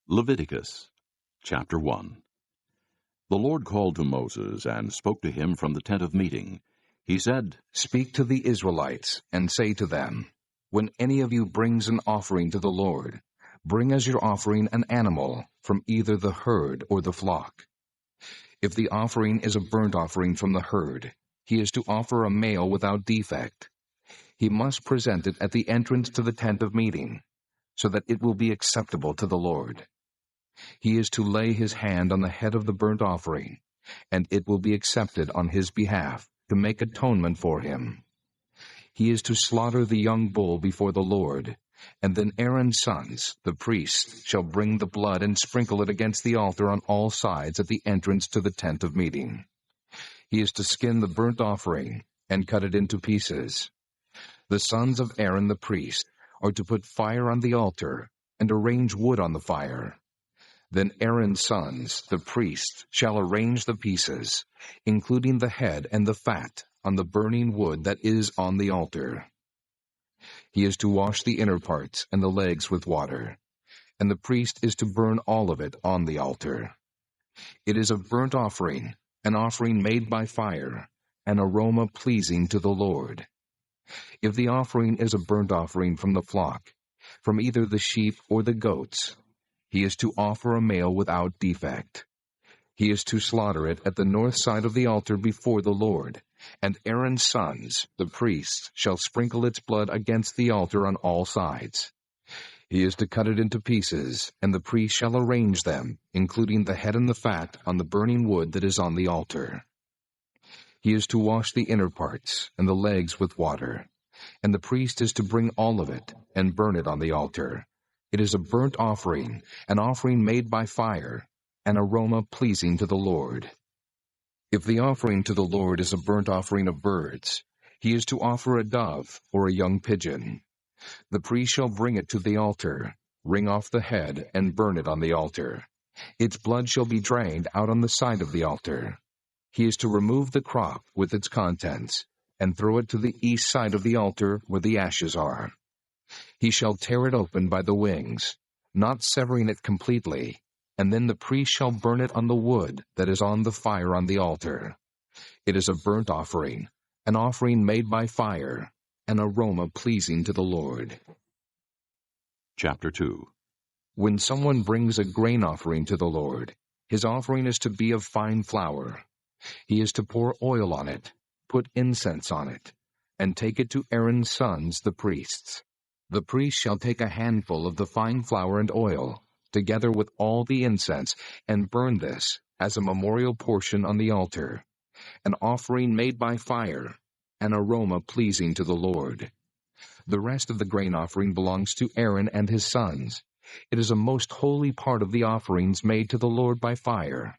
Leviticus chapter 1. The Lord called to Moses and spoke to him from the tent of meeting. He said, "Speak to the Israelites, and say to them, when any of you brings an offering to the Lord, bring as your offering an animal from either the herd or the flock. If the offering is a burnt offering from the herd, he is to offer a male without defect. He must present it at the entrance to the tent of meeting, so that it will be acceptable to the Lord. He is to lay his hand on the head of the burnt offering, and it will be accepted on his behalf to make atonement for him. He is to slaughter the young bull before the Lord, and then Aaron's sons, the priests, shall bring the blood and sprinkle it against the altar on all sides at the entrance to the tent of meeting. He is to skin the burnt offering and cut it into pieces. The sons of Aaron the priest are to put fire on the altar and arrange wood on the fire. Then Aaron's sons, the priests, shall arrange the pieces, including the head and the fat, on the burning wood that is on the altar. He is to wash the inner parts and the legs with water, and the priest is to burn all of it on the altar. It is a burnt offering, an offering made by fire, an aroma pleasing to the Lord. If the offering is a burnt offering from the flock, from either the sheep or the goats, he is to offer a male without defect. He is to slaughter it at the north side of the altar before the Lord, and Aaron's sons, the priests, shall sprinkle its blood against the altar on all sides. He is to cut it into pieces, and the priest shall arrange them, including the head and the fat, on the burning wood that is on the altar. He is to wash the inner parts and the legs with water, and the priest is to bring all of it and burn it on the altar. It is a burnt offering, an offering made by fire, an aroma pleasing to the Lord. If the offering to the Lord is a burnt offering of birds, he is to offer a dove or a young pigeon. The priest shall bring it to the altar, wring off the head, and burn it on the altar. Its blood shall be drained out on the side of the altar. He is to remove the crop with its contents, and throw it to the east side of the altar where the ashes are. He shall tear it open by the wings, not severing it completely, and then the priest shall burn it on the wood that is on the fire on the altar. It is a burnt offering, an offering made by fire, an aroma pleasing to the Lord. Chapter 2. When someone brings a grain offering to the Lord, his offering is to be of fine flour. He is to pour oil on it, put incense on it, and take it to Aaron's sons, the priests. The priest shall take a handful of the fine flour and oil, together with all the incense, and burn this as a memorial portion on the altar, an offering made by fire, an aroma pleasing to the Lord. The rest of the grain offering belongs to Aaron and his sons. It is a most holy part of the offerings made to the Lord by fire.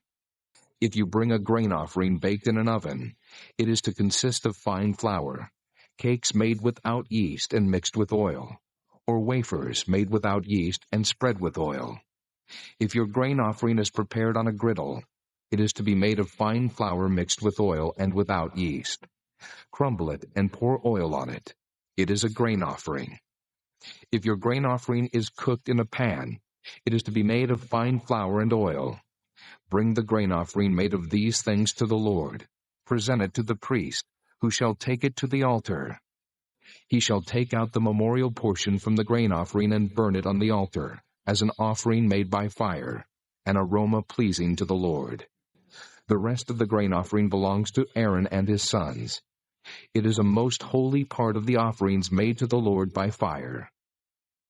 If you bring a grain offering baked in an oven, it is to consist of fine flour, cakes made without yeast and mixed with oil, or wafers made without yeast and spread with oil. If your grain offering is prepared on a griddle, it is to be made of fine flour mixed with oil and without yeast. Crumble it and pour oil on it. It is a grain offering. If your grain offering is cooked in a pan, it is to be made of fine flour and oil. Bring the grain offering made of these things to the Lord. Present it to the priest, who shall take it to the altar. He shall take out the memorial portion from the grain offering and burn it on the altar, as an offering made by fire, an aroma pleasing to the Lord. The rest of the grain offering belongs to Aaron and his sons. It is a most holy part of the offerings made to the Lord by fire.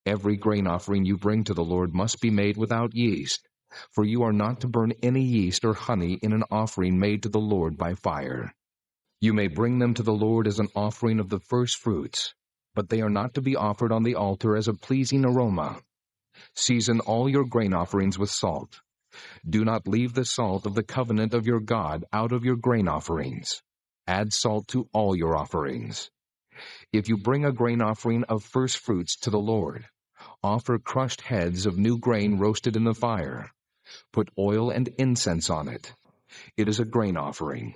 Every grain offering you bring to the Lord must be made without yeast, for you are not to burn any yeast or honey in an offering made to the Lord by fire. You may bring them to the Lord as an offering of the first fruits, but they are not to be offered on the altar as a pleasing aroma. Season all your grain offerings with salt. Do not leave the salt of the covenant of your God out of your grain offerings. Add salt to all your offerings. If you bring a grain offering of first fruits to the Lord, offer crushed heads of new grain roasted in the fire. Put oil and incense on it. It is a grain offering.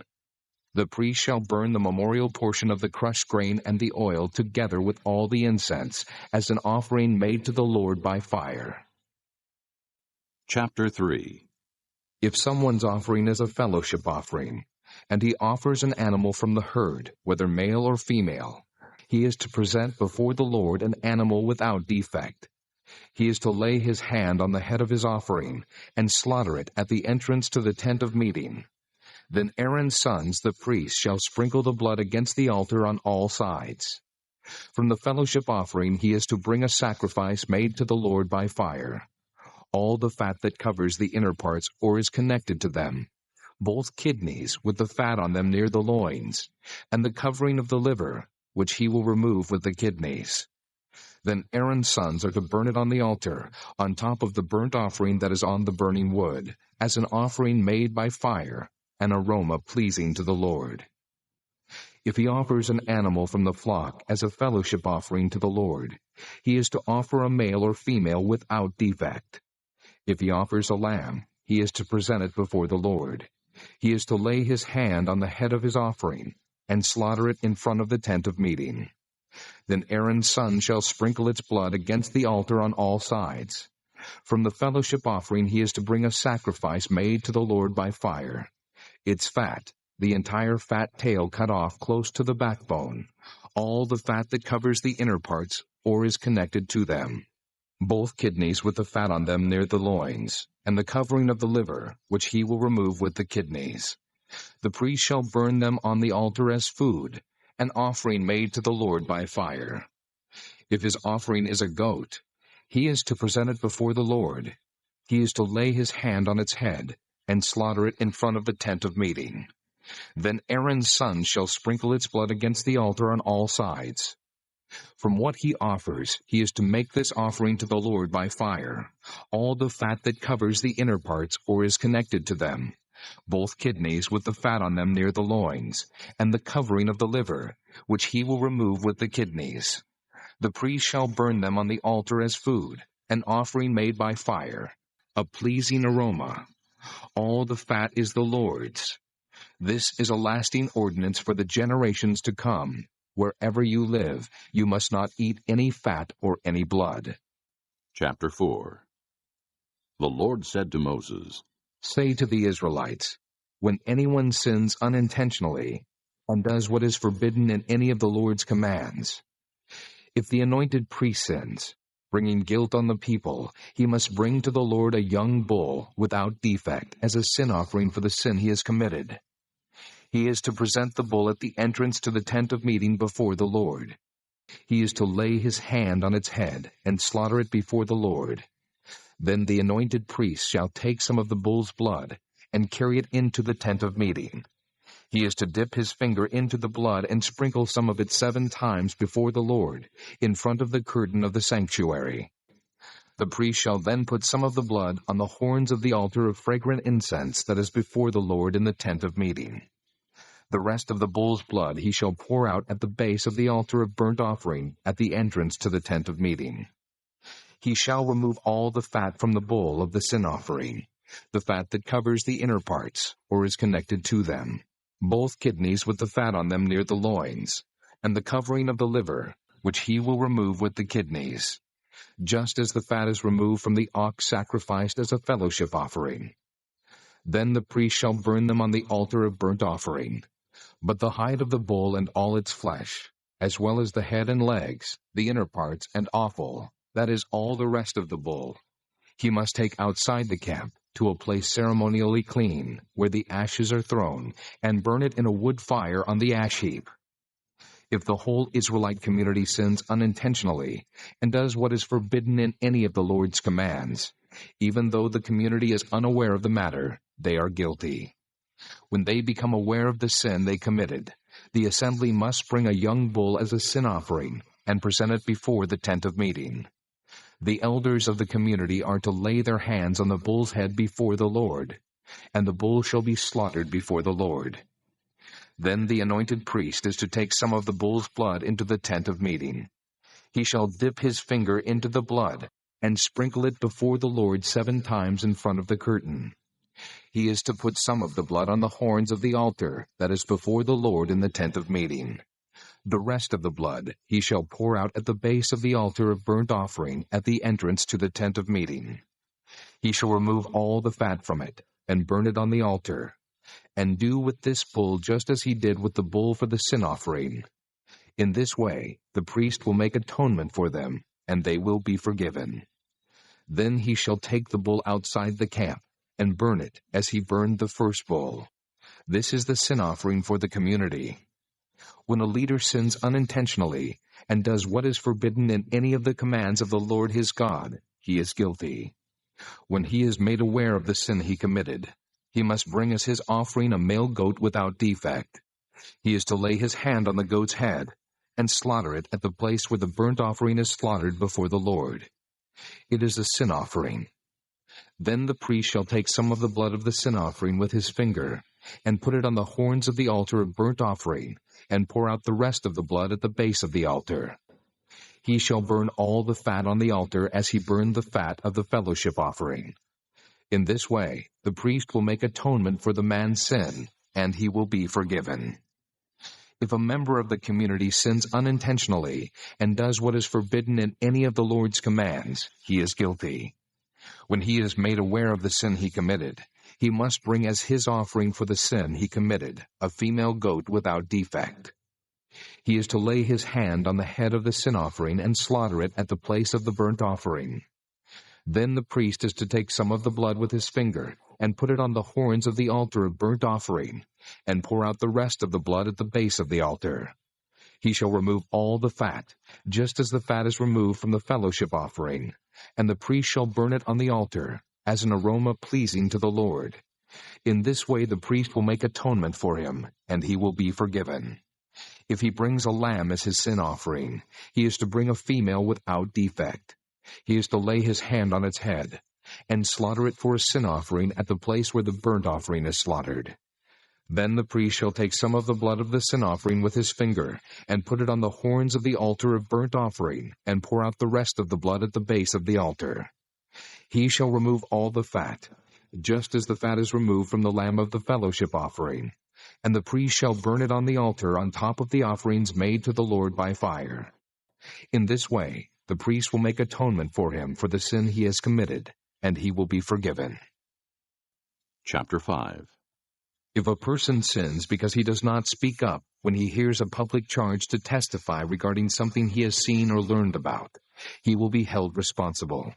The priest shall burn the memorial portion of the crushed grain and the oil together with all the incense as an offering made to the Lord by fire. Chapter 3. If someone's offering is a fellowship offering, and he offers an animal from the herd, whether male or female, he is to present before the Lord an animal without defect. He is to lay his hand on the head of his offering and slaughter it at the entrance to the tent of meeting. Then Aaron's sons, the priests, shall sprinkle the blood against the altar on all sides. From the fellowship offering he is to bring a sacrifice made to the Lord by fire. All the fat that covers the inner parts or is connected to them, both kidneys with the fat on them near the loins, and the covering of the liver, which he will remove with the kidneys. Then Aaron's sons are to burn it on the altar, on top of the burnt offering that is on the burning wood, as an offering made by fire, an aroma pleasing to the Lord. If he offers an animal from the flock as a fellowship offering to the Lord, he is to offer a male or female without defect. If he offers a lamb, he is to present it before the Lord. He is to lay his hand on the head of his offering and slaughter it in front of the tent of meeting. Then Aaron's son shall sprinkle its blood against the altar on all sides. From the fellowship offering he is to bring a sacrifice made to the Lord by fire. Its fat, the entire fat tail cut off close to the backbone, all the fat that covers the inner parts or is connected to them, both kidneys with the fat on them near the loins, and the covering of the liver, which he will remove with the kidneys. The priest shall burn them on the altar as food, an offering made to the Lord by fire. If his offering is a goat, he is to present it before the Lord. He is to lay his hand on its head and slaughter it in front of the tent of meeting. Then Aaron's son shall sprinkle its blood against the altar on all sides. From what he offers, he is to make this offering to the Lord by fire, all the fat that covers the inner parts or is connected to them, both kidneys with the fat on them near the loins, and the covering of the liver, which he will remove with the kidneys. The priest shall burn them on the altar as food, an offering made by fire, a pleasing aroma. All the fat is the Lord's. This is a lasting ordinance for the generations to come. Wherever you live, you must not eat any fat or any blood. Chapter 4. The Lord said to Moses, Say to the Israelites, when anyone sins unintentionally and does what is forbidden in any of the Lord's commands, if the anointed priest sins, bringing guilt on the people, he must bring to the Lord a young bull without defect as a sin offering for the sin he has committed. He is to present the bull at the entrance to the tent of meeting before the Lord. He is to lay his hand on its head and slaughter it before the Lord. Then the anointed priest shall take some of the bull's blood and carry it into the tent of meeting. He is to dip his finger into the blood and sprinkle some of it 7 times before the Lord, in front of the curtain of the sanctuary. The priest shall then put some of the blood on the horns of the altar of fragrant incense that is before the Lord in the tent of meeting. The rest of the bull's blood he shall pour out at the base of the altar of burnt offering at the entrance to the tent of meeting. He shall remove all the fat from the bull of the sin offering, the fat that covers the inner parts or is connected to them, both kidneys with the fat on them near the loins, and the covering of the liver, which he will remove with the kidneys, just as the fat is removed from the ox sacrificed as a fellowship offering. Then the priest shall burn them on the altar of burnt offering. But the hide of the bull and all its flesh, as well as the head and legs, the inner parts and offal, that is all the rest of the bull, he must take outside the camp to a place ceremonially clean, where the ashes are thrown, and burn it in a wood fire on the ash heap. If the whole Israelite community sins unintentionally and does what is forbidden in any of the Lord's commands, even though the community is unaware of the matter, they are guilty. When they become aware of the sin they committed, the assembly must bring a young bull as a sin offering and present it before the tent of meeting. The elders of the community are to lay their hands on the bull's head before the Lord, and the bull shall be slaughtered before the Lord. Then the anointed priest is to take some of the bull's blood into the tent of meeting. He shall dip his finger into the blood and sprinkle it before the Lord 7 times in front of the curtain. He is to put some of the blood on the horns of the altar that is before the Lord in the tent of meeting. The rest of the blood he shall pour out at the base of the altar of burnt offering at the entrance to the tent of meeting. He shall remove all the fat from it, and burn it on the altar, and do with this bull just as he did with the bull for the sin offering. In this way the priest will make atonement for them, and they will be forgiven. Then he shall take the bull outside the camp, and burn it as he burned the first bull. This is the sin offering for the community. When a leader sins unintentionally, and does what is forbidden in any of the commands of the Lord his God, he is guilty. When he is made aware of the sin he committed, he must bring as his offering a male goat without defect. He is to lay his hand on the goat's head, and slaughter it at the place where the burnt offering is slaughtered before the Lord. It is a sin offering. Then the priest shall take some of the blood of the sin offering with his finger, and put it on the horns of the altar of burnt offering, and pour out the rest of the blood at the base of the altar. He shall burn all the fat on the altar as he burned the fat of the fellowship offering. In this way the priest will make atonement for the man's sin, and he will be forgiven. If a member of the community sins unintentionally and does what is forbidden in any of the Lord's commands, he is guilty. When he is made aware of the sin he committed, he must bring as his offering for the sin he committed a female goat without defect. He is to lay his hand on the head of the sin offering and slaughter it at the place of the burnt offering. Then the priest is to take some of the blood with his finger and put it on the horns of the altar of burnt offering, and pour out the rest of the blood at the base of the altar. He shall remove all the fat, just as the fat is removed from the fellowship offering, and the priest shall burn it on the altar, as an aroma pleasing to the Lord. In this way the priest will make atonement for him, and he will be forgiven. If he brings a lamb as his sin offering, he is to bring a female without defect. He is to lay his hand on its head, and slaughter it for a sin offering at the place where the burnt offering is slaughtered. Then the priest shall take some of the blood of the sin offering with his finger, and put it on the horns of the altar of burnt offering, and pour out the rest of the blood at the base of the altar. He shall remove all the fat, just as the fat is removed from the lamb of the fellowship offering, and the priest shall burn it on the altar on top of the offerings made to the Lord by fire. In this way the priest will make atonement for him for the sin he has committed, and he will be forgiven. Chapter 5. If a person sins because he does not speak up when he hears a public charge to testify regarding something he has seen or learned about, he will be held responsible.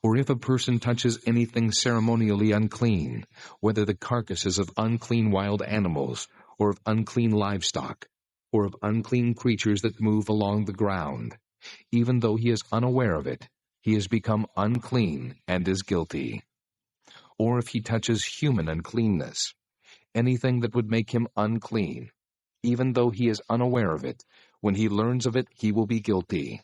Or if a person touches anything ceremonially unclean, whether the carcasses of unclean wild animals, or of unclean livestock, or of unclean creatures that move along the ground, even though he is unaware of it, he has become unclean and is guilty. Or if he touches human uncleanness, anything that would make him unclean, even though he is unaware of it, when he learns of it, he will be guilty.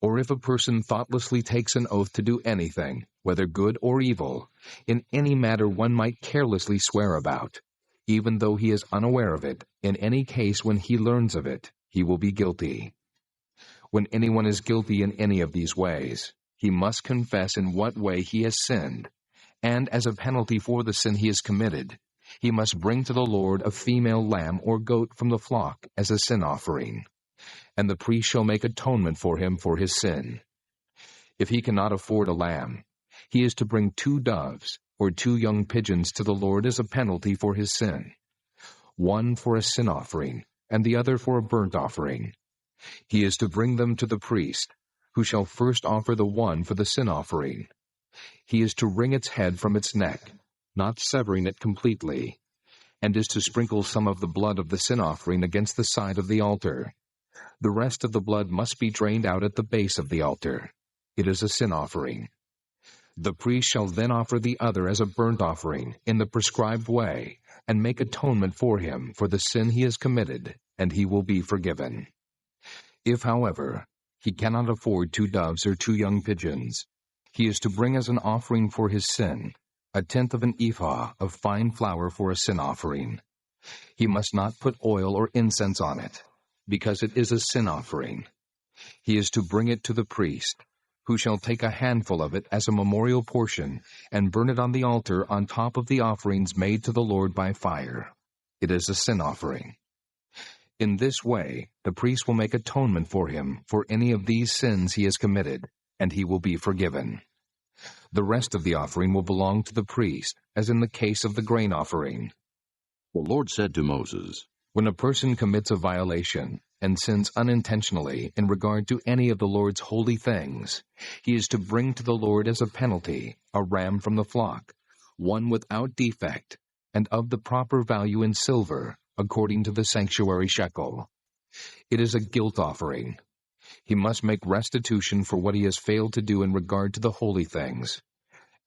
Or if a person thoughtlessly takes an oath to do anything, whether good or evil, in any matter one might carelessly swear about, even though he is unaware of it, in any case when he learns of it, he will be guilty. When anyone is guilty in any of these ways, he must confess in what way he has sinned, and as a penalty for the sin he has committed, he must bring to the Lord a female lamb or goat from the flock as a sin offering, and the priest shall make atonement for him for his sin. If he cannot afford a lamb, he is to bring 2 doves or 2 young pigeons to the Lord as a penalty for his sin, one for a sin offering, and the other for a burnt offering. He is to bring them to the priest, who shall first offer the one for the sin offering. He is to wring its head from its neck, not severing it completely, and is to sprinkle some of the blood of the sin offering against the side of the altar. The rest of the blood must be drained out at the base of the altar. It is a sin offering. The priest shall then offer the other as a burnt offering in the prescribed way, and make atonement for him for the sin he has committed, and he will be forgiven. If, however, he cannot afford 2 doves or 2 young pigeons, he is to bring as an offering for his sin 1/10 of an ephah of fine flour for a sin offering. He must not put oil or incense on it, because it is a sin offering. He is to bring it to the priest, who shall take a handful of it as a memorial portion and burn it on the altar on top of the offerings made to the Lord by fire. It is a sin offering. In this way, the priest will make atonement for him for any of these sins he has committed, and he will be forgiven. The rest of the offering will belong to the priest, as in the case of the grain offering. The Lord said to Moses, When a person commits a violation and sins unintentionally in regard to any of the Lord's holy things, he is to bring to the Lord as a penalty a ram from the flock, one without defect, and of the proper value in silver, according to the sanctuary shekel. It is a guilt offering. He must make restitution for what he has failed to do in regard to the holy things.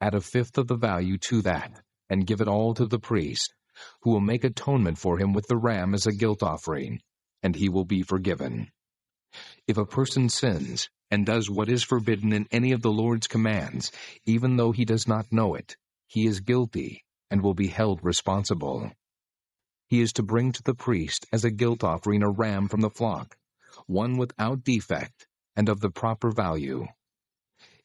Add a fifth of the value to that, and give it all to the priest, who will make atonement for him with the ram as a guilt offering, and he will be forgiven. If a person sins and does what is forbidden in any of the Lord's commands, even though he does not know it, he is guilty and will be held responsible. He is to bring to the priest as a guilt offering a ram from the flock, one without defect and of the proper value.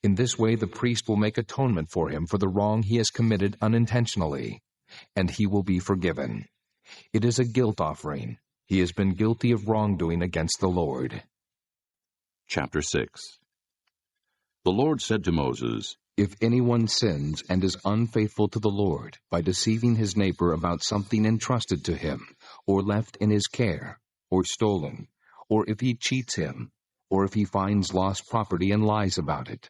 In this way the priest will make atonement for him for the wrong he has committed unintentionally, and he will be forgiven. It is a guilt offering. He has been guilty of wrongdoing against the Lord. Chapter 6. The Lord said to Moses, If anyone sins and is unfaithful to the Lord by deceiving his neighbor about something entrusted to him, or left in his care, or stolen, or if he cheats him, or if he finds lost property and lies about it,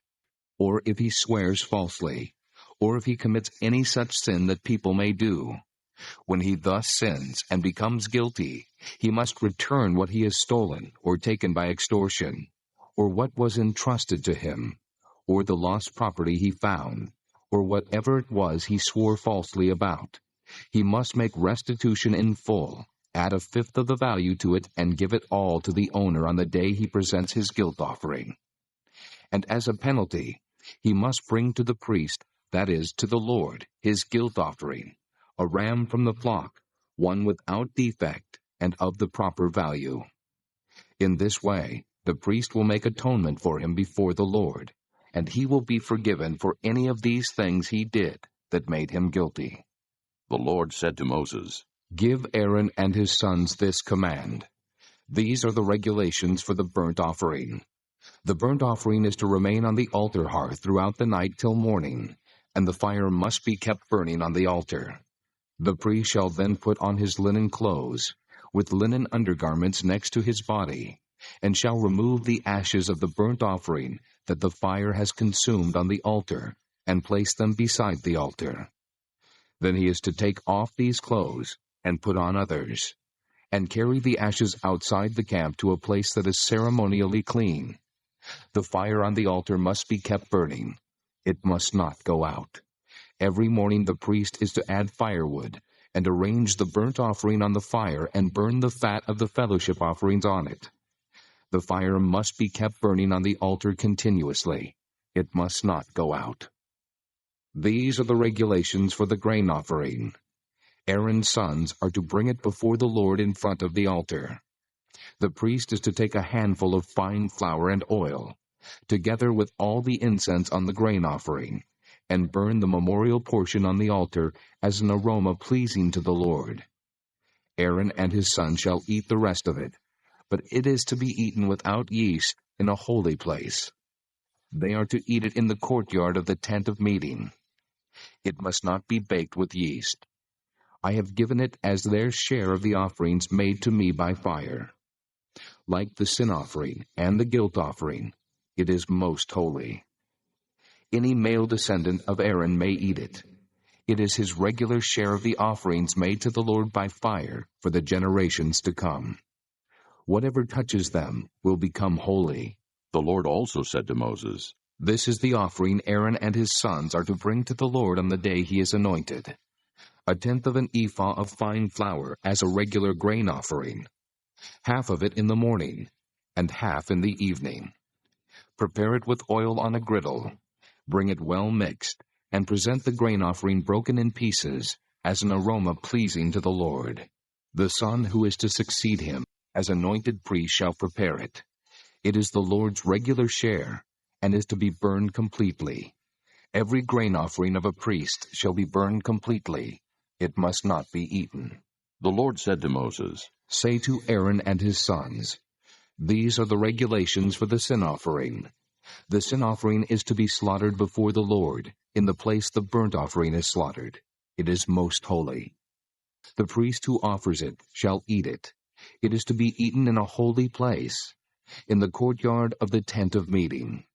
or if he swears falsely, or if he commits any such sin that people may do, when he thus sins and becomes guilty, he must return what he has stolen or taken by extortion, or what was entrusted to him, or the lost property he found, or whatever it was he swore falsely about. He must make restitution in full, add a fifth of the value to it, and give it all to the owner on the day he presents his guilt offering. And as a penalty, he must bring to the priest, that is, to the Lord, his guilt offering, a ram from the flock, one without defect and of the proper value. In this way, the priest will make atonement for him before the Lord, and he will be forgiven for any of these things he did that made him guilty. The Lord said to Moses, Give Aaron and his sons this command. These are the regulations for the burnt offering. The burnt offering is to remain on the altar hearth throughout the night till morning, and the fire must be kept burning on the altar. The priest shall then put on his linen clothes, with linen undergarments next to his body, and shall remove the ashes of the burnt offering that the fire has consumed on the altar, and place them beside the altar. Then he is to take off these clothes, and put on others, and carry the ashes outside the camp to a place that is ceremonially clean. The fire on the altar must be kept burning. It must not go out. Every morning the priest is to add firewood, and arrange the burnt offering on the fire, and burn the fat of the fellowship offerings on it. The fire must be kept burning on the altar continuously. It must not go out. These are the regulations for the grain offering. Aaron's sons are to bring it before the Lord in front of the altar. The priest is to take a handful of fine flour and oil, together with all the incense on the grain offering, and burn the memorial portion on the altar as an aroma pleasing to the Lord. Aaron and his sons shall eat the rest of it, but it is to be eaten without yeast in a holy place. They are to eat it in the courtyard of the tent of meeting. It must not be baked with yeast. I have given it as their share of the offerings made to me by fire. Like the sin offering and the guilt offering, it is most holy. Any male descendant of Aaron may eat it. It is his regular share of the offerings made to the Lord by fire for the generations to come. Whatever touches them will become holy. The Lord also said to Moses, This is the offering Aaron and his sons are to bring to the Lord on the day he is anointed. 1/10 of an ephah of fine flour as a regular grain offering, half of it in the morning, and half in the evening. Prepare it with oil on a griddle. Bring it well mixed, and present the grain offering broken in pieces, as an aroma pleasing to the Lord. The son who is to succeed him as anointed priest shall prepare it. It is the Lord's regular share, and is to be burned completely. Every grain offering of a priest shall be burned completely. It must not be eaten. The Lord said to Moses, Say to Aaron and his sons, These are the regulations for the sin offering. The sin offering is to be slaughtered before the Lord, in the place the burnt offering is slaughtered. It is most holy. The priest who offers it shall eat it. It is to be eaten in a holy place, in the courtyard of the tent of meeting.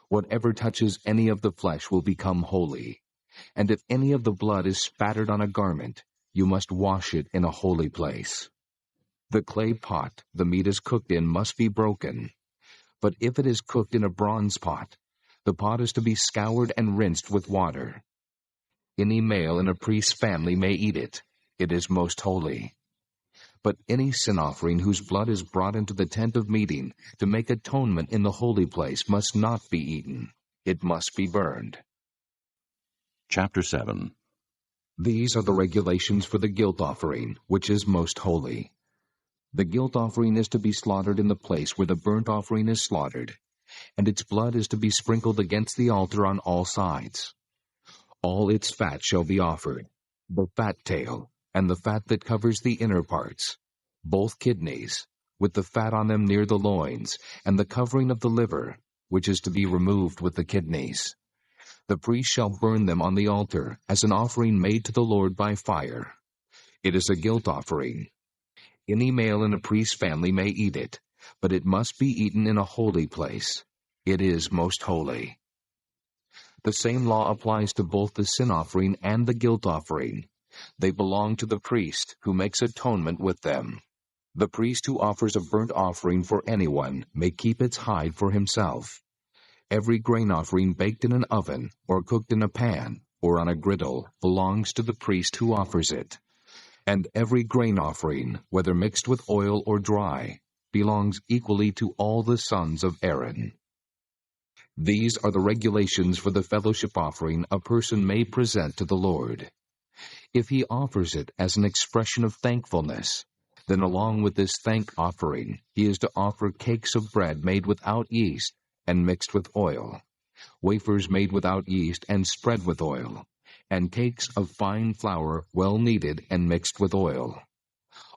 Whatever touches any of the flesh will become holy. And if any of the blood is spattered on a garment, you must wash it in a holy place. The clay pot the meat is cooked in must be broken. But if it is cooked in a bronze pot, the pot is to be scoured and rinsed with water. Any male in a priest's family may eat it. It is most holy. But any sin offering whose blood is brought into the tent of meeting to make atonement in the holy place must not be eaten. It must be burned. Chapter 7. These are the regulations for the guilt offering, which is most holy. The guilt offering is to be slaughtered in the place where the burnt offering is slaughtered, and its blood is to be sprinkled against the altar on all sides. All its fat shall be offered, the fat tail, and the fat that covers the inner parts, both kidneys, with the fat on them near the loins, and the covering of the liver, which is to be removed with the kidneys. The priest shall burn them on the altar as an offering made to the Lord by fire. It is a guilt offering. Any male in a priest's family may eat it, but it must be eaten in a holy place. It is most holy. The same law applies to both the sin offering and the guilt offering. They belong to the priest, who makes atonement with them. The priest who offers a burnt offering for anyone may keep its hide for himself. Every grain offering baked in an oven, or cooked in a pan, or on a griddle, belongs to the priest who offers it. And every grain offering, whether mixed with oil or dry, belongs equally to all the sons of Aaron. These are the regulations for the fellowship offering a person may present to the Lord. If he offers it as an expression of thankfulness, then along with this thank offering, he is to offer cakes of bread made without yeast and mixed with oil, wafers made without yeast and spread with oil, and cakes of fine flour well kneaded and mixed with oil.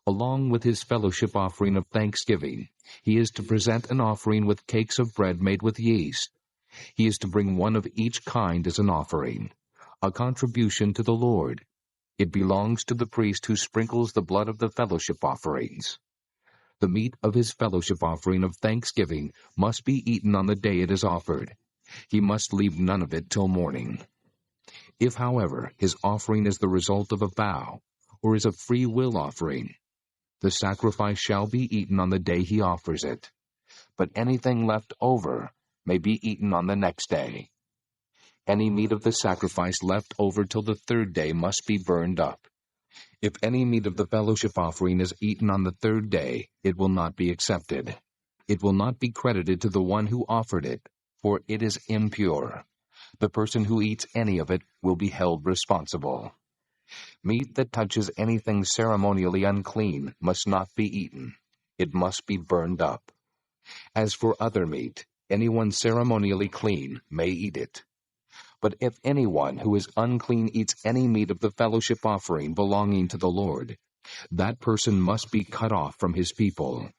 Along with his fellowship offering of thanksgiving, he is to present an offering with cakes of bread made with yeast. He is to bring one of each kind as an offering, a contribution to the Lord. It belongs to the priest who sprinkles the blood of the fellowship offerings. The meat of his fellowship offering of thanksgiving must be eaten on the day it is offered. He must leave none of it till morning. If, however, his offering is the result of a vow, or is a free will offering, the sacrifice shall be eaten on the day he offers it. But anything left over may be eaten on the next day. Any meat of the sacrifice left over till the third day must be burned up. If any meat of the fellowship offering is eaten on the third day, it will not be accepted. It will not be credited to the one who offered it, for it is impure. The person who eats any of it will be held responsible. Meat that touches anything ceremonially unclean must not be eaten. It must be burned up. As for other meat, anyone ceremonially clean may eat it. But if anyone who is unclean eats any meat of the fellowship offering belonging to the Lord, that person must be cut off from his people.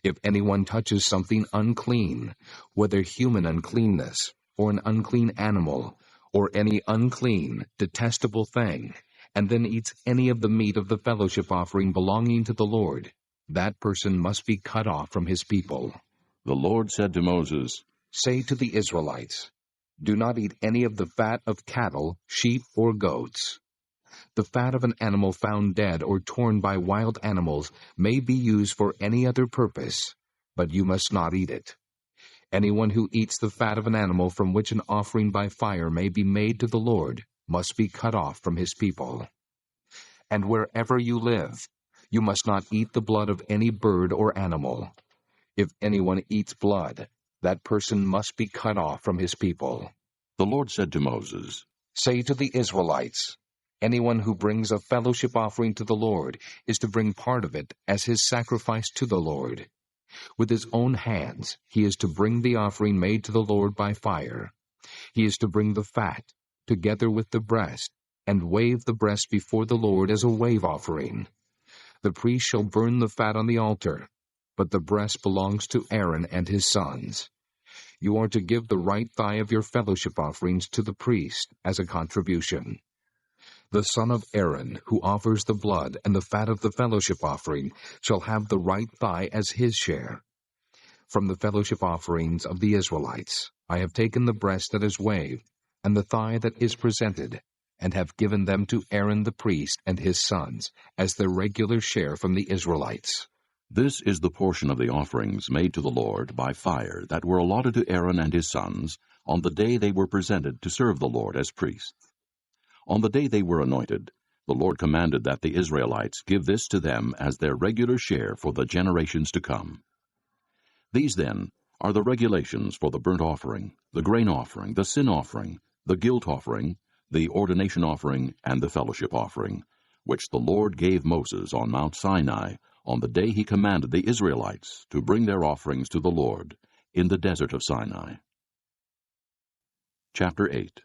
If anyone touches something unclean, whether human uncleanness, or an unclean animal, or any unclean, detestable thing, and then eats any of the meat of the fellowship offering belonging to the Lord, that person must be cut off from his people. The Lord said to Moses, Say to the Israelites, Do not eat any of the fat of cattle, sheep, or goats. The fat of an animal found dead or torn by wild animals may be used for any other purpose, but you must not eat it. Anyone who eats the fat of an animal from which an offering by fire may be made to the Lord must be cut off from his people. And wherever you live, you must not eat the blood of any bird or animal. If anyone eats blood, that person must be cut off from his people. The Lord said to Moses, Say to the Israelites, Anyone who brings a fellowship offering to the Lord is to bring part of it as his sacrifice to the Lord. With his own hands he is to bring the offering made to the Lord by fire. He is to bring the fat, together with the breast, and wave the breast before the Lord as a wave offering. The priest shall burn the fat on the altar, but the breast belongs to Aaron and his sons. you are to give the right thigh of your fellowship offerings to the priest as a contribution. The son of Aaron, who offers the blood and the fat of the fellowship offering, shall have the right thigh as his share. From the fellowship offerings of the Israelites, I have taken the breast that is waved, and the thigh that is presented, and have given them to Aaron the priest and his sons, as their regular share from the Israelites. This is the portion of the offerings made to the Lord by fire that were allotted to Aaron and his sons on the day they were presented to serve the Lord as priests. On the day they were anointed, the Lord commanded that the Israelites give this to them as their regular share for the generations to come. These, then, are the regulations for the burnt offering, the grain offering, the sin offering, the guilt offering, the ordination offering, and the fellowship offering, which the Lord gave Moses on Mount Sinai on the day he commanded the Israelites to bring their offerings to the Lord in the desert of Sinai. Chapter 8.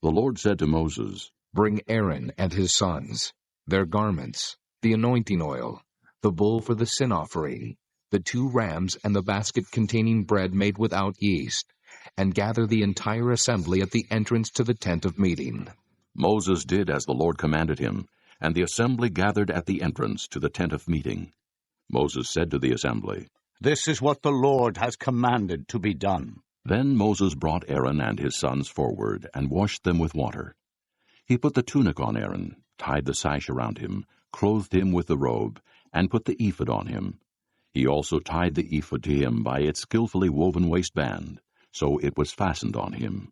The Lord said to Moses, Bring Aaron and his sons, their garments, the anointing oil, the bull for the sin offering, the 2 rams and the basket containing bread made without yeast, and gather the entire assembly at the entrance to the tent of meeting. Moses did as the Lord commanded him, and the assembly gathered at the entrance to the tent of meeting. Moses said to the assembly, This is what the Lord has commanded to be done. Then Moses brought Aaron and his sons forward and washed them with water. He put the tunic on Aaron, tied the sash around him, clothed him with the robe, and put the ephod on him. He also tied the ephod to him by its skillfully woven waistband, so it was fastened on him.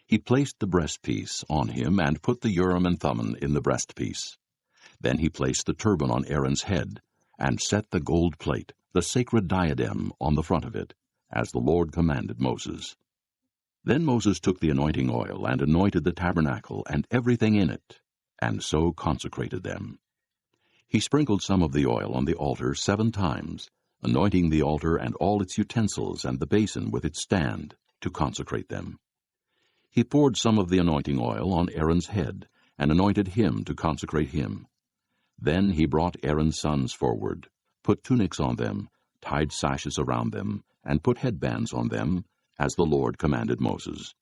He placed the breastpiece on him and put the Urim and Thummim in the breastpiece. Then he placed the turban on Aaron's head, and set the gold plate, the sacred diadem, on the front of it, as the Lord commanded Moses. Then Moses took the anointing oil and anointed the tabernacle and everything in it, and so consecrated them. He sprinkled some of the oil on the altar 7 times, anointing the altar and all its utensils and the basin with its stand, to consecrate them. He poured some of the anointing oil on Aaron's head, and anointed him to consecrate him. Then he brought Aaron's sons forward, put tunics on them, tied sashes around them, and put headbands on them, as the Lord commanded Moses.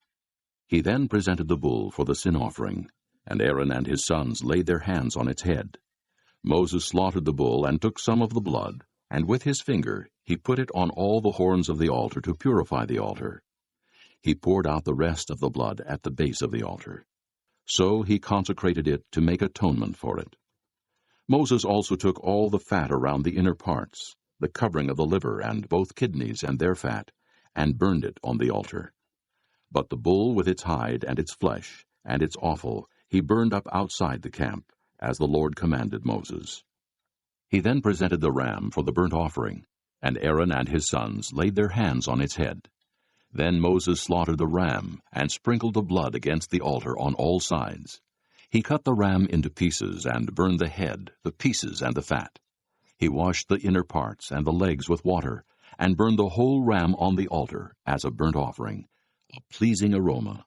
He then presented the bull for the sin offering, and Aaron and his sons laid their hands on its head. Moses slaughtered the bull and took some of the blood, and with his finger he put it on all the horns of the altar to purify the altar. He poured out the rest of the blood at the base of the altar. So he consecrated it to make atonement for it. Moses also took all the fat around the inner parts, the covering of the liver and both kidneys and their fat, and burned it on the altar. But the bull with its hide and its flesh and its offal he burned up outside the camp, as the Lord commanded Moses. He then presented the ram for the burnt offering, and Aaron and his sons laid their hands on its head. Then Moses slaughtered the ram, and sprinkled the blood against the altar on all sides. He cut the ram into pieces, and burned the head, the pieces, and the fat. He washed the inner parts and the legs with water, and burned the whole ram on the altar as a burnt offering, a pleasing aroma,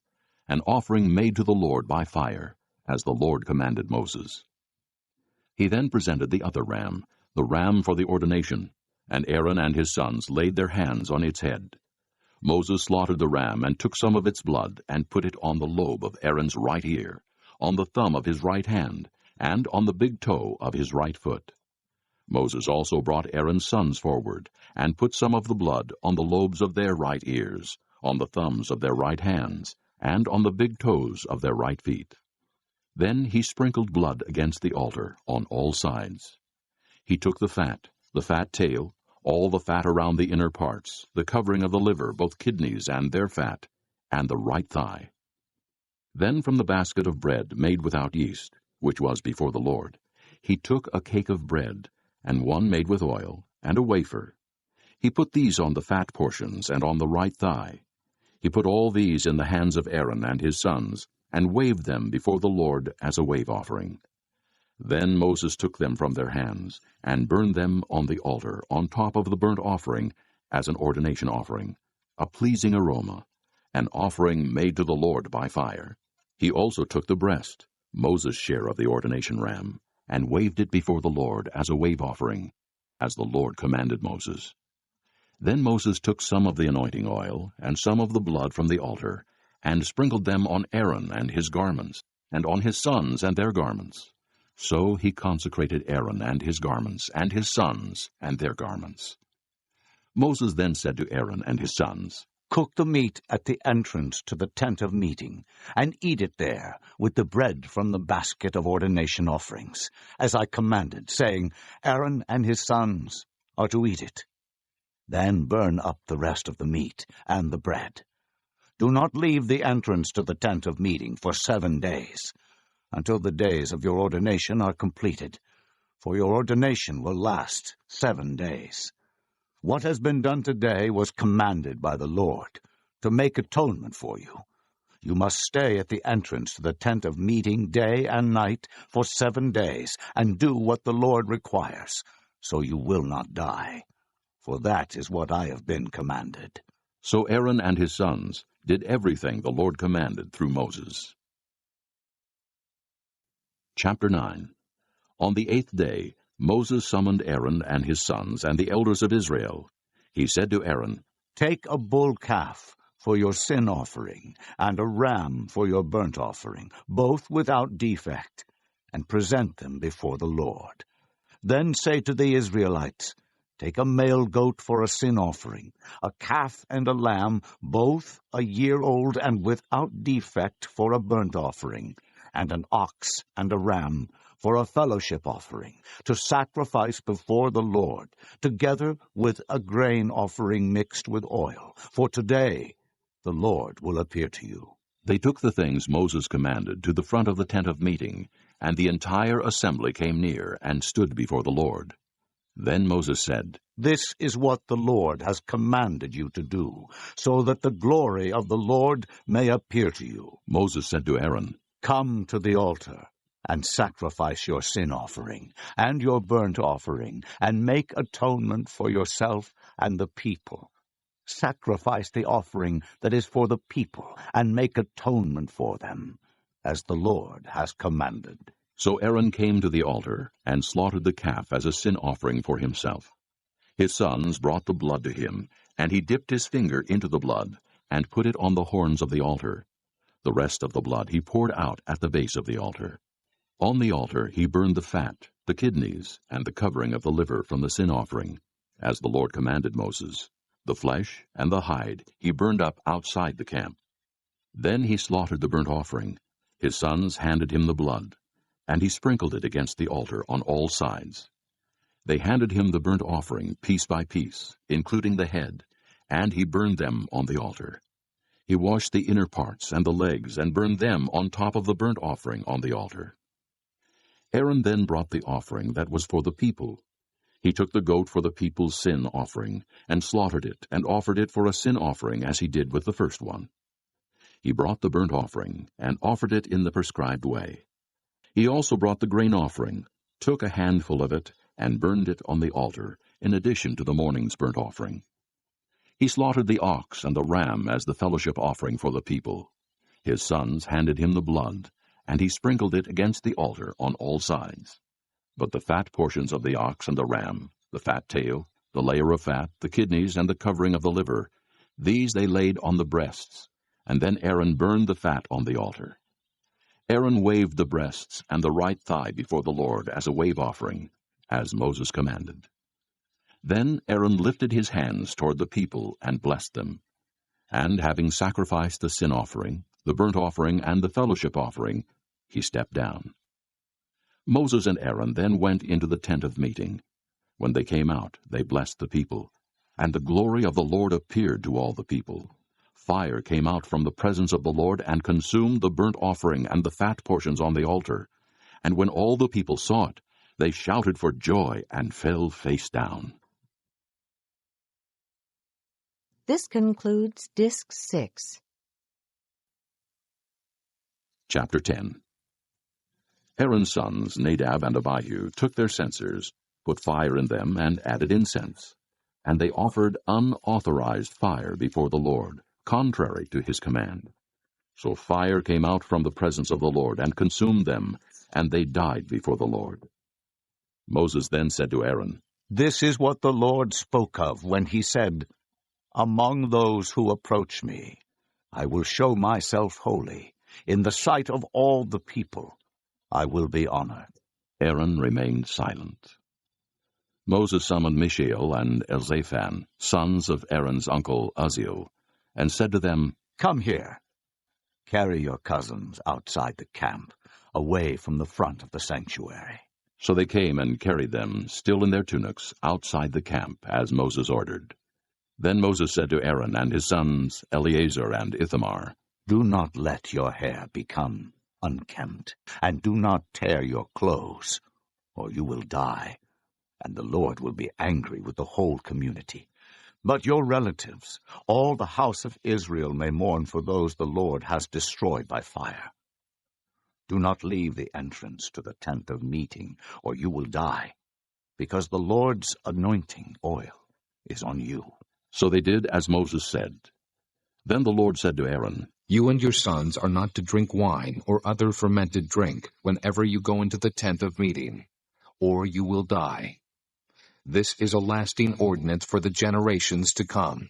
an offering made to the Lord by fire, as the Lord commanded Moses. He then presented the other ram, the ram for the ordination, and Aaron and his sons laid their hands on its head. Moses slaughtered the ram and took some of its blood and put it on the lobe of Aaron's right ear, on the thumb of his right hand, and on the big toe of his right foot. Moses also brought Aaron's sons forward, and put some of the blood on the lobes of their right ears, on the thumbs of their right hands, and on the big toes of their right feet. Then he sprinkled blood against the altar on all sides. He took the fat tail, all the fat around the inner parts, the covering of the liver, both kidneys and their fat, and the right thigh. Then from the basket of bread made without yeast, which was before the Lord, he took a cake of bread, and one made with oil, and a wafer. He put these on the fat portions and on the right thigh. He put all these in the hands of Aaron and his sons, and waved them before the Lord as a wave offering. Then Moses took them from their hands, and burned them on the altar on top of the burnt offering as an ordination offering, a pleasing aroma, an offering made to the Lord by fire. He also took the breast, Moses' share of the ordination ram, and waved it before the Lord as a wave offering, as the Lord commanded Moses. Then Moses took some of the anointing oil and some of the blood from the altar, and sprinkled them on Aaron and his garments, and on his sons and their garments. So he consecrated Aaron and his garments, and his sons and their garments. Moses then said to Aaron and his sons, Cook the meat at the entrance to the tent of meeting, and eat it there with the bread from the basket of ordination offerings, as I commanded, saying, Aaron and his sons are to eat it. Then burn up the rest of the meat and the bread. Do not leave the entrance to the tent of meeting for 7 days, until the days of your ordination are completed, for your ordination will last 7 days. What has been done today was commanded by the Lord, to make atonement for you. You must stay at the entrance to the tent of meeting day and night for 7 days, and do what the Lord requires, so you will not die. For that is what I have been commanded. So Aaron and his sons did everything the Lord commanded through Moses. Chapter 9. On the 8th day, Moses summoned Aaron and his sons and the elders of Israel. He said to Aaron, Take a bull calf for your sin offering, and a ram for your burnt offering, both without defect, and present them before the Lord. Then say to the Israelites, Take a male goat for a sin offering, a calf and a lamb, both a year old and without defect for a burnt offering, and an ox and a ram for a fellowship offering, to sacrifice before the Lord, together with a grain offering mixed with oil. For today the Lord will appear to you. They took the things Moses commanded to the front of the tent of meeting, and the entire assembly came near and stood before the Lord. Then Moses said, This is what the Lord has commanded you to do, so that the glory of the Lord may appear to you. Moses said to Aaron, Come to the altar, and sacrifice your sin offering, and your burnt offering, and make atonement for yourself and the people. Sacrifice the offering that is for the people, and make atonement for them, as the Lord has commanded. So Aaron came to the altar, and slaughtered the calf as a sin offering for himself. His sons brought the blood to him, and he dipped his finger into the blood, and put it on the horns of the altar. The rest of the blood he poured out at the base of the altar. On the altar he burned the fat, the kidneys, and the covering of the liver from the sin offering, as the Lord commanded Moses. The flesh and the hide he burned up outside the camp. Then he slaughtered the burnt offering. His sons handed him the blood, and he sprinkled it against the altar on all sides. They handed him the burnt offering piece by piece, including the head, and he burned them on the altar. He washed the inner parts and the legs and burned them on top of the burnt offering on the altar. Aaron then brought the offering that was for the people. He took the goat for the people's sin offering, and slaughtered it, and offered it for a sin offering as he did with the first one. He brought the burnt offering, and offered it in the prescribed way. He also brought the grain offering, took a handful of it, and burned it on the altar, in addition to the morning's burnt offering. He slaughtered the ox and the ram as the fellowship offering for the people. His sons handed him the blood, and he sprinkled it against the altar on all sides. But the fat portions of the ox and the ram, the fat tail, the layer of fat, the kidneys, and the covering of the liver, these they laid on the breasts, and then Aaron burned the fat on the altar. Aaron waved the breasts and the right thigh before the Lord as a wave offering, as Moses commanded. Then Aaron lifted his hands toward the people and blessed them. And having sacrificed the sin offering, the burnt offering, and the fellowship offering, he stepped down. Moses and Aaron then went into the tent of meeting. When they came out, they blessed the people. And the glory of the Lord appeared to all the people. Fire came out from the presence of the Lord and consumed the burnt offering and the fat portions on the altar. And when all the people saw it, they shouted for joy and fell face down. This concludes Disc 6. Chapter 10. Aaron's sons, Nadab and Abihu, took their censers, put fire in them, and added incense. And they offered unauthorized fire before the Lord, contrary to his command. So fire came out from the presence of the Lord and consumed them, and they died before the Lord. Moses then said to Aaron, This is what the Lord spoke of when he said, "Among those who approach me, I will show myself holy. In the sight of all the people, I will be honored." Aaron remained silent. Moses summoned Mishael and Elzaphan, sons of Aaron's uncle Uzziel, and said to them, "Come here. Carry your cousins outside the camp, away from the front of the sanctuary." So they came and carried them, still in their tunics, outside the camp, as Moses ordered. Then Moses said to Aaron and his sons Eleazar and Ithamar, "Do not let your hair become unkempt, and do not tear your clothes, or you will die, and the Lord will be angry with the whole community. But your relatives, all the house of Israel, may mourn for those the Lord has destroyed by fire. Do not leave the entrance to the tent of meeting, or you will die, because the Lord's anointing oil is on you." So they did as Moses said. Then the Lord said to Aaron, You and your sons are not to drink wine or other fermented drink whenever you go into the tent of meeting, or you will die. This is a lasting ordinance for the generations to come.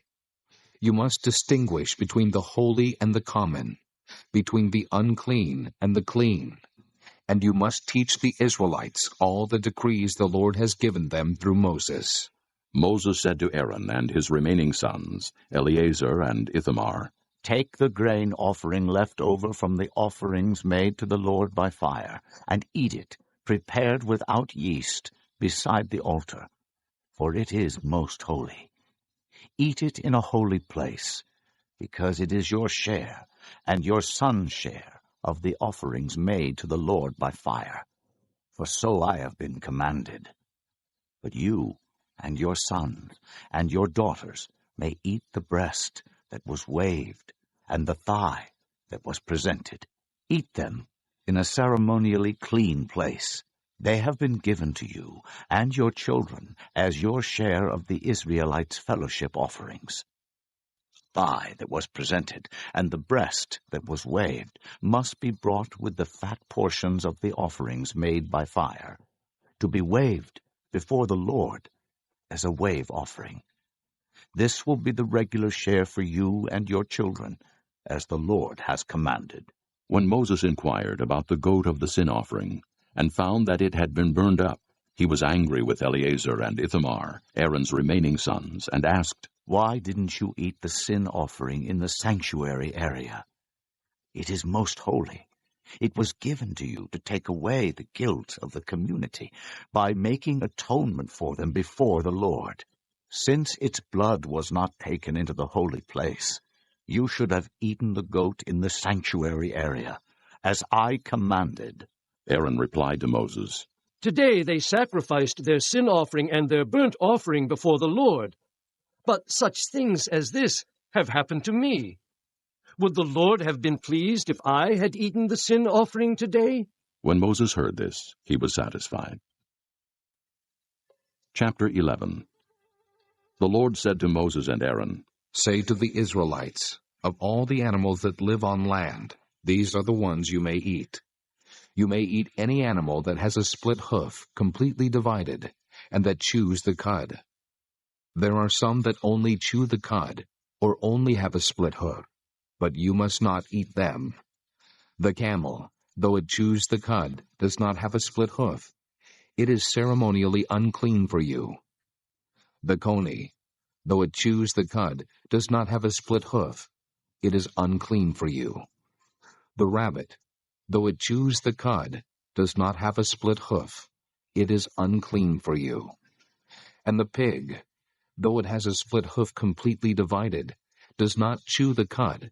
You must distinguish between the holy and the common, between the unclean and the clean. And you must teach the Israelites all the decrees the Lord has given them through Moses. Moses said to Aaron and his remaining sons, Eleazar and Ithamar, "Take the grain offering left over from the offerings made to the Lord by fire, and eat it, prepared without yeast, beside the altar, for it is most holy. Eat it in a holy place, because it is your share and your son's share of the offerings made to the Lord by fire. For so I have been commanded. But you and your sons and your daughters may eat the breast that was waved and the thigh that was presented. Eat them in a ceremonially clean place. They have been given to you and your children as your share of the Israelites' fellowship offerings. Thigh that was presented and the breast that was waved must be brought with the fat portions of the offerings made by fire, to be waved before the Lord as a wave offering. This will be the regular share for you and your children, as the Lord has commanded." When Moses inquired about the goat of the sin offering, and found that it had been burned up, he was angry with Eleazar and Ithamar, Aaron's remaining sons, and asked, "Why didn't you eat the sin offering in the sanctuary area? It is most holy. It was given to you to take away the guilt of the community by making atonement for them before the Lord. Since its blood was not taken into the holy place, you should have eaten the goat in the sanctuary area, as I commanded." Aaron replied to Moses, Today they sacrificed their sin offering and their burnt offering before the Lord. But such things as this have happened to me. Would the Lord have been pleased if I had eaten the sin offering today? When Moses heard this, he was satisfied. Chapter 11. The Lord said to Moses and Aaron, Say to the Israelites, of all the animals that live on land, these are the ones you may eat. You may eat any animal that has a split hoof, completely divided, and that chews the cud. There are some that only chew the cud, or only have a split hoof, but you must not eat them. The camel, though it chews the cud, does not have a split hoof. It is ceremonially unclean for you. The coney, though it chews the cud, does not have a split hoof. It is unclean for you. The rabbit, though it chews the cud, does not have a split hoof. It is unclean for you. And the pig, though it has a split hoof completely divided, does not chew the cud.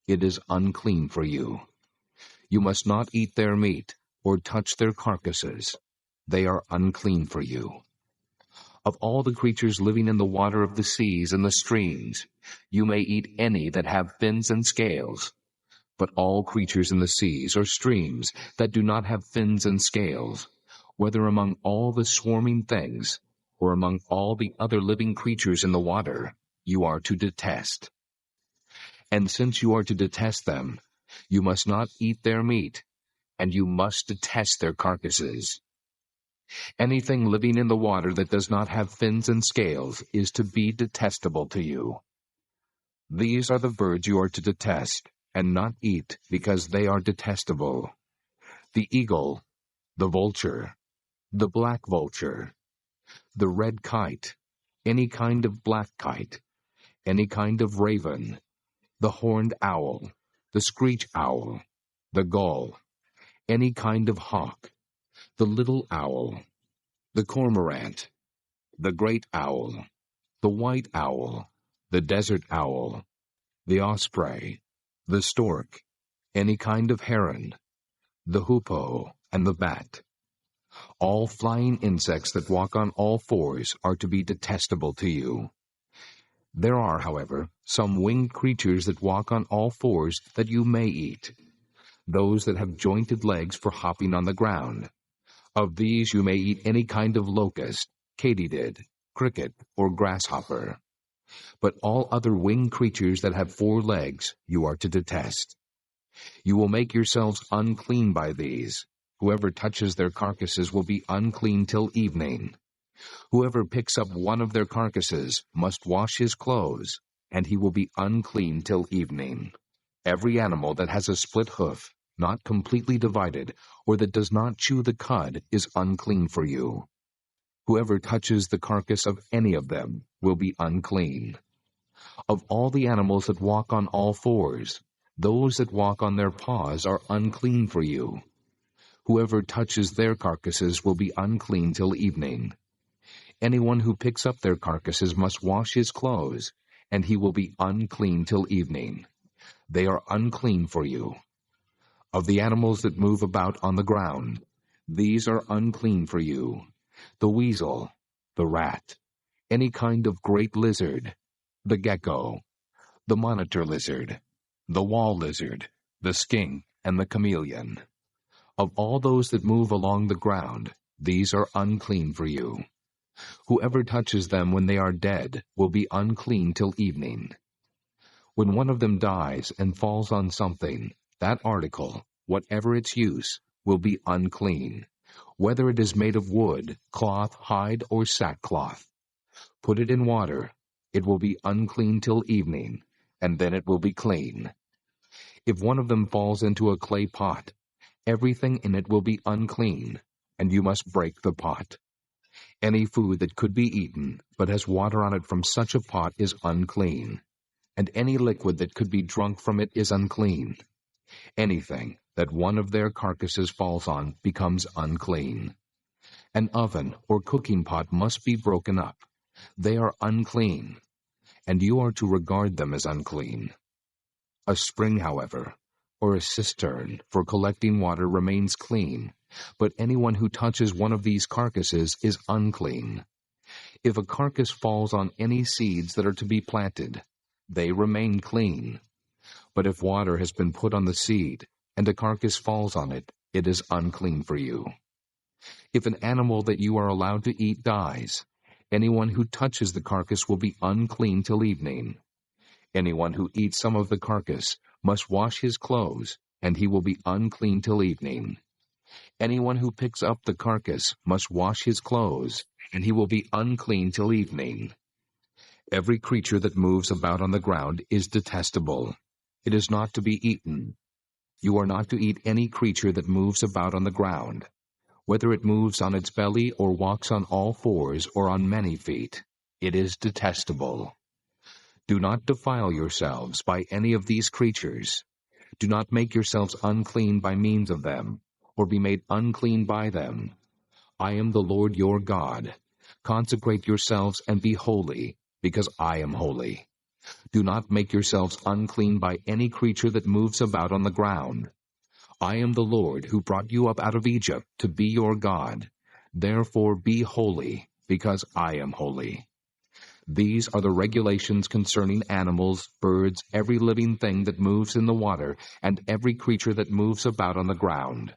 It is unclean for you. You must not eat their meat, or touch their carcasses. They are unclean for you. Of all the creatures living in the water of the seas and the streams, you may eat any that have fins and scales. But all creatures in the seas or streams that do not have fins and scales, whether among all the swarming things, or among all the other living creatures in the water, you are to detest. And since you are to detest them, you must not eat their meat, and you must detest their carcasses. Anything living in the water that does not have fins and scales is to be detestable to you. These are the birds you are to detest, and not eat, because they are detestable: the eagle, the vulture, the black vulture, the red kite, any kind of black kite, any kind of raven, the horned owl, the screech owl, the gull, any kind of hawk, the little owl, the cormorant, the great owl, the white owl, the desert owl, the osprey, the stork, any kind of heron, the hoopoe, and the bat. All flying insects that walk on all fours are to be detestable to you. There are, however, some winged creatures that walk on all fours that you may eat, those that have jointed legs for hopping on the ground. Of these you may eat any kind of locust, katydid, cricket, or grasshopper. But all other winged creatures that have 4 legs you are to detest. You will make yourselves unclean by these. Whoever touches their carcasses will be unclean till evening. Whoever picks up one of their carcasses must wash his clothes, and he will be unclean till evening. Every animal that has a split hoof, not completely divided, or that does not chew the cud, is unclean for you. Whoever touches the carcass of any of them will be unclean. Of all the animals that walk on all fours, those that walk on their paws are unclean for you. Whoever touches their carcasses will be unclean till evening. Anyone who picks up their carcasses must wash his clothes, and he will be unclean till evening. They are unclean for you. Of the animals that move about on the ground, these are unclean for you: the weasel, the rat, any kind of great lizard, the gecko, the monitor lizard, the wall lizard, the skink, and the chameleon. Of all those that move along the ground, these are unclean for you. Whoever touches them when they are dead will be unclean till evening. When one of them dies and falls on something, that article, whatever its use, will be unclean, whether it is made of wood, cloth, hide, or sackcloth. Put it in water, it will be unclean till evening, and then it will be clean. If one of them falls into a clay pot, everything in it will be unclean, and you must break the pot. Any food that could be eaten, but has water on it from such a pot, is unclean, and any liquid that could be drunk from it is unclean. Anything that one of their carcasses falls on becomes unclean. An oven or cooking pot must be broken up. They are unclean, and you are to regard them as unclean. A spring, however, or a cistern for collecting water remains clean, but anyone who touches one of these carcasses is unclean. If a carcass falls on any seeds that are to be planted, they remain clean. But if water has been put on the seed, and a carcass falls on it, it is unclean for you. If an animal that you are allowed to eat dies, anyone who touches the carcass will be unclean till evening. Anyone who eats some of the carcass must wash his clothes, and he will be unclean till evening. Anyone who picks up the carcass must wash his clothes, and he will be unclean till evening. Every creature that moves about on the ground is detestable. It is not to be eaten. You are not to eat any creature that moves about on the ground, whether it moves on its belly or walks on all fours or on many feet. It is detestable. Do not defile yourselves by any of these creatures. Do not make yourselves unclean by means of them, or be made unclean by them. I am the Lord your God. Consecrate yourselves and be holy, because I am holy. Do not make yourselves unclean by any creature that moves about on the ground. I am the Lord who brought you up out of Egypt to be your God. Therefore be holy, because I am holy. These are the regulations concerning animals, birds, every living thing that moves in the water, and every creature that moves about on the ground.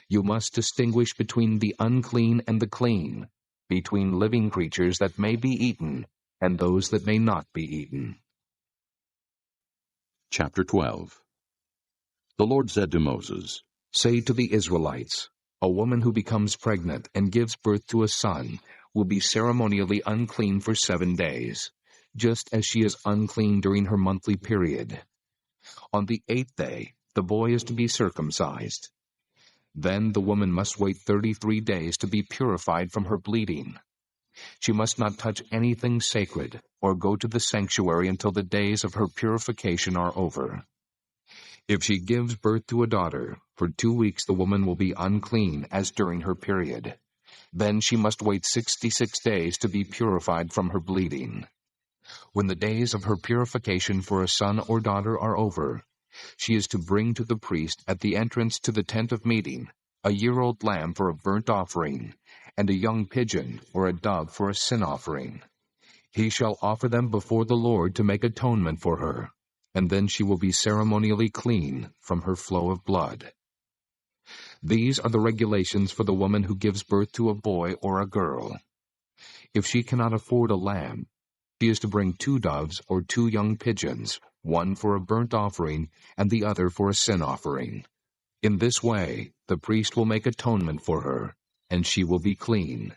You must distinguish between the unclean and the clean, between living creatures that may be eaten and those that may not be eaten. Chapter 12. The Lord said to Moses, Say to the Israelites, A woman who becomes pregnant and gives birth to a son will be ceremonially unclean for 7 days, just as she is unclean during her monthly period. On the 8th day, the boy is to be circumcised. Then the woman must wait 33 days to be purified from her bleeding. She must not touch anything sacred or go to the sanctuary until the days of her purification are over. If she gives birth to a daughter, for 2 weeks the woman will be unclean as during her period. Then she must wait 66 days to be purified from her bleeding. When the days of her purification for a son or daughter are over, she is to bring to the priest at the entrance to the tent of meeting a year-old lamb for a burnt offering, and a young pigeon or a dove for a sin offering. He shall offer them before the Lord to make atonement for her, and then she will be ceremonially clean from her flow of blood. These are the regulations for the woman who gives birth to a boy or a girl. If she cannot afford a lamb, she is to bring 2 doves or 2 young pigeons, one for a burnt offering and the other for a sin offering. In this way, the priest will make atonement for her, and she will be clean.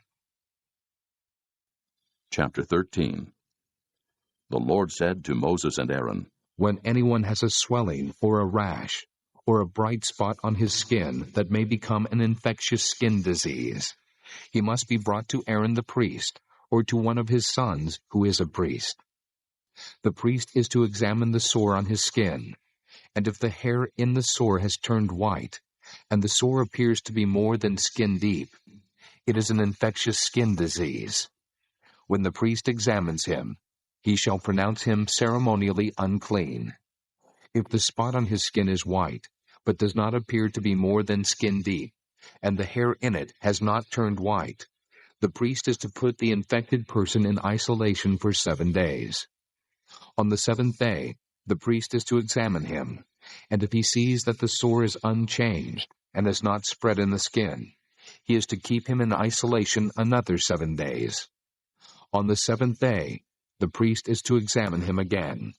Chapter 13. The Lord said to Moses and Aaron, When anyone has a swelling or a rash, or a bright spot on his skin that may become an infectious skin disease, he must be brought to Aaron the priest, or to one of his sons who is a priest. The priest is to examine the sore on his skin, and if the hair in the sore has turned white, and the sore appears to be more than skin deep, it is an infectious skin disease. When the priest examines him, he shall pronounce him ceremonially unclean. If the spot on his skin is white, but does not appear to be more than skin deep, and the hair in it has not turned white, the priest is to put the infected person in isolation for 7 days. On the 7th day, the priest is to examine him, and if he sees that the sore is unchanged and has not spread in the skin, he is to keep him in isolation another 7 days. On the 7th day, the priest is to examine him again,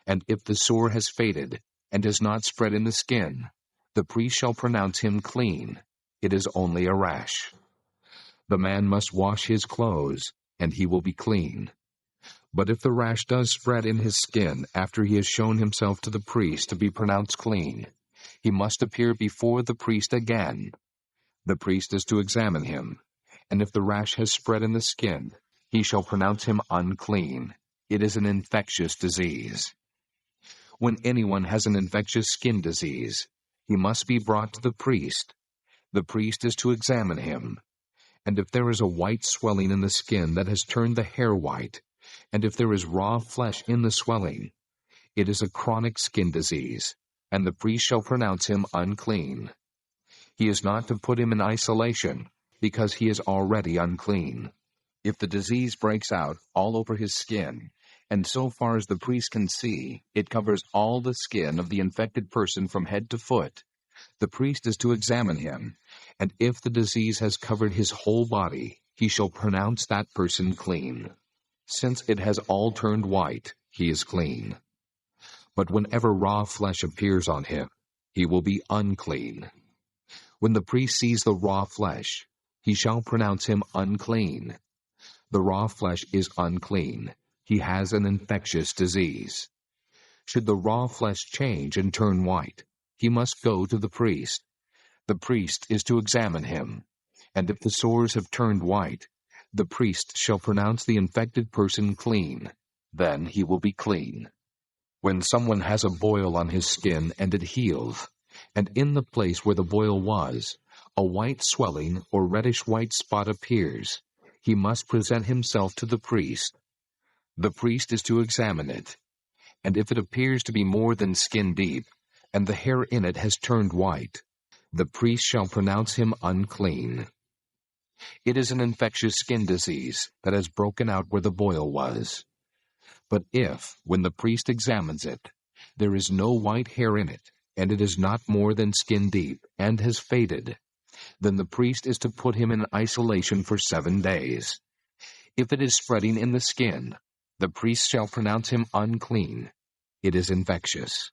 and if the sore has faded and has not spread in the skin, the priest shall pronounce him clean. It is only a rash. The man must wash his clothes, and he will be clean. But if the rash does spread in his skin after he has shown himself to the priest to be pronounced clean, he must appear before the priest again. The priest is to examine him, and if the rash has spread in the skin, he shall pronounce him unclean. It is an infectious disease. When anyone has an infectious skin disease, he must be brought to the priest. The priest is to examine him. And if there is a white swelling in the skin that has turned the hair white, and if there is raw flesh in the swelling, it is a chronic skin disease, and the priest shall pronounce him unclean. He is not to put him in isolation, because he is already unclean. If the disease breaks out all over his skin, and so far as the priest can see, it covers all the skin of the infected person from head to foot, the priest is to examine him, and if the disease has covered his whole body, he shall pronounce that person clean. Since it has all turned white, he is clean. But whenever raw flesh appears on him, he will be unclean. When the priest sees the raw flesh, he shall pronounce him unclean. The raw flesh is unclean. He has an infectious disease. Should the raw flesh change and turn white, he must go to the priest. The priest is to examine him, and if the sores have turned white, the priest shall pronounce the infected person clean. Then he will be clean. When someone has a boil on his skin and it heals, and in the place where the boil was, a white swelling or reddish-white spot appears, he must present himself to the priest. The priest is to examine it, and if it appears to be more than skin deep, and the hair in it has turned white, the priest shall pronounce him unclean. It is an infectious skin disease that has broken out where the boil was. But if, when the priest examines it, there is no white hair in it, and it is not more than skin deep, and has faded, then the priest is to put him in isolation for 7 days. If it is spreading in the skin, the priest shall pronounce him unclean. It is infectious.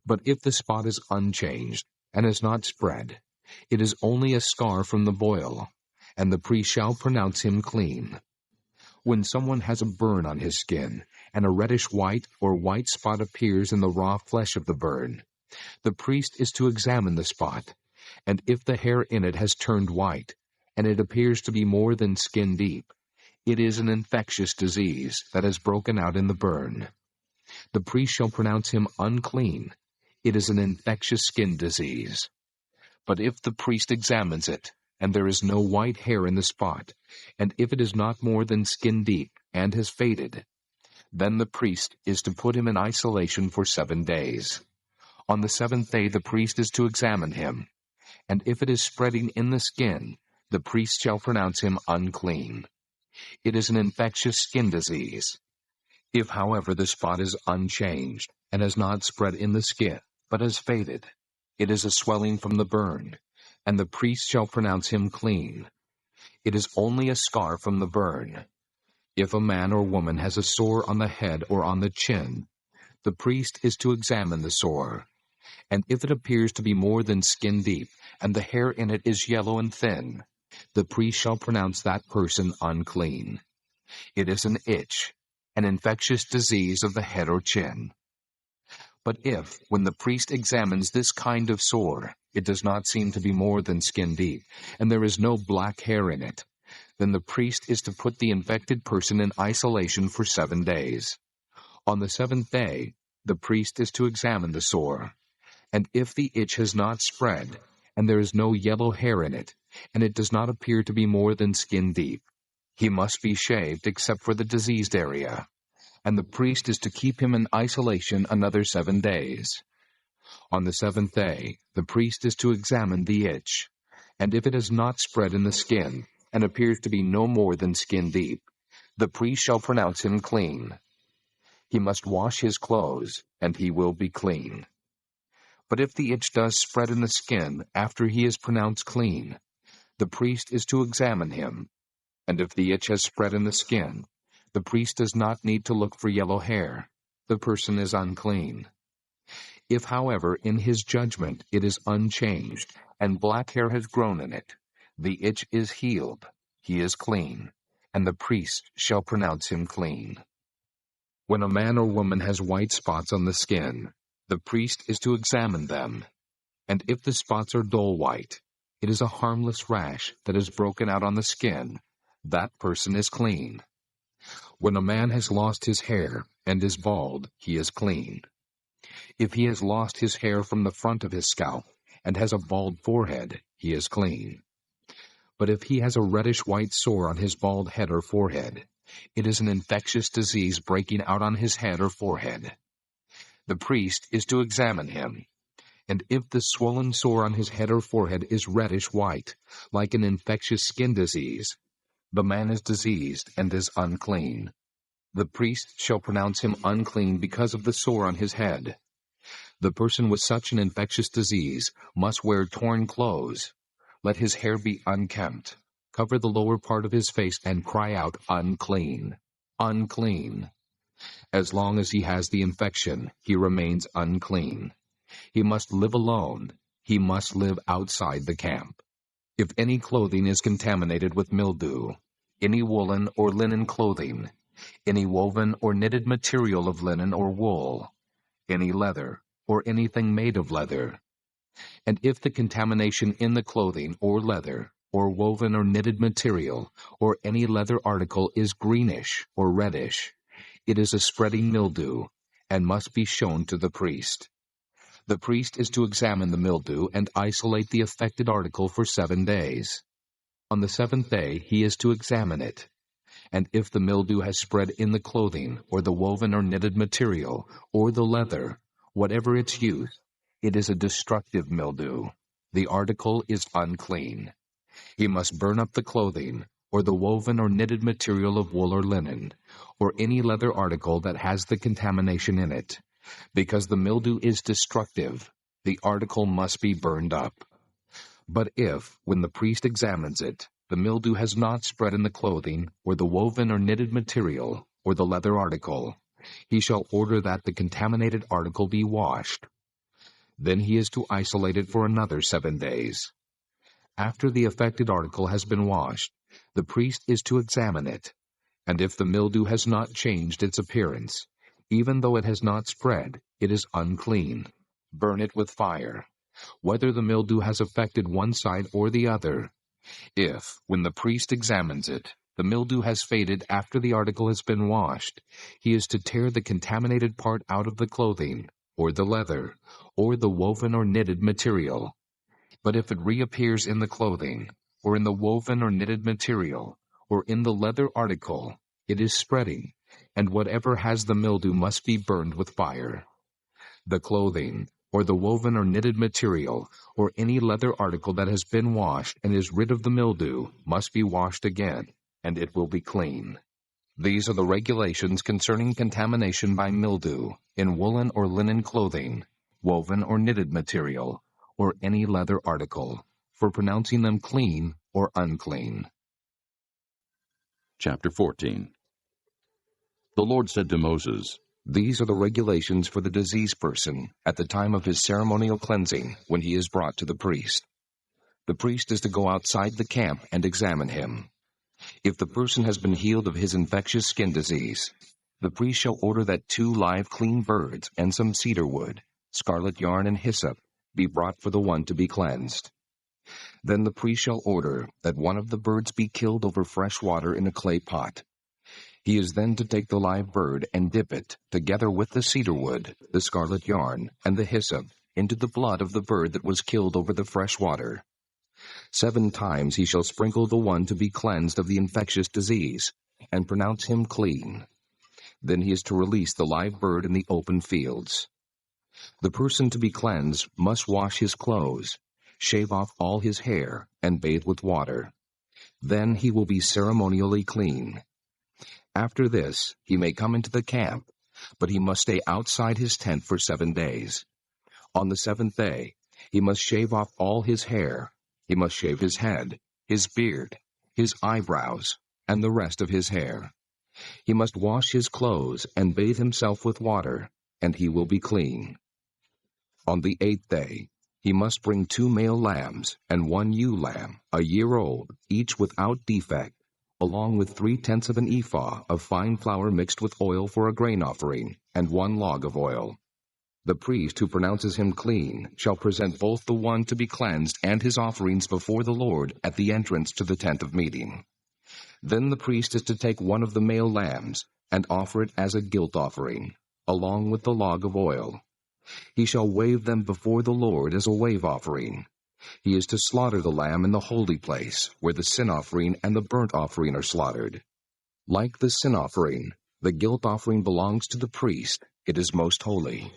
But if the spot is unchanged and has not spread, It is only a scar from the boil, and the priest shall pronounce him clean. When someone has a burn on his skin, and a reddish white or white spot appears in the raw flesh of the burn, the priest is to examine the spot, and if the hair in it has turned white, and it appears to be more than skin deep, it is an infectious disease that has broken out in the burn. The priest shall pronounce him unclean. It is an infectious skin disease. But if the priest examines it, and there is no white hair in the spot, and if it is not more than skin deep and has faded, then the priest is to put him in isolation for 7 days. On the 7th day the priest is to examine him, and if it is spreading in the skin, the priest shall pronounce him unclean. It is an infectious skin disease. If, however, the spot is unchanged, and has not spread in the skin, but has faded, it is a swelling from the burn, and the priest shall pronounce him clean. It is only a scar from the burn. If a man or woman has a sore on the head or on the chin, the priest is to examine the sore. And if it appears to be more than skin deep, and the hair in it is yellow and thin, the priest shall pronounce that person unclean. It is an itch, an infectious disease of the head or chin. But if, when the priest examines this kind of sore, it does not seem to be more than skin deep, and there is no black hair in it, then the priest is to put the infected person in isolation for 7 days. On the 7th day, the priest is to examine the sore. And if the itch has not spread, and there is no yellow hair in it, and it does not appear to be more than skin deep, he must be shaved except for the diseased area, and the priest is to keep him in isolation another 7 days. On the 7th day, the priest is to examine the itch, and if it has not spread in the skin, and appears to be no more than skin deep, the priest shall pronounce him clean. He must wash his clothes, and he will be clean. But if the itch does spread in the skin after he is pronounced clean, the priest is to examine him. And if the itch has spread in the skin, the priest does not need to look for yellow hair. The person is unclean. If, however, in his judgment it is unchanged, and black hair has grown in it, the itch is healed, he is clean, and the priest shall pronounce him clean. When a man or woman has white spots on the skin, the priest is to examine them, and if the spots are dull white, it is a harmless rash that is broken out on the skin. That person is clean. When a man has lost his hair and is bald, he is clean. If he has lost his hair from the front of his scalp and has a bald forehead, he is clean. But if he has a reddish-white sore on his bald head or forehead, it is an infectious disease breaking out on his head or forehead. The priest is to examine him, and if the swollen sore on his head or forehead is reddish-white, like an infectious skin disease, the man is diseased and is unclean. The priest shall pronounce him unclean because of the sore on his head. The person with such an infectious disease must wear torn clothes. Let his hair be unkempt. Cover the lower part of his face and cry out, "Unclean! Unclean!" As long as he has the infection, he remains unclean. He must live alone. He must live outside the camp. If any clothing is contaminated with mildew, any woolen or linen clothing, any woven or knitted material of linen or wool, any leather, or anything made of leather, and if the contamination in the clothing or leather, or woven or knitted material, or any leather article is greenish or reddish, it is a spreading mildew, and must be shown to the priest. The priest is to examine the mildew and isolate the affected article for 7 days. On the 7th day he is to examine it, and if the mildew has spread in the clothing, or the woven or knitted material, or the leather, whatever its use, it is a destructive mildew. The article is unclean. He must burn up the clothing, or the woven or knitted material of wool or linen, or any leather article that has the contamination in it. Because the mildew is destructive, the article must be burned up. But if, when the priest examines it, the mildew has not spread in the clothing, or the woven or knitted material, or the leather article, he shall order that the contaminated article be washed. Then he is to isolate it for another 7 days. After the affected article has been washed, the priest is to examine it, and if the mildew has not changed its appearance, even though it has not spread, it is unclean. Burn it with fire, whether the mildew has affected one side or the other. If, when the priest examines it, the mildew has faded after the article has been washed, he is to tear the contaminated part out of the clothing, or the leather, or the woven or knitted material. But if it reappears in the clothing, or in the woven or knitted material, or in the leather article, it is spreading, and whatever has the mildew must be burned with fire. The clothing, or the woven or knitted material, or any leather article that has been washed and is rid of the mildew, must be washed again, and it will be clean. These are the regulations concerning contamination by mildew in woolen or linen clothing, woven or knitted material, or any leather article, for pronouncing them clean or unclean. Chapter 14. The Lord said to Moses, These are the regulations for the diseased person at the time of his ceremonial cleansing when he is brought to the priest. The priest is to go outside the camp and examine him. If the person has been healed of his infectious skin disease, the priest shall order that 2 live clean birds and some cedar wood, scarlet yarn and hyssop, be brought for the one to be cleansed. Then the priest shall order that one of the birds be killed over fresh water in a clay pot. He is then to take the live bird and dip it, together with the cedar wood, the scarlet yarn, and the hyssop, into the blood of the bird that was killed over the fresh water. 7 times he shall sprinkle the one to be cleansed of the infectious disease, and pronounce him clean. Then he is to release the live bird in the open fields. The person to be cleansed must wash his clothes, shave off all his hair, and bathe with water. Then he will be ceremonially clean. After this, he may come into the camp, but he must stay outside his tent for 7 days. On the 7th day, he must shave off all his hair. He must shave his head, his beard, his eyebrows, and the rest of his hair. He must wash his clothes and bathe himself with water, and he will be clean. On the 8th day, he must bring 2 male lambs and 1 ewe lamb, a year old, each without defect, along with 3/10 of an ephah of fine flour mixed with oil for a grain offering, and 1 log of oil. The priest who pronounces him clean shall present both the one to be cleansed and his offerings before the Lord at the entrance to the tent of meeting. Then the priest is to take one of the male lambs and offer it as a guilt offering, along with the log of oil. He shall wave them before the Lord as a wave offering. He is to slaughter the lamb in the holy place, where the sin offering and the burnt offering are slaughtered. Like the sin offering, the guilt offering belongs to the priest. It is most holy.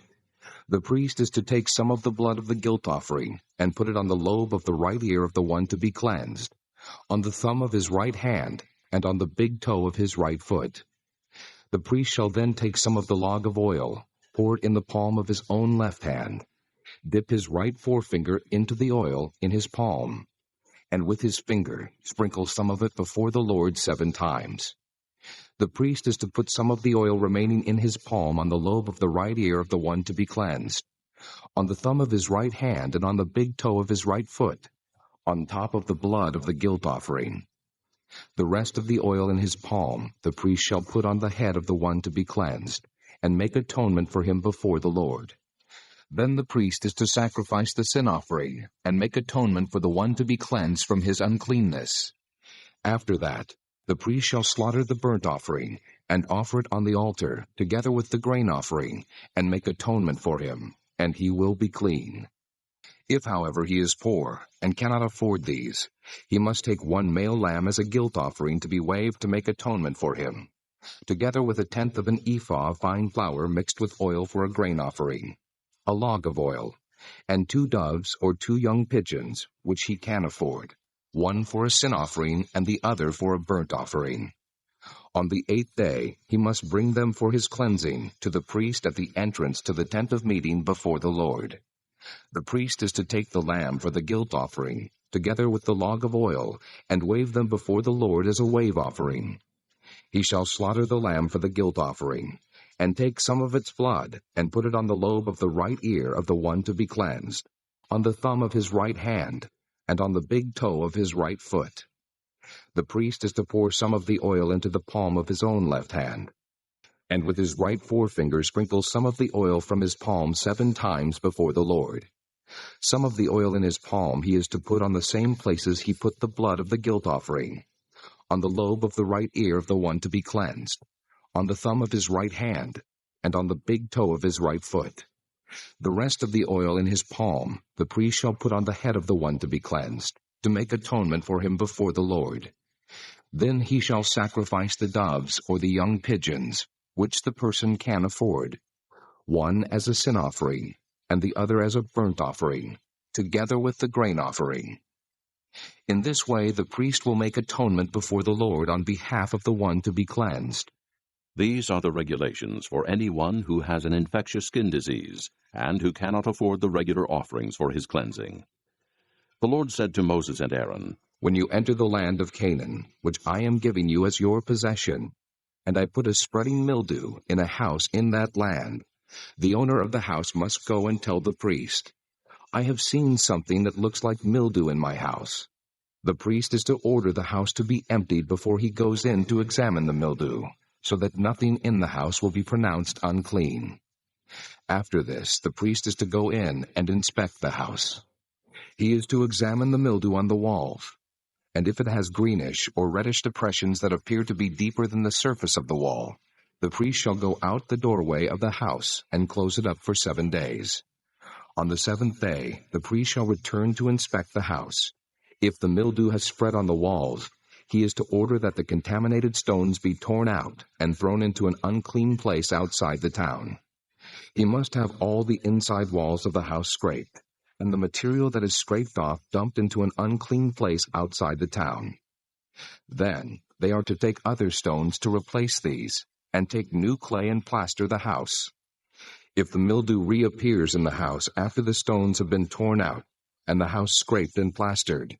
The priest is to take some of the blood of the guilt offering and put it on the lobe of the right ear of the one to be cleansed, on the thumb of his right hand, and on the big toe of his right foot. The priest shall then take some of the log of oil, pour it in the palm of his own left hand, dip his right forefinger into the oil in his palm, and with his finger sprinkle some of it before the Lord 7 times. The priest is to put some of the oil remaining in his palm on the lobe of the right ear of the one to be cleansed, on the thumb of his right hand, and on the big toe of his right foot, on top of the blood of the guilt offering. The rest of the oil in his palm the priest shall put on the head of the one to be cleansed, and make atonement for him before the Lord. Then the priest is to sacrifice the sin offering, and make atonement for the one to be cleansed from his uncleanness. After that, the priest shall slaughter the burnt offering, and offer it on the altar, together with the grain offering, and make atonement for him, and he will be clean. If, however, he is poor, and cannot afford these, he must take 1 male lamb as a guilt offering to be waved to make atonement for him, together with 1/10 of an ephah of fine flour mixed with oil for a grain offering, a log of oil, and 2 doves or 2 young pigeons, which he can afford, one for a sin offering and the other for a burnt offering. On the 8th day he must bring them for his cleansing to the priest at the entrance to the tent of meeting before the Lord. The priest is to take the lamb for the guilt offering, together with the log of oil, and wave them before the Lord as a wave offering. He shall slaughter the lamb for the guilt offering, and take some of its blood, and put it on the lobe of the right ear of the one to be cleansed, on the thumb of his right hand, and on the big toe of his right foot. The priest is to pour some of the oil into the palm of his own left hand, and with his right forefinger sprinkle some of the oil from his palm 7 times before the Lord. Some of the oil in his palm he is to put on the same places he put the blood of the guilt offering, on the lobe of the right ear of the one to be cleansed, on the thumb of his right hand, and on the big toe of his right foot. The rest of the oil in his palm the priest shall put on the head of the one to be cleansed, to make atonement for him before the Lord. Then he shall sacrifice the doves or the young pigeons, which the person can afford, one as a sin offering, and the other as a burnt offering, together with the grain offering. In this way the priest will make atonement before the Lord on behalf of the one to be cleansed. These are the regulations for anyone who has an infectious skin disease and who cannot afford the regular offerings for his cleansing. The Lord said to Moses and Aaron, When you enter the land of Canaan, which I am giving you as your possession, and I put a spreading mildew in a house in that land, the owner of the house must go and tell the priest, I have seen something that looks like mildew in my house. The priest is to order the house to be emptied before he goes in to examine the mildew, so that nothing in the house will be pronounced unclean. After this, the priest is to go in and inspect the house. He is to examine the mildew on the walls, and if it has greenish or reddish depressions that appear to be deeper than the surface of the wall, the priest shall go out the doorway of the house and close it up for 7 days. On the 7th day, the priest shall return to inspect the house. If the mildew has spread on the walls, he is to order that the contaminated stones be torn out and thrown into an unclean place outside the town. He must have all the inside walls of the house scraped, and the material that is scraped off dumped into an unclean place outside the town. Then they are to take other stones to replace these, and take new clay and plaster the house. If the mildew reappears in the house after the stones have been torn out, and the house scraped and plastered,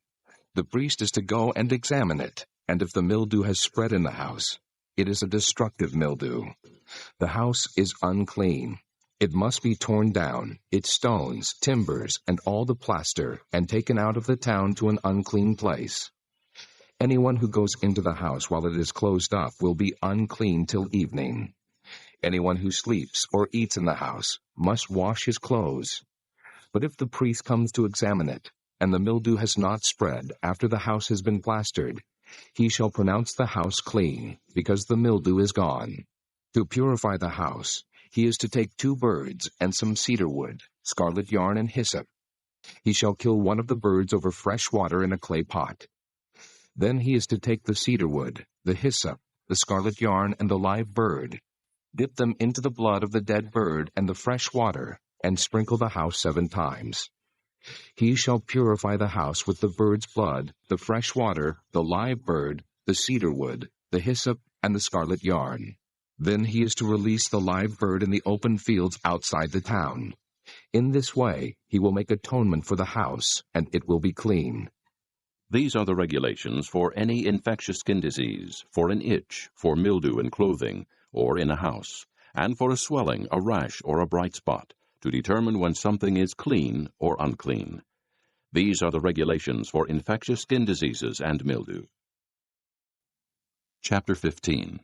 the priest is to go and examine it, and if the mildew has spread in the house, it is a destructive mildew. The house is unclean. It must be torn down, its stones, timbers, and all the plaster, and taken out of the town to an unclean place. Anyone who goes into the house while it is closed up will be unclean till evening. Anyone who sleeps or eats in the house must wash his clothes. But if the priest comes to examine it, and the mildew has not spread after the house has been plastered, he shall pronounce the house clean, because the mildew is gone. To purify the house, he is to take 2 birds and some cedar wood, scarlet yarn, and hyssop. He shall kill one of the birds over fresh water in a clay pot. Then he is to take the cedar wood, the hyssop, the scarlet yarn, and the live bird, dip them into the blood of the dead bird and the fresh water, and sprinkle the house 7 times. He shall purify the house with the bird's blood, the fresh water, the live bird, the cedar wood, the hyssop, and the scarlet yarn. Then he is to release the live bird in the open fields outside the town. In this way he will make atonement for the house, and it will be clean. These are the regulations for any infectious skin disease, for an itch, for mildew in clothing, or in a house, and for a swelling, a rash, or a bright spot, to determine when something is clean or unclean. These are the regulations for infectious skin diseases and mildew. Chapter 15.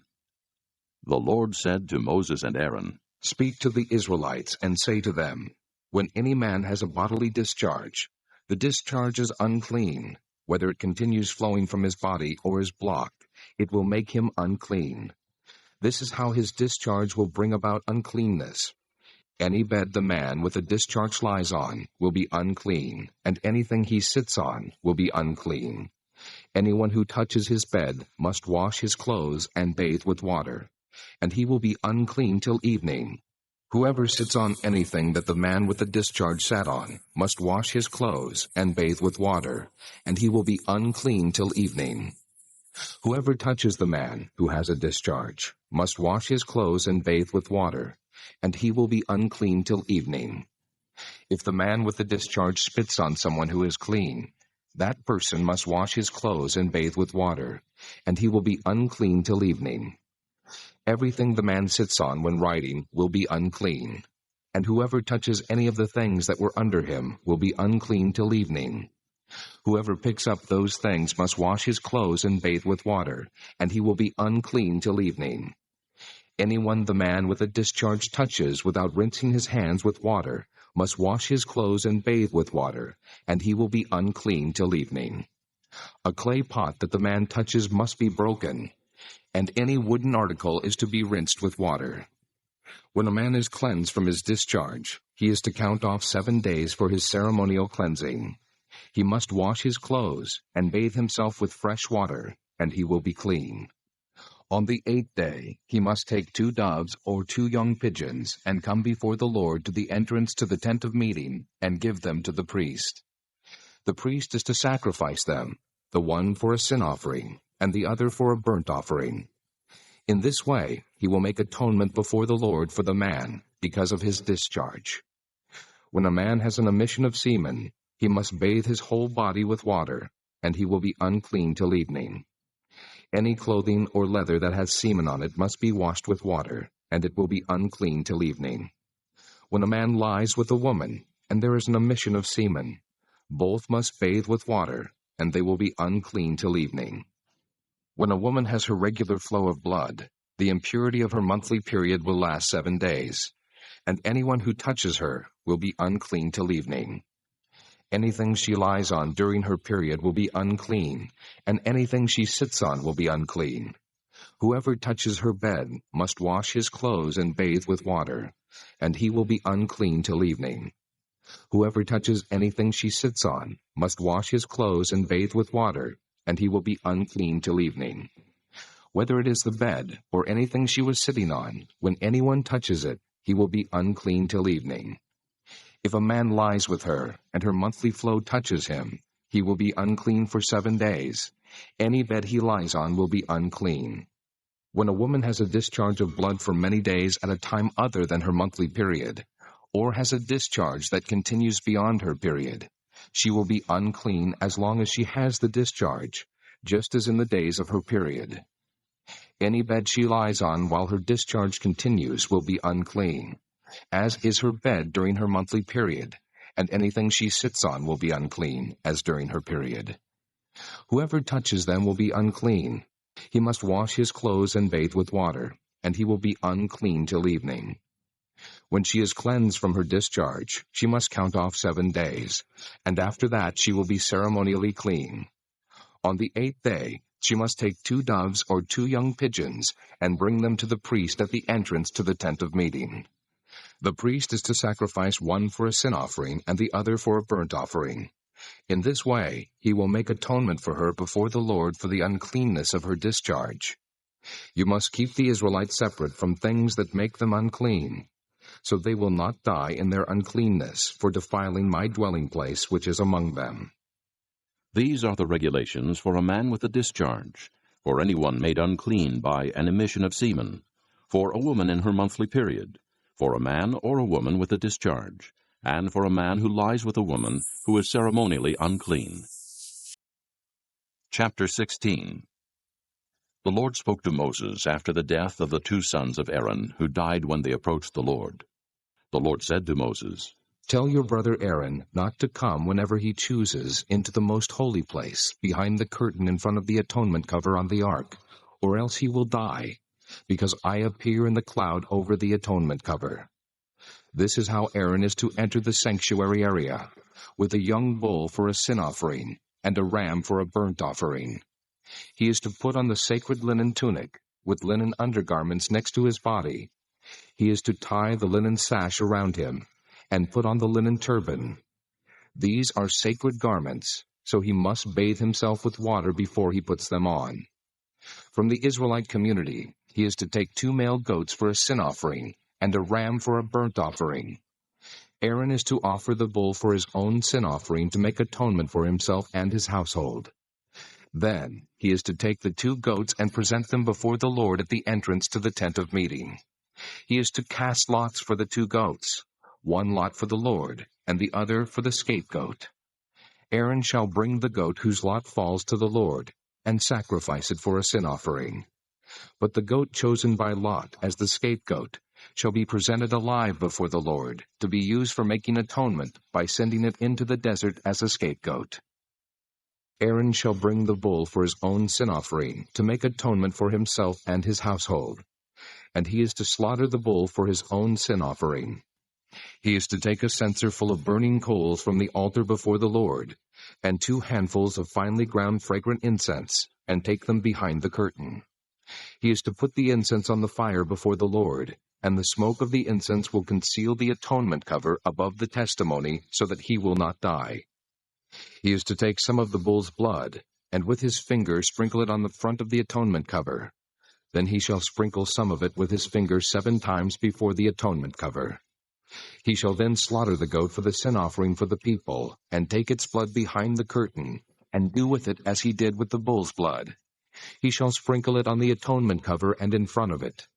The Lord said to Moses and Aaron, Speak to the Israelites and say to them, When any man has a bodily discharge, the discharge is unclean. Whether it continues flowing from his body or is blocked, it will make him unclean. This is how his discharge will bring about uncleanness. Any bed the man with a discharge lies on will be unclean, and anything he sits on will be unclean. Anyone who touches his bed must wash his clothes and bathe with water, and he will be unclean till evening. Whoever sits on anything that the man with the discharge sat on must wash his clothes and bathe with water, and he will be unclean till evening. Whoever touches the man who has a discharge must wash his clothes and bathe with water, and he will be unclean till evening. If the man with the discharge spits on someone who is clean, that person must wash his clothes and bathe with water, and he will be unclean till evening. Everything the man sits on when riding will be unclean, and whoever touches any of the things that were under him will be unclean till evening. Whoever picks up those things must wash his clothes and bathe with water, and he will be unclean till evening. Anyone the man with a discharge touches without rinsing his hands with water must wash his clothes and bathe with water, and he will be unclean till evening. A clay pot that the man touches must be broken, and any wooden article is to be rinsed with water. When a man is cleansed from his discharge, he is to count off 7 days for his ceremonial cleansing. He must wash his clothes and bathe himself with fresh water, and he will be clean. On the 8th day he must take 2 doves or 2 young pigeons and come before the Lord to the entrance to the tent of meeting and give them to the priest. The priest is to sacrifice them, the one for a sin offering and the other for a burnt offering. In this way he will make atonement before the Lord for the man because of his discharge. When a man has an emission of semen, he must bathe his whole body with water, and he will be unclean till evening. Any clothing or leather that has semen on it must be washed with water, and it will be unclean till evening. When a man lies with a woman, and there is an emission of semen, both must bathe with water, and they will be unclean till evening. When a woman has her regular flow of blood, the impurity of her monthly period will last 7 days, and anyone who touches her will be unclean till evening. Anything she lies on during her period will be unclean, and anything she sits on will be unclean. Whoever touches her bed must wash his clothes and bathe with water, and he will be unclean till evening. Whoever touches anything she sits on must wash his clothes and bathe with water, and he will be unclean till evening. Whether it is the bed or anything she was sitting on, when anyone touches it, he will be unclean till evening. If a man lies with her, and her monthly flow touches him, he will be unclean for 7 days. Any bed he lies on will be unclean. When a woman has a discharge of blood for many days at a time other than her monthly period, or has a discharge that continues beyond her period, she will be unclean as long as she has the discharge, just as in the days of her period. Any bed she lies on while her discharge continues will be unclean, as is her bed during her monthly period, and anything she sits on will be unclean, as during her period. Whoever touches them will be unclean. He must wash his clothes and bathe with water, and he will be unclean till evening. When she is cleansed from her discharge, she must count off 7 days, and after that she will be ceremonially clean. On the 8th day she must take 2 doves or 2 young pigeons and bring them to the priest at the entrance to the tent of meeting. The priest is to sacrifice one for a sin offering and the other for a burnt offering. In this way he will make atonement for her before the Lord for the uncleanness of her discharge. You must keep the Israelites separate from things that make them unclean, so they will not die in their uncleanness for defiling my dwelling place which is among them. These are the regulations for a man with a discharge, for anyone made unclean by an emission of semen, for a woman in her monthly period, for a man or a woman with a discharge, and for a man who lies with a woman who is ceremonially unclean. Chapter 16. The Lord spoke to Moses after the death of the 2 sons of Aaron, who died when they approached the Lord. The Lord said to Moses, Tell your brother Aaron not to come whenever he chooses into the most holy place, behind the curtain in front of the atonement cover on the ark, or else he will die, because I appear in the cloud over the atonement cover. This is how Aaron is to enter the sanctuary area, with a young bull for a sin offering, and a ram for a burnt offering. He is to put on the sacred linen tunic, with linen undergarments next to his body. He is to tie the linen sash around him, and put on the linen turban. These are sacred garments, so he must bathe himself with water before he puts them on. From the Israelite community, he is to take 2 male goats for a sin offering, and a ram for a burnt offering. Aaron is to offer the bull for his own sin offering to make atonement for himself and his household. Then he is to take the 2 goats and present them before the Lord at the entrance to the tent of meeting. He is to cast lots for the 2 goats, one lot for the Lord, and the other for the scapegoat. Aaron shall bring the goat whose lot falls to the Lord, and sacrifice it for a sin offering. But the goat chosen by lot as the scapegoat shall be presented alive before the Lord, to be used for making atonement by sending it into the desert as a scapegoat. Aaron shall bring the bull for his own sin offering, to make atonement for himself and his household. And he is to slaughter the bull for his own sin offering. He is to take a censer full of burning coals from the altar before the Lord, and 2 handfuls of finely ground fragrant incense, and take them behind the curtain. He is to put the incense on the fire before the Lord, and the smoke of the incense will conceal the atonement cover above the testimony, so that he will not die. He is to take some of the bull's blood, and with his finger sprinkle it on the front of the atonement cover. Then he shall sprinkle some of it with his finger 7 times before the atonement cover. He shall then slaughter the goat for the sin offering for the people, and take its blood behind the curtain, and do with it as he did with the bull's blood. He shall sprinkle it on the atonement cover and in front of it.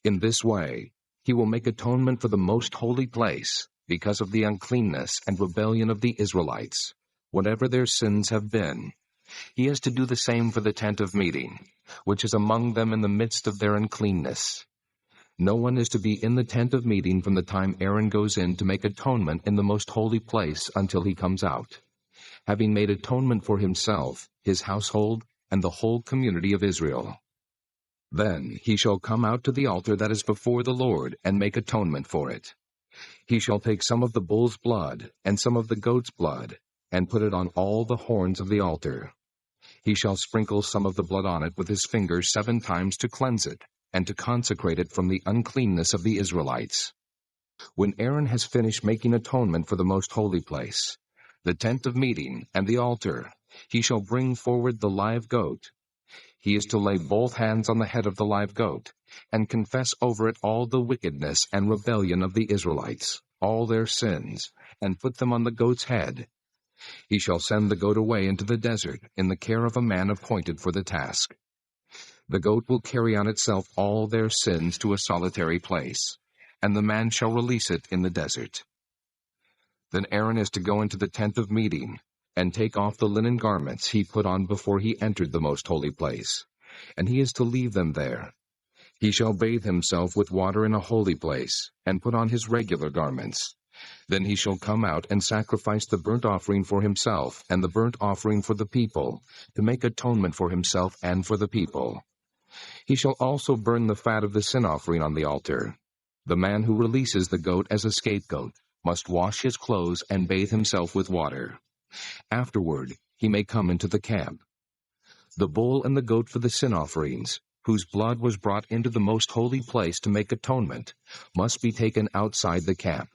In this way, he will make atonement for the most holy place, because of the uncleanness and rebellion of the Israelites, whatever their sins have been. He has to do the same for the tent of meeting, which is among them in the midst of their uncleanness. No one is to be in the tent of meeting from the time Aaron goes in to make atonement in the most holy place until he comes out, having made atonement for himself, his household, and the whole community of Israel. Then he shall come out to the altar that is before the Lord and make atonement for it. He shall take some of the bull's blood and some of the goat's blood, and put it on all the horns of the altar. He shall sprinkle some of the blood on it with his finger 7 times to cleanse it, and to consecrate it from the uncleanness of the Israelites. When Aaron has finished making atonement for the most holy place, the tent of meeting, and the altar, he shall bring forward the live goat. He is to lay both hands on the head of the live goat, and confess over it all the wickedness and rebellion of the Israelites, all their sins, and put them on the goat's head. He shall send the goat away into the desert in the care of a man appointed for the task. The goat will carry on itself all their sins to a solitary place, and the man shall release it in the desert. Then Aaron is to go into the tent of meeting, and take off the linen garments he put on before he entered the most holy place, and he is to leave them there. He shall bathe himself with water in a holy place, and put on his regular garments. Then he shall come out and sacrifice the burnt offering for himself and the burnt offering for the people, to make atonement for himself and for the people. He shall also burn the fat of the sin offering on the altar. The man who releases the goat as a scapegoat must wash his clothes and bathe himself with water. Afterward, he may come into the camp. The bull and the goat for the sin offerings, whose blood was brought into the most holy place to make atonement, must be taken outside the camp.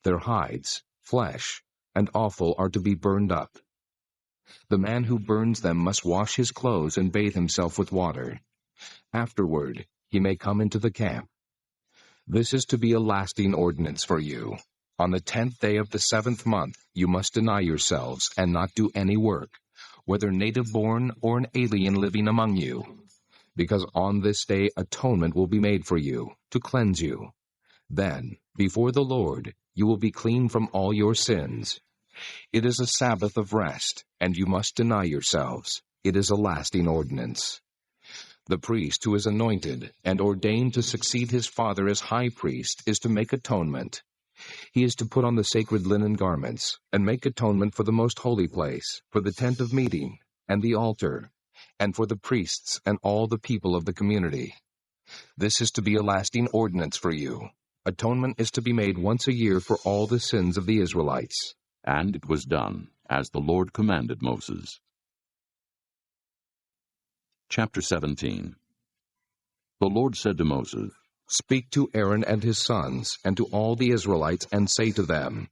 Their hides, flesh, and offal are to be burned up. The man who burns them must wash his clothes and bathe himself with water. Afterward, he may come into the camp. This is to be a lasting ordinance for you. On the 10th day of the 7th month, you must deny yourselves and not do any work, whether native-born or an alien living among you, because on this day atonement will be made for you, to cleanse you. Then, before the Lord, you will be clean from all your sins. It is a Sabbath of rest, and you must deny yourselves. It is a lasting ordinance. The priest who is anointed and ordained to succeed his father as high priest is to make atonement. He is to put on the sacred linen garments and make atonement for the most holy place, for the tent of meeting, and the altar, and for the priests and all the people of the community. This is to be a lasting ordinance for you. Atonement is to be made once a year for all the sins of the Israelites. And it was done, as the Lord commanded Moses. Chapter 17. The Lord said to Moses, Speak to Aaron and his sons, and to all the Israelites, and say to them,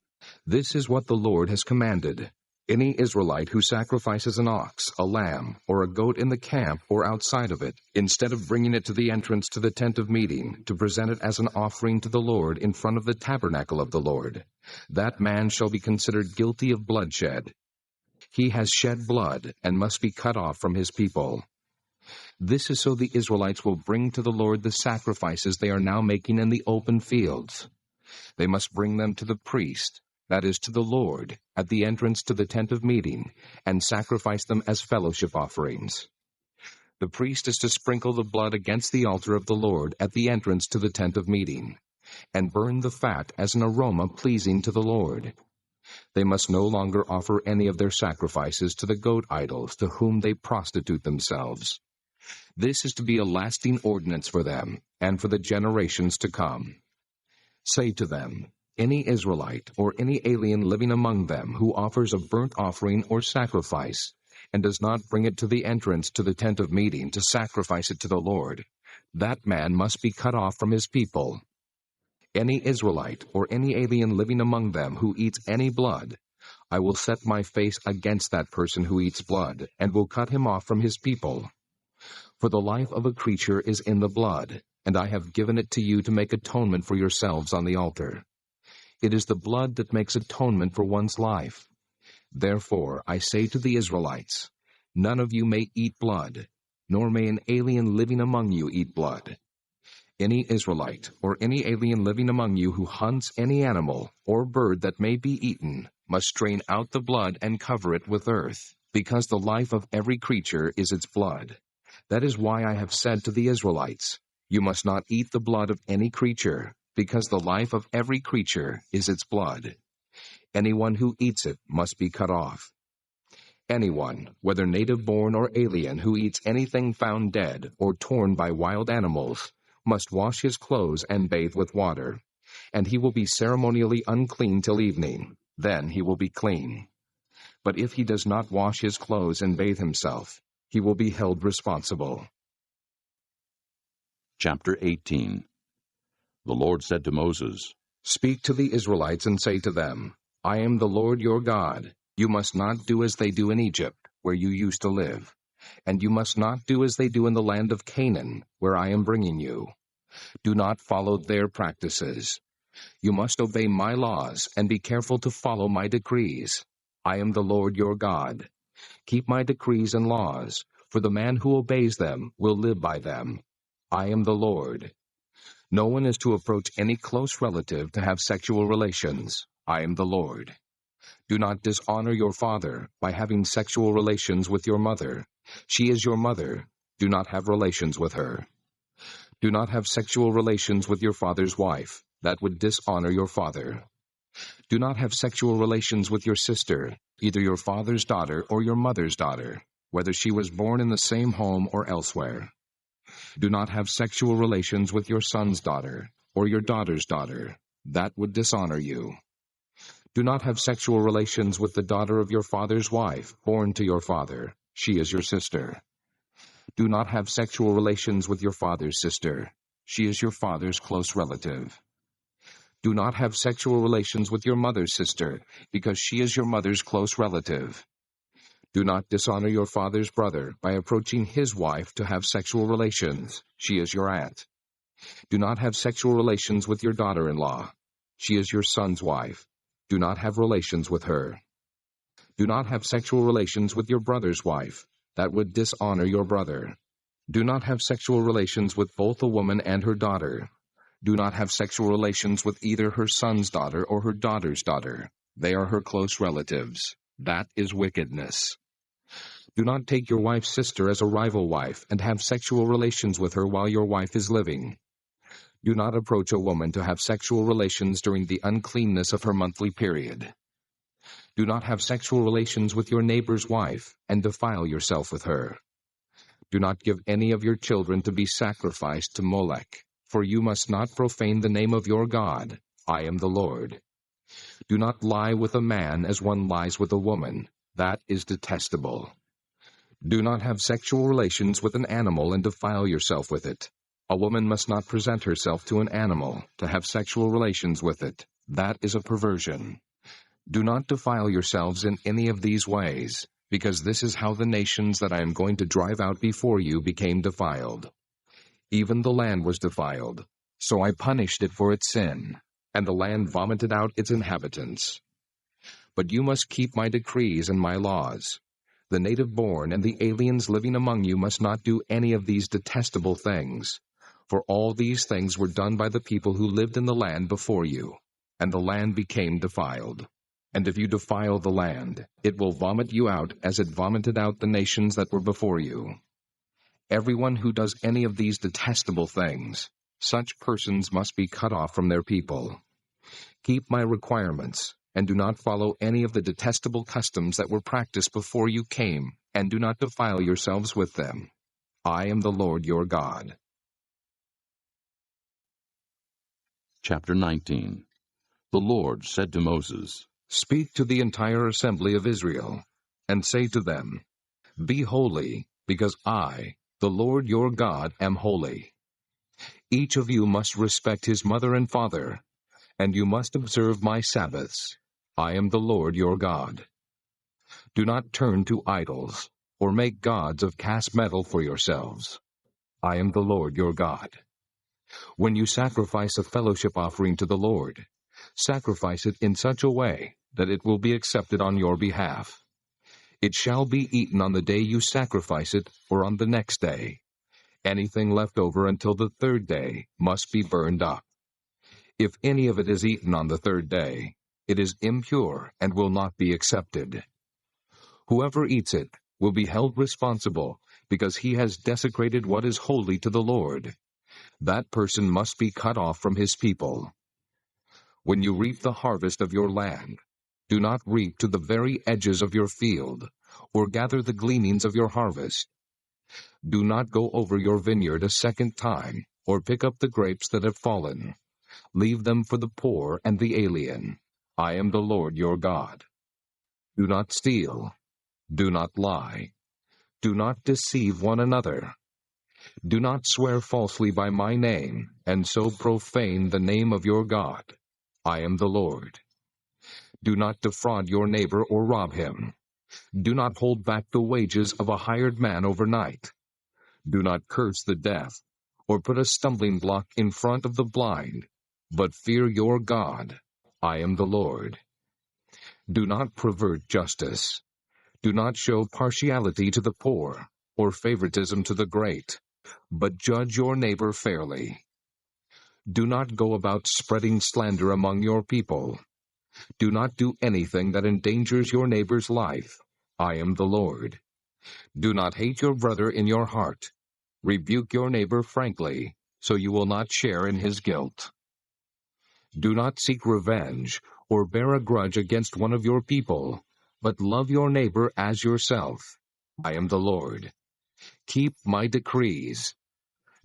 This is what the Lord has commanded. Any Israelite who sacrifices an ox, a lamb, or a goat in the camp or outside of it, instead of bringing it to the entrance to the tent of meeting, to present it as an offering to the Lord in front of the tabernacle of the Lord, that man shall be considered guilty of bloodshed. He has shed blood and must be cut off from his people. This is so the Israelites will bring to the Lord the sacrifices they are now making in the open fields. They must bring them to the priest, that is, to the Lord, at the entrance to the tent of meeting, and sacrifice them as fellowship offerings. The priest is to sprinkle the blood against the altar of the Lord at the entrance to the tent of meeting, and burn the fat as an aroma pleasing to the Lord. They must no longer offer any of their sacrifices to the goat idols to whom they prostitute themselves. This is to be a lasting ordinance for them and for the generations to come. Say to them, any Israelite or any alien living among them who offers a burnt offering or sacrifice and does not bring it to the entrance to the tent of meeting to sacrifice it to the Lord, that man must be cut off from his people. Any Israelite or any alien living among them who eats any blood, I will set my face against that person who eats blood, and will cut him off from his people. For the life of a creature is in the blood, and I have given it to you to make atonement for yourselves on the altar. It is the blood that makes atonement for one's life. Therefore I say to the Israelites, none of you may eat blood, nor may an alien living among you eat blood. Any Israelite or any alien living among you who hunts any animal or bird that may be eaten must strain out the blood and cover it with earth, because the life of every creature is its blood. That is why I have said to the Israelites, you must not eat the blood of any creature, because the life of every creature is its blood. Anyone who eats it must be cut off. Anyone, whether native-born or alien, who eats anything found dead or torn by wild animals, must wash his clothes and bathe with water, and he will be ceremonially unclean till evening. Then he will be clean. But if he does not wash his clothes and bathe himself, he will be held responsible. Chapter 18. The Lord said to Moses, Speak to the Israelites and say to them, I am the Lord your God. You must not do as they do in Egypt, where you used to live. And you must not do as they do in the land of Canaan, where I am bringing you. Do not follow their practices. You must obey my laws and be careful to follow my decrees. I am the Lord your God. Keep my decrees and laws, for the man who obeys them will live by them. I am the Lord. No one is to approach any close relative to have sexual relations. I am the Lord. Do not dishonor your father by having sexual relations with your mother. She is your mother. Do not have relations with her. Do not have sexual relations with your father's wife. That would dishonor your father. Do not have sexual relations with your sister, either your father's daughter or your mother's daughter, whether she was born in the same home or elsewhere. Do not have sexual relations with your son's daughter or your daughter's daughter. That would dishonor you. Do not have sexual relations with the daughter of your father's wife, born to your father. She is your sister. Do not have sexual relations with your father's sister. She is your father's close relative. Do not have sexual relations with your mother's sister, because she is your mother's close relative. Do not dishonor your father's brother by approaching his wife to have sexual relations. She is your aunt. Do not have sexual relations with your daughter-in-law. She is your son's wife. Do not have relations with her. Do not have sexual relations with your brother's wife. That would dishonor your brother. Do not have sexual relations with both a woman and her daughter. Do not have sexual relations with either her son's daughter or her daughter's daughter. They are her close relatives. That is wickedness. Do not take your wife's sister as a rival wife and have sexual relations with her while your wife is living. Do not approach a woman to have sexual relations during the uncleanness of her monthly period. Do not have sexual relations with your neighbor's wife and defile yourself with her. Do not give any of your children to be sacrificed to Molech, for you must not profane the name of your God. I am the Lord. Do not lie with a man as one lies with a woman. That is detestable. Do not have sexual relations with an animal and defile yourself with it. A woman must not present herself to an animal to have sexual relations with it. That is a perversion. Do not defile yourselves in any of these ways, because this is how the nations that I am going to drive out before you became defiled. Even the land was defiled, so I punished it for its sin, and the land vomited out its inhabitants. But you must keep my decrees and my laws. The native-born and the aliens living among you must not do any of these detestable things, for all these things were done by the people who lived in the land before you, and the land became defiled. And if you defile the land, it will vomit you out as it vomited out the nations that were before you. Everyone who does any of these detestable things, such persons must be cut off from their people. Keep my requirements, and do not follow any of the detestable customs that were practiced before you came, and do not defile yourselves with them. I am the Lord your God. Chapter 19. The Lord said to Moses, Speak to the entire assembly of Israel, and say to them, Be holy, because I, the Lord your God, am holy. Each of you must respect his mother and father, and you must observe my Sabbaths. I am the Lord your God. Do not turn to idols, or make gods of cast metal for yourselves. I am the Lord your God. When you sacrifice a fellowship offering to the Lord, sacrifice it in such a way that it will be accepted on your behalf. It shall be eaten on the day you sacrifice it, or on the next day. Anything left over until the third day must be burned up. If any of it is eaten on the third day, it is impure and will not be accepted. Whoever eats it will be held responsible because he has desecrated what is holy to the Lord. That person must be cut off from his people. When you reap the harvest of your land, do not reap to the very edges of your field, or gather the gleanings of your harvest. Do not go over your vineyard a second time, or pick up the grapes that have fallen. Leave them for the poor and the alien. I am the Lord your God. Do not steal. Do not lie. Do not deceive one another. Do not swear falsely by my name, and so profane the name of your God. I am the Lord. Do not defraud your neighbor or rob him. Do not hold back the wages of a hired man overnight. Do not curse the deaf, or put a stumbling block in front of the blind, but fear your God. I am the Lord. Do not pervert justice. Do not show partiality to the poor, or favoritism to the great, but judge your neighbor fairly. Do not go about spreading slander among your people. Do not do anything that endangers your neighbor's life. I am the Lord. Do not hate your brother in your heart. Rebuke your neighbor frankly, so you will not share in his guilt. Do not seek revenge or bear a grudge against one of your people, but love your neighbor as yourself. I am the Lord. Keep my decrees.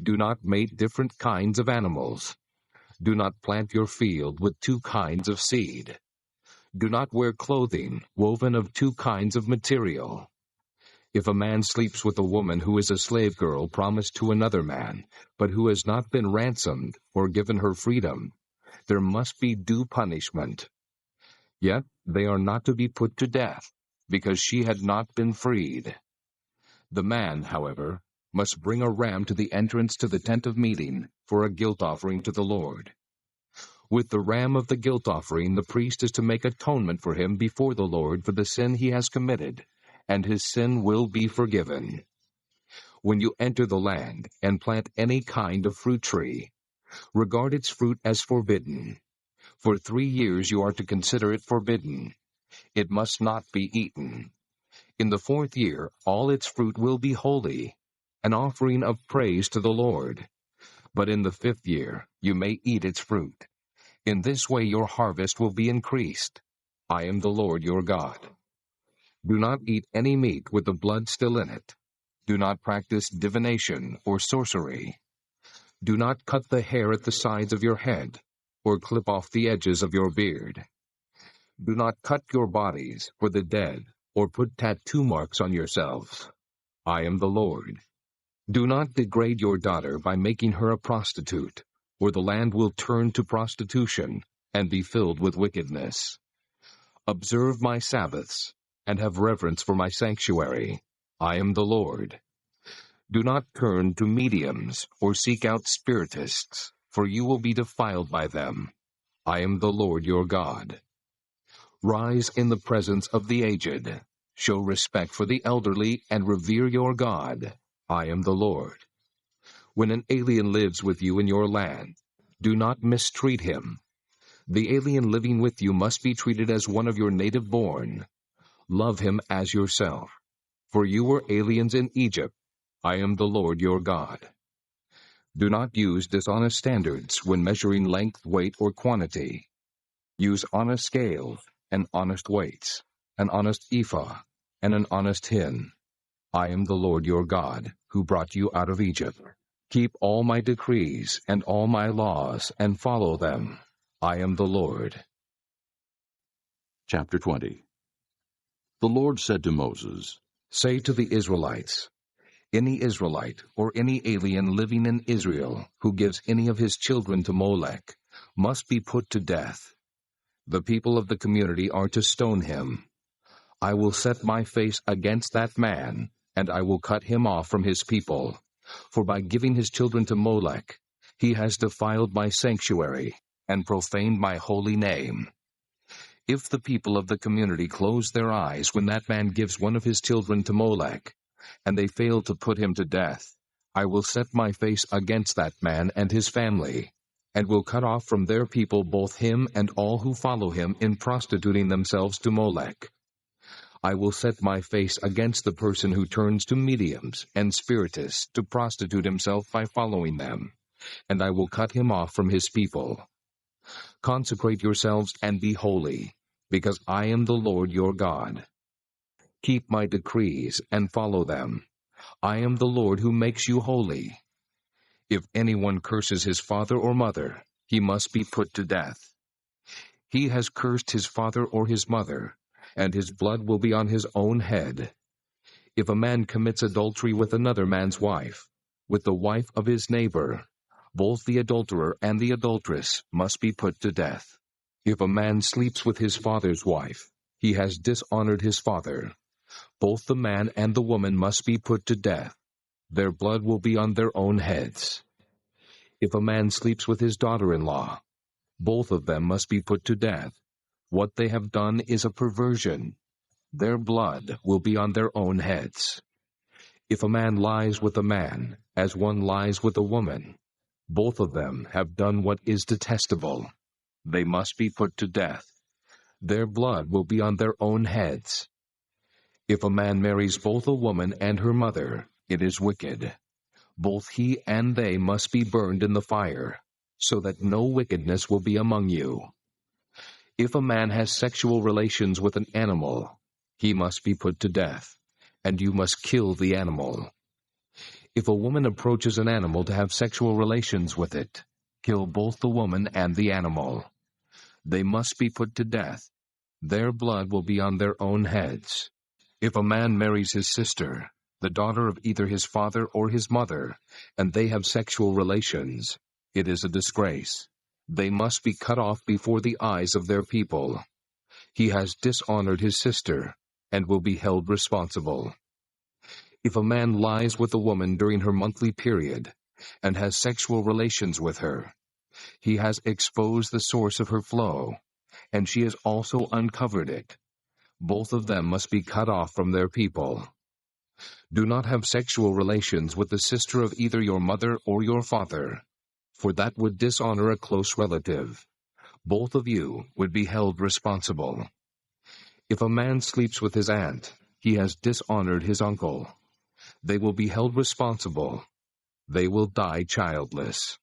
Do not mate different kinds of animals. Do not plant your field with two kinds of seed. Do not wear clothing woven of two kinds of material. If a man sleeps with a woman who is a slave girl promised to another man, but who has not been ransomed or given her freedom, there must be due punishment. Yet they are not to be put to death, because she had not been freed. The man, however, must bring a ram to the entrance to the tent of meeting for a guilt offering to the Lord. With the ram of the guilt offering, the priest is to make atonement for him before the Lord for the sin he has committed, and his sin will be forgiven. When you enter the land and plant any kind of fruit tree, regard its fruit as forbidden. For 3 years you are to consider it forbidden. It must not be eaten. In the 4th year all its fruit will be holy, an offering of praise to the Lord. But in the 5th year you may eat its fruit. In this way your harvest will be increased. I am the Lord your God. Do not eat any meat with the blood still in it. Do not practice divination or sorcery. Do not cut the hair at the sides of your head, or clip off the edges of your beard. Do not cut your bodies for the dead, or put tattoo marks on yourselves. I am the Lord. Do not degrade your daughter by making her a prostitute, or the land will turn to prostitution and be filled with wickedness. Observe my Sabbaths, and have reverence for my sanctuary. I am the Lord. Do not turn to mediums or seek out spiritists, for you will be defiled by them. I am the Lord your God. Rise in the presence of the aged. Show respect for the elderly and revere your God. I am the Lord. When an alien lives with you in your land, do not mistreat him. The alien living with you must be treated as one of your native born. Love him as yourself, for you were aliens in Egypt. I am the Lord your God. Do not use dishonest standards when measuring length, weight, or quantity. Use honest scales and honest weights, an honest ephah, and an honest hin. I am the Lord your God, who brought you out of Egypt. Keep all my decrees and all my laws, and follow them. I am the Lord. Chapter 20. The Lord said to Moses, Say to the Israelites, any Israelite or any alien living in Israel who gives any of his children to Molech must be put to death. The people of the community are to stone him. I will set my face against that man, and I will cut him off from his people. For by giving his children to Molech, he has defiled my sanctuary and profaned my holy name. If the people of the community close their eyes when that man gives one of his children to Molech, and they fail to put him to death, I will set my face against that man and his family, and will cut off from their people both him and all who follow him in prostituting themselves to Molech. I will set my face against the person who turns to mediums and spiritists to prostitute himself by following them, and I will cut him off from his people. Consecrate yourselves and be holy, because I am the Lord your God. Keep my decrees and follow them. I am the Lord who makes you holy. If anyone curses his father or mother, he must be put to death. He has cursed his father or his mother, and his blood will be on his own head. If a man commits adultery with another man's wife, with the wife of his neighbor, both the adulterer and the adulteress must be put to death. If a man sleeps with his father's wife, he has dishonored his father. Both the man and the woman must be put to death. Their blood will be on their own heads. If a man sleeps with his daughter-in-law, both of them must be put to death. What they have done is a perversion. Their blood will be on their own heads. If a man lies with a man, as one lies with a woman, both of them have done what is detestable. They must be put to death. Their blood will be on their own heads. If a man marries both a woman and her mother, it is wicked. Both he and they must be burned in the fire, so that no wickedness will be among you. If a man has sexual relations with an animal, he must be put to death, and you must kill the animal. If a woman approaches an animal to have sexual relations with it, kill both the woman and the animal. They must be put to death. Their blood will be on their own heads. If a man marries his sister, the daughter of either his father or his mother, and they have sexual relations, it is a disgrace. They must be cut off before the eyes of their people. He has dishonored his sister, and will be held responsible. If a man lies with a woman during her monthly period, and has sexual relations with her, he has exposed the source of her flow, and she has also uncovered it. Both of them must be cut off from their people. Do not have sexual relations with the sister of either your mother or your father, for that would dishonor a close relative. Both of you would be held responsible. If a man sleeps with his aunt, he has dishonored his uncle. They will be held responsible. They will die childless.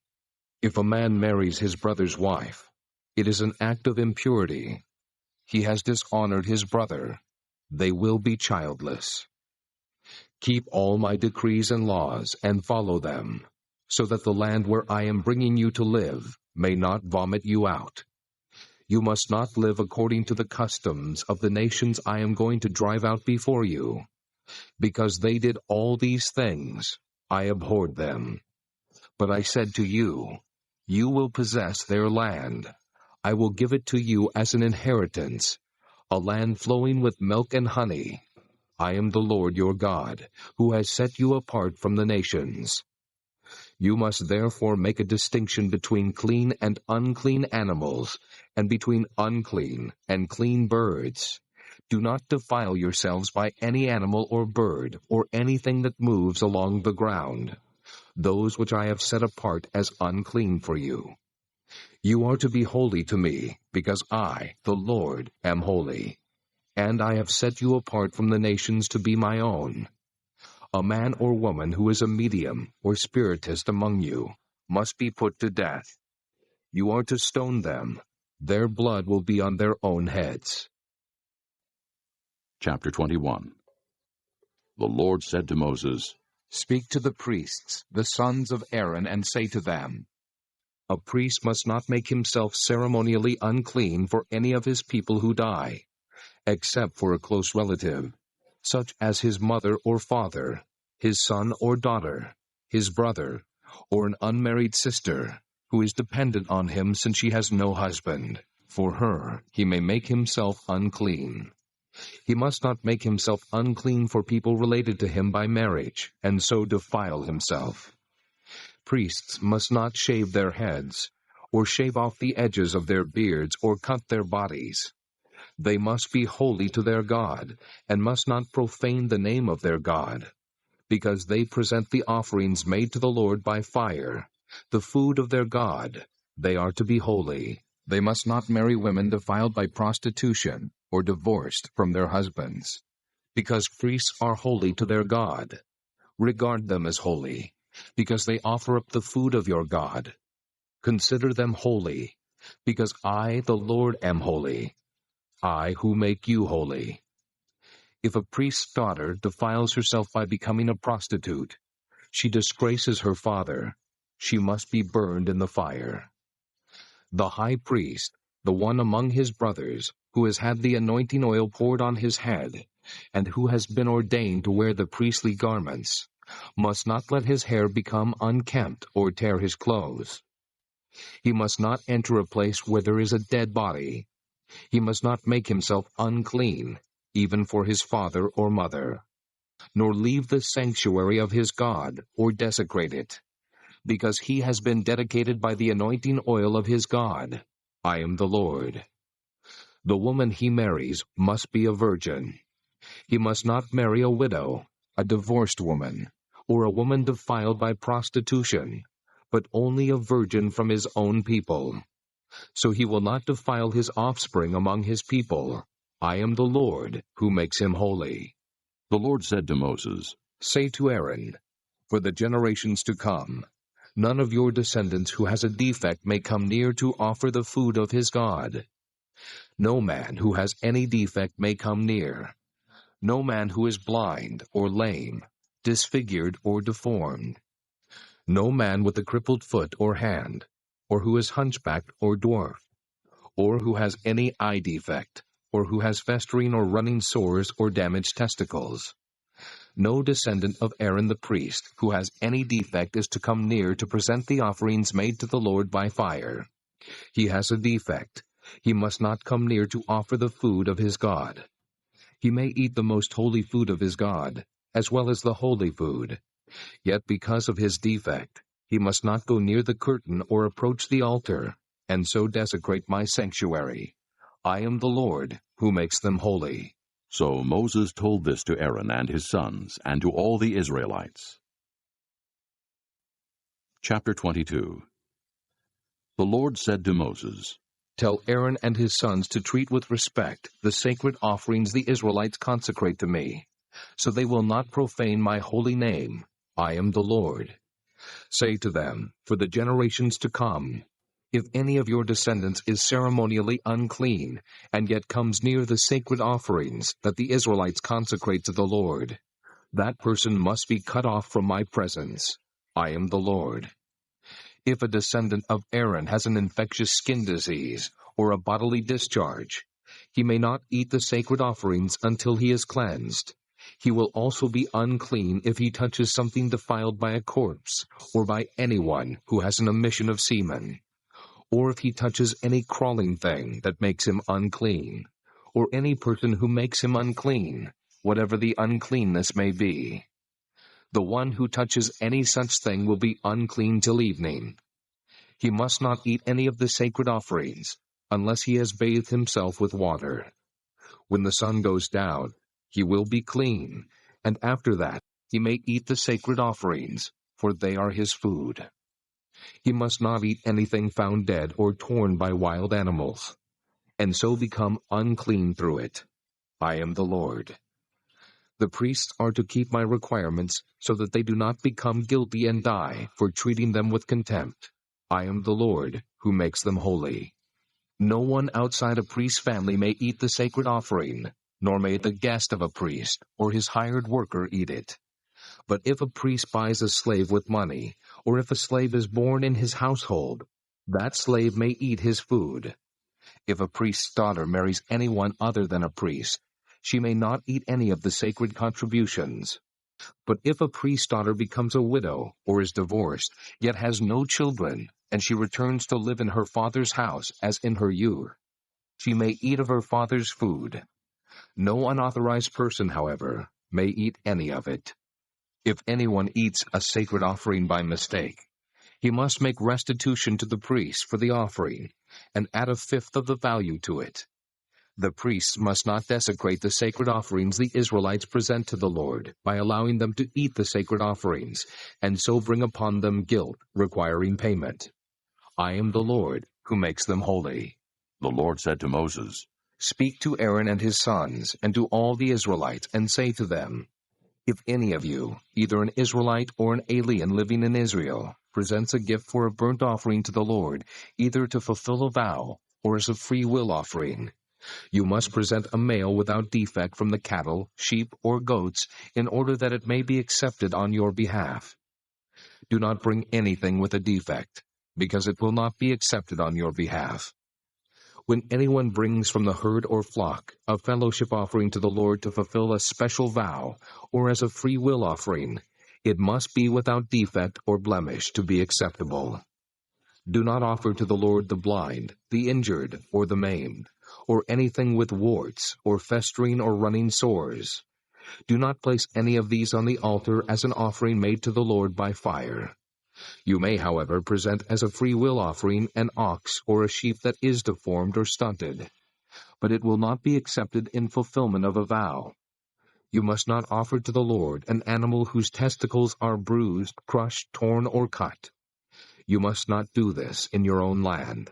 If a man marries his brother's wife, it is an act of impurity. He has dishonored his brother. They will be childless. Keep all my decrees and laws and follow them, so that the land where I am bringing you to live may not vomit you out. You must not live according to the customs of the nations I am going to drive out before you. Because they did all these things, I abhorred them. But I said to you, you will possess their land. I will give it to you as an inheritance, a land flowing with milk and honey. I am the Lord your God, who has set you apart from the nations. You must therefore make a distinction between clean and unclean animals, and between unclean and clean birds. Do not defile yourselves by any animal or bird, or anything that moves along the ground, those which I have set apart as unclean for you. You are to be holy to me, because I, the Lord, am holy, and I have set you apart from the nations to be my own. A man or woman who is a medium or spiritist among you must be put to death. You are to stone them. Their blood will be on their own heads. Chapter 21. The Lord said to Moses, Speak to the priests, the sons of Aaron, and say to them, A priest must not make himself ceremonially unclean for any of his people who die, except for a close relative, such as his mother or father, his son or daughter, his brother, or an unmarried sister, who is dependent on him since she has no husband. For her he may make himself unclean. He must not make himself unclean for people related to him by marriage, and so defile himself. Priests must not shave their heads, or shave off the edges of their beards, or cut their bodies. They must be holy to their God, and must not profane the name of their God, because they present the offerings made to the Lord by fire, the food of their God. They are to be holy. They must not marry women defiled by prostitution, or divorced from their husbands, because priests are holy to their God. Regard them as holy, because they offer up the food of your God. Consider them holy, because I, the Lord, am holy, I who make you holy. If a priest's daughter defiles herself by becoming a prostitute, she disgraces her father. She must be burned in the fire. The high priest, the one among his brothers, who has had the anointing oil poured on his head, and who has been ordained to wear the priestly garments, must not let his hair become unkempt or tear his clothes. He must not enter a place where there is a dead body. He must not make himself unclean, even for his father or mother, nor leave the sanctuary of his God, or desecrate it, because he has been dedicated by the anointing oil of his God. I am the Lord. The woman he marries must be a virgin. He must not marry a widow, a divorced woman, or a woman defiled by prostitution, but only a virgin from his own people. So he will not defile his offspring among his people. I am the Lord who makes him holy. The Lord said to Moses, Say to Aaron, For the generations to come, none of your descendants who has a defect may come near to offer the food of his God. No man who has any defect may come near. No man who is blind or lame, disfigured or deformed. No man with a crippled foot or hand, or who is hunchbacked or dwarfed, or who has any eye defect, or who has festering or running sores or damaged testicles. No descendant of Aaron the priest who has any defect is to come near to present the offerings made to the Lord by fire. He has a defect. He must not come near to offer the food of his God. He may eat the most holy food of his God, as well as the holy food. Yet because of his defect, he must not go near the curtain or approach the altar, and so desecrate my sanctuary. I am the Lord who makes them holy. So Moses told this to Aaron and his sons, and to all the Israelites. Chapter 22. The Lord said to Moses, Tell Aaron and his sons to treat with respect the sacred offerings the Israelites consecrate to me, so they will not profane my holy name. I am the Lord. Say to them, for the generations to come, if any of your descendants is ceremonially unclean, and yet comes near the sacred offerings that the Israelites consecrate to the Lord, that person must be cut off from my presence. I am the Lord. If a descendant of Aaron has an infectious skin disease or a bodily discharge, he may not eat the sacred offerings until he is cleansed. He will also be unclean if he touches something defiled by a corpse, or by anyone who has an emission of semen, or if he touches any crawling thing that makes him unclean, or any person who makes him unclean, whatever the uncleanness may be. The one who touches any such thing will be unclean till evening. He must not eat any of the sacred offerings, unless he has bathed himself with water. When the sun goes down, he will be clean, and after that he may eat the sacred offerings, for they are his food. He must not eat anything found dead or torn by wild animals, and so become unclean through it. I am the Lord. The priests are to keep my requirements so that they do not become guilty and die for treating them with contempt. I am the Lord who makes them holy. No one outside a priest's family may eat the sacred offering, nor may the guest of a priest or his hired worker eat it. But if a priest buys a slave with money, or if a slave is born in his household, that slave may eat his food. If a priest's daughter marries anyone other than a priest, she may not eat any of the sacred contributions. But if a priest's daughter becomes a widow or is divorced, yet has no children, and she returns to live in her father's house as in her youth, she may eat of her father's food. No unauthorized person, however, may eat any of it. If anyone eats a sacred offering by mistake, he must make restitution to the priest for the offering, and add 1/5 of the value to it. The priests must not desecrate the sacred offerings the Israelites present to the Lord by allowing them to eat the sacred offerings, and so bring upon them guilt requiring payment. I am the Lord who makes them holy. The Lord said to Moses, Speak to Aaron and his sons, and to all the Israelites, and say to them, If any of you, either an Israelite or an alien living in Israel, presents a gift for a burnt offering to the Lord, either to fulfill a vow or as a free will offering, you must present a male without defect from the cattle, sheep, or goats, in order that it may be accepted on your behalf. Do not bring anything with a defect, because it will not be accepted on your behalf. When anyone brings from the herd or flock a fellowship offering to the Lord to fulfill a special vow, or as a free will offering, it must be without defect or blemish to be acceptable. Do not offer to the Lord the blind, the injured, or the maimed, or anything with warts, or festering or running sores. Do not place any of these on the altar as an offering made to the Lord by fire. You may, however, present as a free will offering an ox or a sheep that is deformed or stunted, but it will not be accepted in fulfillment of a vow. You must not offer to the Lord an animal whose testicles are bruised, crushed, torn, or cut. You must not do this in your own land,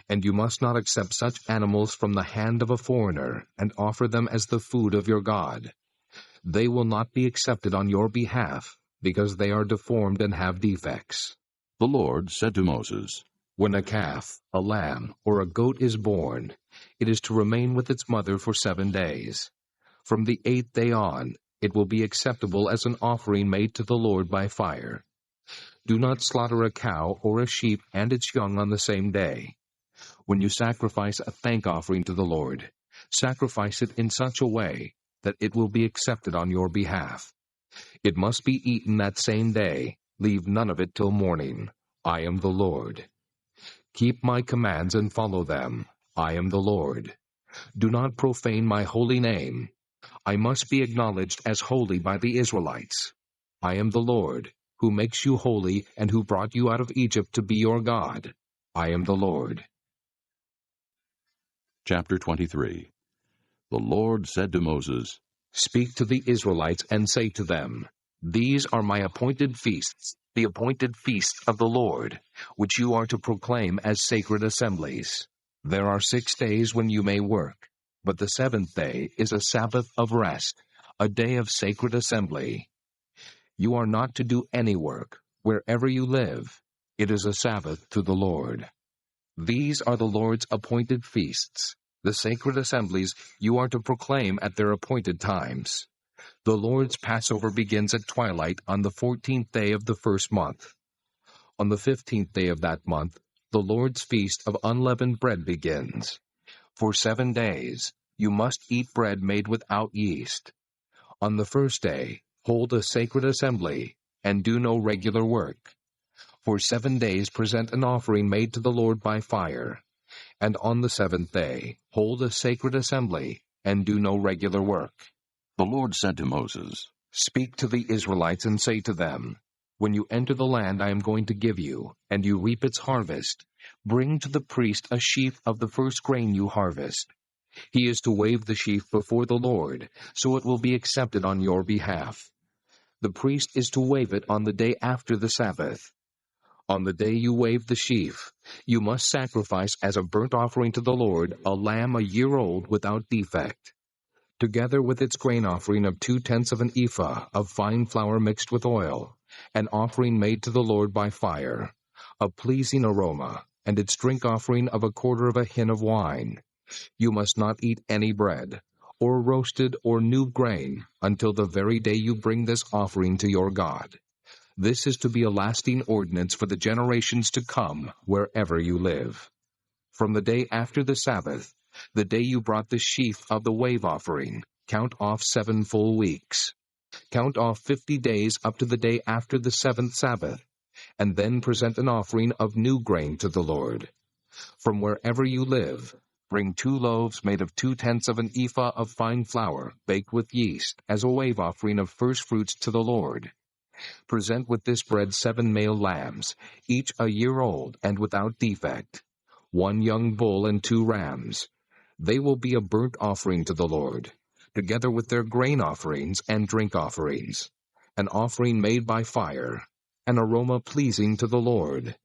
and you must not accept such animals from the hand of a foreigner and offer them as the food of your God. They will not be accepted on your behalf, because they are deformed and have defects. The Lord said to Moses, When a calf, a lamb, or a goat is born, it is to remain with its mother for 7 days. From the 8th day on, it will be acceptable as an offering made to the Lord by fire. Do not slaughter a cow or a sheep and its young on the same day. When you sacrifice a thank offering to the Lord, sacrifice it in such a way that it will be accepted on your behalf. It must be eaten that same day. Leave none of it till morning. I am the Lord. Keep my commands and follow them. I am the Lord. Do not profane my holy name. I must be acknowledged as holy by the Israelites. I am the Lord, who makes you holy and who brought you out of Egypt to be your God. I am the Lord. Chapter 23. The Lord said to Moses, Speak to the Israelites and say to them, These are my appointed feasts, the appointed feasts of the Lord, which you are to proclaim as sacred assemblies. There are 6 days when you may work, but the 7th day is a Sabbath of rest, a day of sacred assembly. You are not to do any work, wherever you live. It is a Sabbath to the Lord. These are the Lord's appointed feasts, the sacred assemblies you are to proclaim at their appointed times. The Lord's Passover begins at twilight on the 14th day of the first month. On the 15th day of that month, the Lord's feast of unleavened bread begins. For 7 days, you must eat bread made without yeast. On the first day, hold a sacred assembly, and do no regular work. For 7 days present an offering made to the Lord by fire, and on the 7th day hold a sacred assembly, and do no regular work. The Lord said to Moses, Speak to the Israelites and say to them, When you enter the land I am going to give you, and you reap its harvest, bring to the priest a sheaf of the first grain you harvest. He is to wave the sheaf before the Lord, so it will be accepted on your behalf. The priest is to wave it on the day after the Sabbath. On the day you wave the sheaf, you must sacrifice as a burnt offering to the Lord a lamb a year old without defect, together with its grain offering of 2/10 of an ephah of fine flour mixed with oil, an offering made to the Lord by fire, a pleasing aroma, and its drink offering of 1/4 of a hin of wine. You must not eat any bread. or roasted or new grain, until the very day you bring this offering to your God. This is to be a lasting ordinance for the generations to come, wherever you live. From the day after the Sabbath, the day you brought the sheaf of the wave offering, count off 7 full weeks. Count off 50 days up to the day after the 7th Sabbath, and then present an offering of new grain to the Lord. From wherever you live, bring 2 loaves made of 2/10 of an ephah of fine flour, baked with yeast, as a wave offering of first fruits to the Lord. Present with this bread 7 male lambs, each a year old and without defect, 1 young bull and 2 rams. They will be a burnt offering to the Lord, together with their grain offerings and drink offerings, an offering made by fire, an aroma pleasing to the Lord.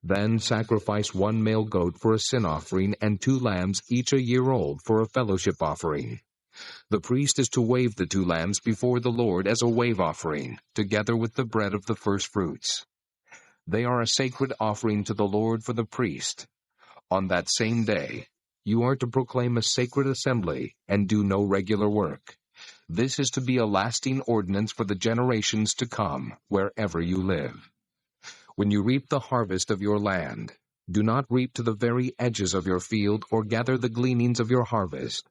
Then sacrifice 1 male goat for a sin offering and 2 lambs, each a year old, for a fellowship offering. The priest is to wave the 2 lambs before the Lord as a wave offering, together with the bread of the first fruits. They are a sacred offering to the Lord for the priest. On that same day, you are to proclaim a sacred assembly and do no regular work. This is to be a lasting ordinance for the generations to come, wherever you live. When you reap the harvest of your land, do not reap to the very edges of your field or gather the gleanings of your harvest.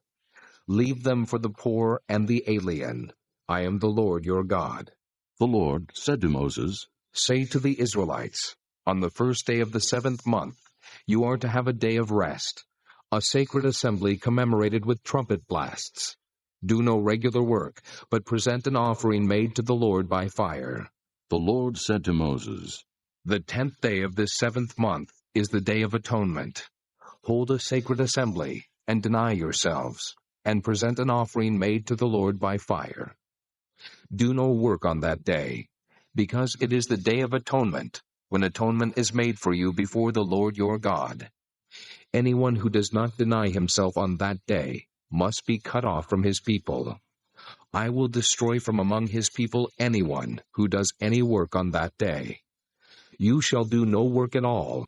Leave them for the poor and the alien. I am the Lord your God. The Lord said to Moses, Say to the Israelites, on the first day of the 7th month, you are to have a day of rest, a sacred assembly commemorated with trumpet blasts. Do no regular work, but present an offering made to the Lord by fire. The Lord said to Moses, The 10th day of this 7th month is the Day of Atonement. Hold a sacred assembly, and deny yourselves, and present an offering made to the Lord by fire. Do no work on that day, because it is the Day of Atonement, when atonement is made for you before the Lord your God. Anyone who does not deny himself on that day must be cut off from his people. I will destroy from among his people anyone who does any work on that day. You shall do no work at all.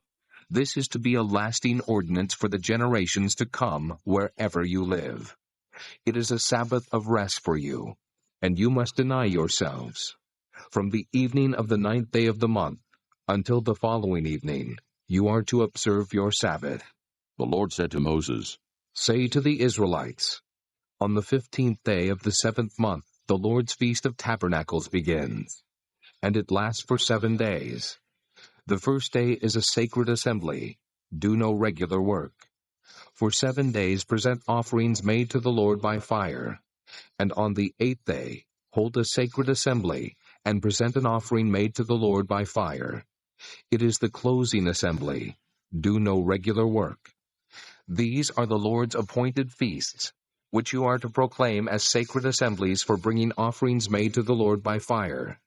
This is to be a lasting ordinance for the generations to come, wherever you live. It is a Sabbath of rest for you, and you must deny yourselves. From the evening of the 9th day of the month until the following evening, you are to observe your Sabbath. The Lord said to Moses, Say to the Israelites, on the 15th day of the 7th month, the Lord's Feast of Tabernacles begins, and it lasts for 7 days. The first day is a sacred assembly. Do no regular work. For 7 days present offerings made to the Lord by fire, and on the 8th day hold a sacred assembly, and present an offering made to the Lord by fire. It is the closing assembly. Do no regular work. These are the Lord's appointed feasts, which you are to proclaim as sacred assemblies for bringing offerings made to the Lord by fire,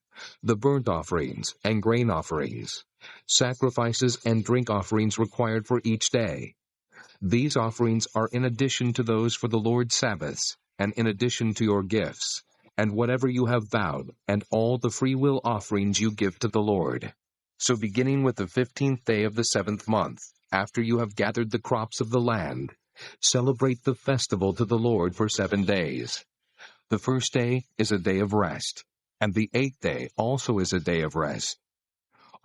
the burnt offerings and grain offerings, sacrifices and drink offerings required for each day. These offerings are in addition to those for the Lord's Sabbaths, and in addition to your gifts, and whatever you have vowed, and all the freewill offerings you give to the Lord. So beginning with the 15th day of the 7th month, after you have gathered the crops of the land, celebrate the festival to the Lord for 7 days. The first day is a day of rest, and the 8th day also is a day of rest.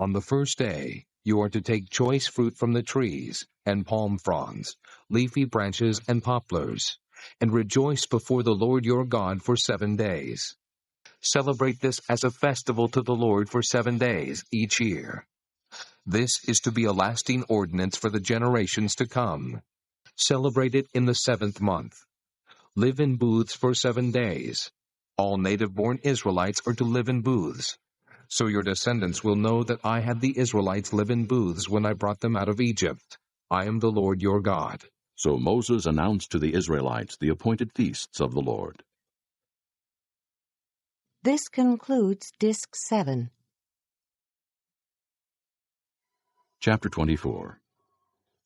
On the first day, you are to take choice fruit from the trees, and palm fronds, leafy branches and poplars, and rejoice before the Lord your God for 7 days. Celebrate this as a festival to the Lord for 7 days each year. This is to be a lasting ordinance for the generations to come. Celebrate it in the 7th month. Live in booths for 7 days. All native-born Israelites are to live in booths. So your descendants will know that I had the Israelites live in booths when I brought them out of Egypt. I am the Lord your God. So Moses announced to the Israelites the appointed feasts of the Lord. This concludes Disc 7. Chapter 24.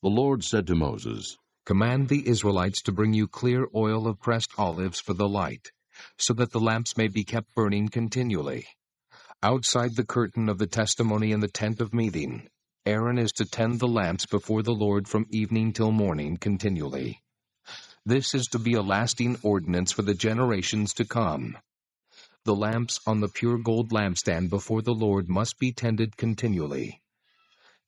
The Lord said to Moses, Command the Israelites to bring you clear oil of pressed olives for the light, so that the lamps may be kept burning continually. Outside the curtain of the testimony in the tent of meeting, Aaron is to tend the lamps before the Lord from evening till morning continually. This is to be a lasting ordinance for the generations to come. The lamps on the pure gold lampstand before the Lord must be tended continually.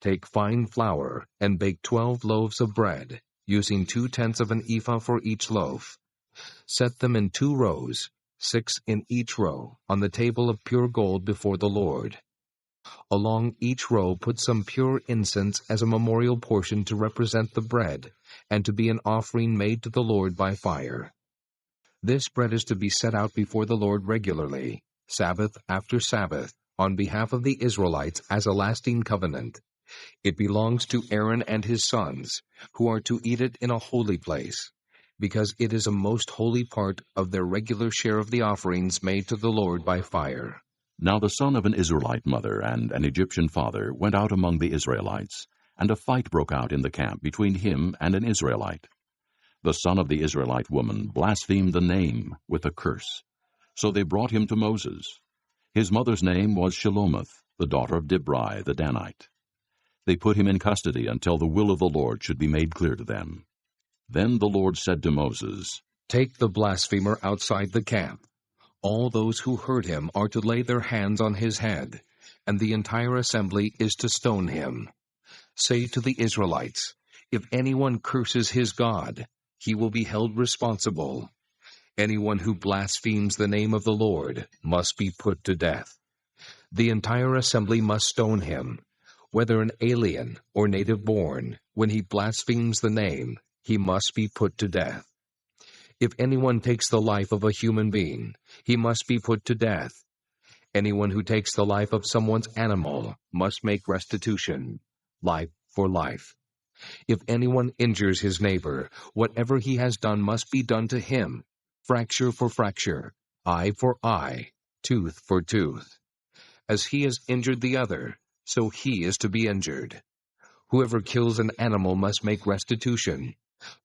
Take fine flour and bake 12 loaves of bread, using 2/10 of an ephah for each loaf. Set them in 2 rows, 6 in each row, on the table of pure gold before the Lord. Along each row put some pure incense as a memorial portion to represent the bread, and to be an offering made to the Lord by fire. This bread is to be set out before the Lord regularly, Sabbath after Sabbath, on behalf of the Israelites as a lasting covenant. It belongs to Aaron and his sons, who are to eat it in a holy place, because it is a most holy part of their regular share of the offerings made to the Lord by fire. Now the son of an Israelite mother and an Egyptian father went out among the Israelites, and a fight broke out in the camp between him and an Israelite. The son of the Israelite woman blasphemed the name with a curse. So they brought him to Moses. His mother's name was Shelomith, the daughter of Dibri the Danite. They put him in custody until the will of the Lord should be made clear to them. Then the Lord said to Moses, Take the blasphemer outside the camp. All those who heard him are to lay their hands on his head, and the entire assembly is to stone him. Say to the Israelites, if anyone curses his God, he will be held responsible. Anyone who blasphemes the name of the Lord must be put to death. The entire assembly must stone him, whether an alien or native born. When he blasphemes the name, he must be put to death. If anyone takes the life of a human being, he must be put to death. Anyone who takes the life of someone's animal must make restitution, life for life. If anyone injures his neighbor, whatever he has done must be done to him, fracture for fracture, eye for eye, tooth for tooth. As he has injured the other, so he is to be injured. Whoever kills an animal must make restitution,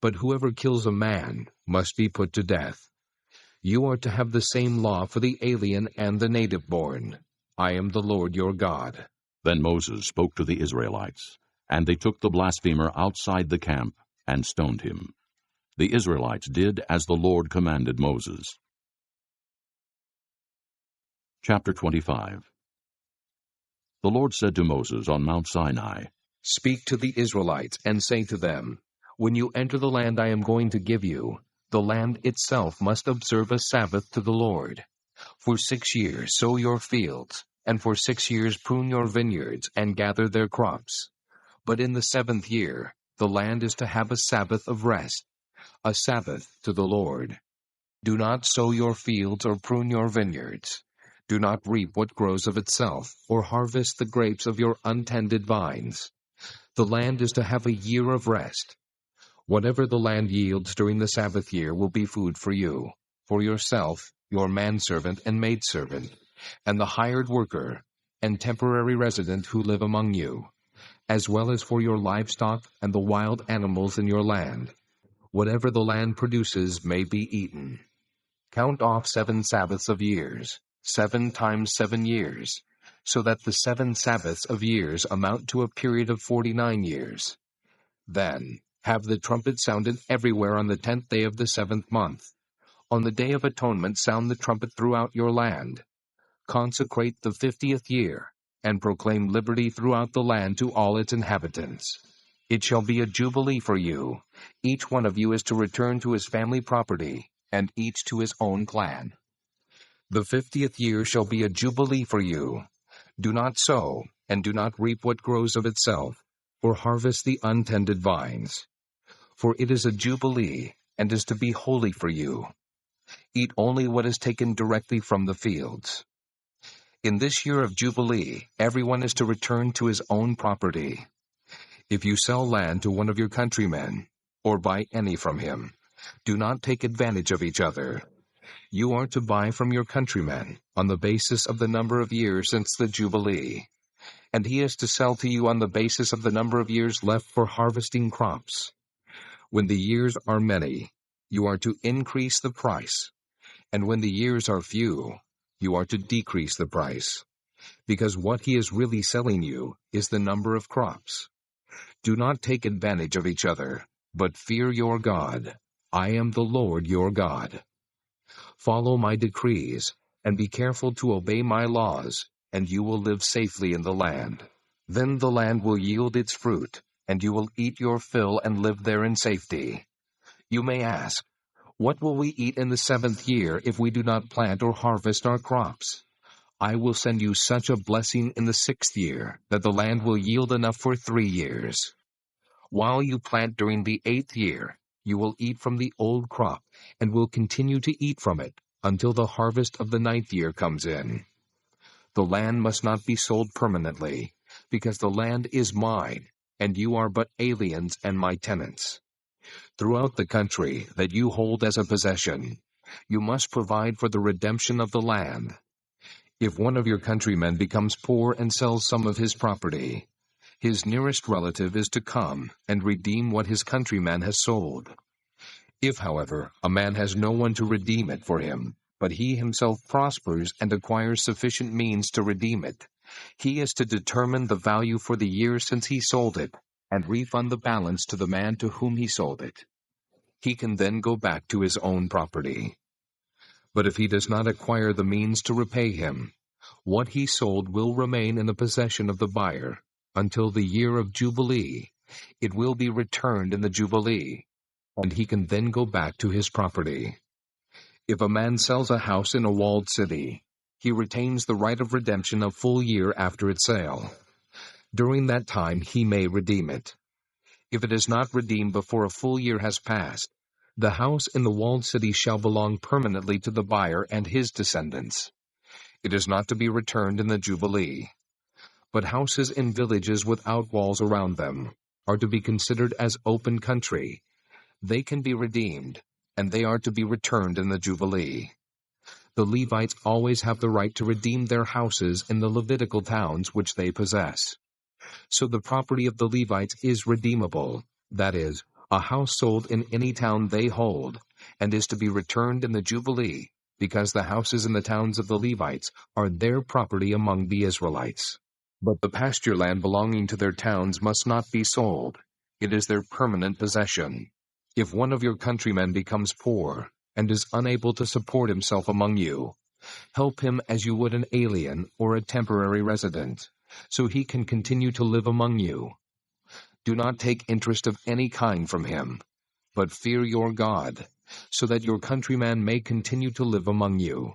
but whoever kills a man must be put to death. You are to have the same law for the alien and the native born. I am the Lord your God. Then Moses spoke to the Israelites, and they took the blasphemer outside the camp and stoned him. The Israelites did as the Lord commanded Moses. Chapter 25. The Lord said to Moses on Mount Sinai, Speak to the Israelites and say to them, When you enter the land I am going to give you, the land itself must observe a Sabbath to the Lord. For 6 years sow your fields, and for 6 years prune your vineyards and gather their crops. But in the 7th year, the land is to have a Sabbath of rest, a Sabbath to the Lord. Do not sow your fields or prune your vineyards. Do not reap what grows of itself, or harvest the grapes of your untended vines. The land is to have a year of rest. Whatever the land yields during the Sabbath year will be food for you, for yourself, your manservant and maidservant, and the hired worker and temporary resident who live among you, as well as for your livestock and the wild animals in your land. Whatever the land produces may be eaten. Count off 7 Sabbaths of years, 7 times 7 years, so that the 7 Sabbaths of years amount to a period of 49 years. Then have the trumpet sounded everywhere on the 10th day of the 7th month. On the Day of Atonement sound the trumpet throughout your land. Consecrate the 50th year, and proclaim liberty throughout the land to all its inhabitants. It shall be a jubilee for you. Each one of you is to return to his family property, and each to his own clan. The 50th year shall be a jubilee for you. Do not sow, and do not reap what grows of itself, or harvest the untended vines. For it is a jubilee, and is to be holy for you. Eat only what is taken directly from the fields. In this year of Jubilee, everyone is to return to his own property. If you sell land to one of your countrymen, or buy any from him, do not take advantage of each other. You are to buy from your countryman on the basis of the number of years since the Jubilee, and he is to sell to you on the basis of the number of years left for harvesting crops. When the years are many, you are to increase the price, and when the years are few, you are to decrease the price, because what he is really selling you is the number of crops. Do not take advantage of each other, but fear your God. I am the Lord your God. Follow my decrees, and be careful to obey my laws, and you will live safely in the land. Then the land will yield its fruit, and you will eat your fill and live there in safety. You may ask, what will we eat in the 7th year if we do not plant or harvest our crops? I will send you such a blessing in the 6th year that the land will yield enough for 3 years. While you plant during the 8th year, you will eat from the old crop and will continue to eat from it until the harvest of the 9th year comes in. The land must not be sold permanently, because the land is mine, and you are but aliens and my tenants. Throughout the country that you hold as a possession, you must provide for the redemption of the land. If one of your countrymen becomes poor and sells some of his property, his nearest relative is to come and redeem what his countryman has sold. If, however, a man has no one to redeem it for him, but he himself prospers and acquires sufficient means to redeem it, he is to determine the value for the year since he sold it, and refund the balance to the man to whom he sold it. He can then go back to his own property. But if he does not acquire the means to repay him, what he sold will remain in the possession of the buyer until the year of Jubilee. It will be returned in the Jubilee, and he can then go back to his property. If a man sells a house in a walled city, he retains the right of redemption a full year after its sale. During that time he may redeem it. If it is not redeemed before a full year has passed, the house in the walled city shall belong permanently to the buyer and his descendants. It is not to be returned in the Jubilee. But houses in villages without walls around them are to be considered as open country. They can be redeemed, and they are to be returned in the Jubilee. The Levites always have the right to redeem their houses in the Levitical towns which they possess. So the property of the Levites is redeemable, that is, a house sold in any town they hold, and is to be returned in the Jubilee, because the houses in the towns of the Levites are their property among the Israelites. But the pasture land belonging to their towns must not be sold. It is their permanent possession. If one of your countrymen becomes poor, and is unable to support himself among you, help him as you would an alien or a temporary resident, so he can continue to live among you. Do not take interest of any kind from him, but fear your God, so that your countryman may continue to live among you.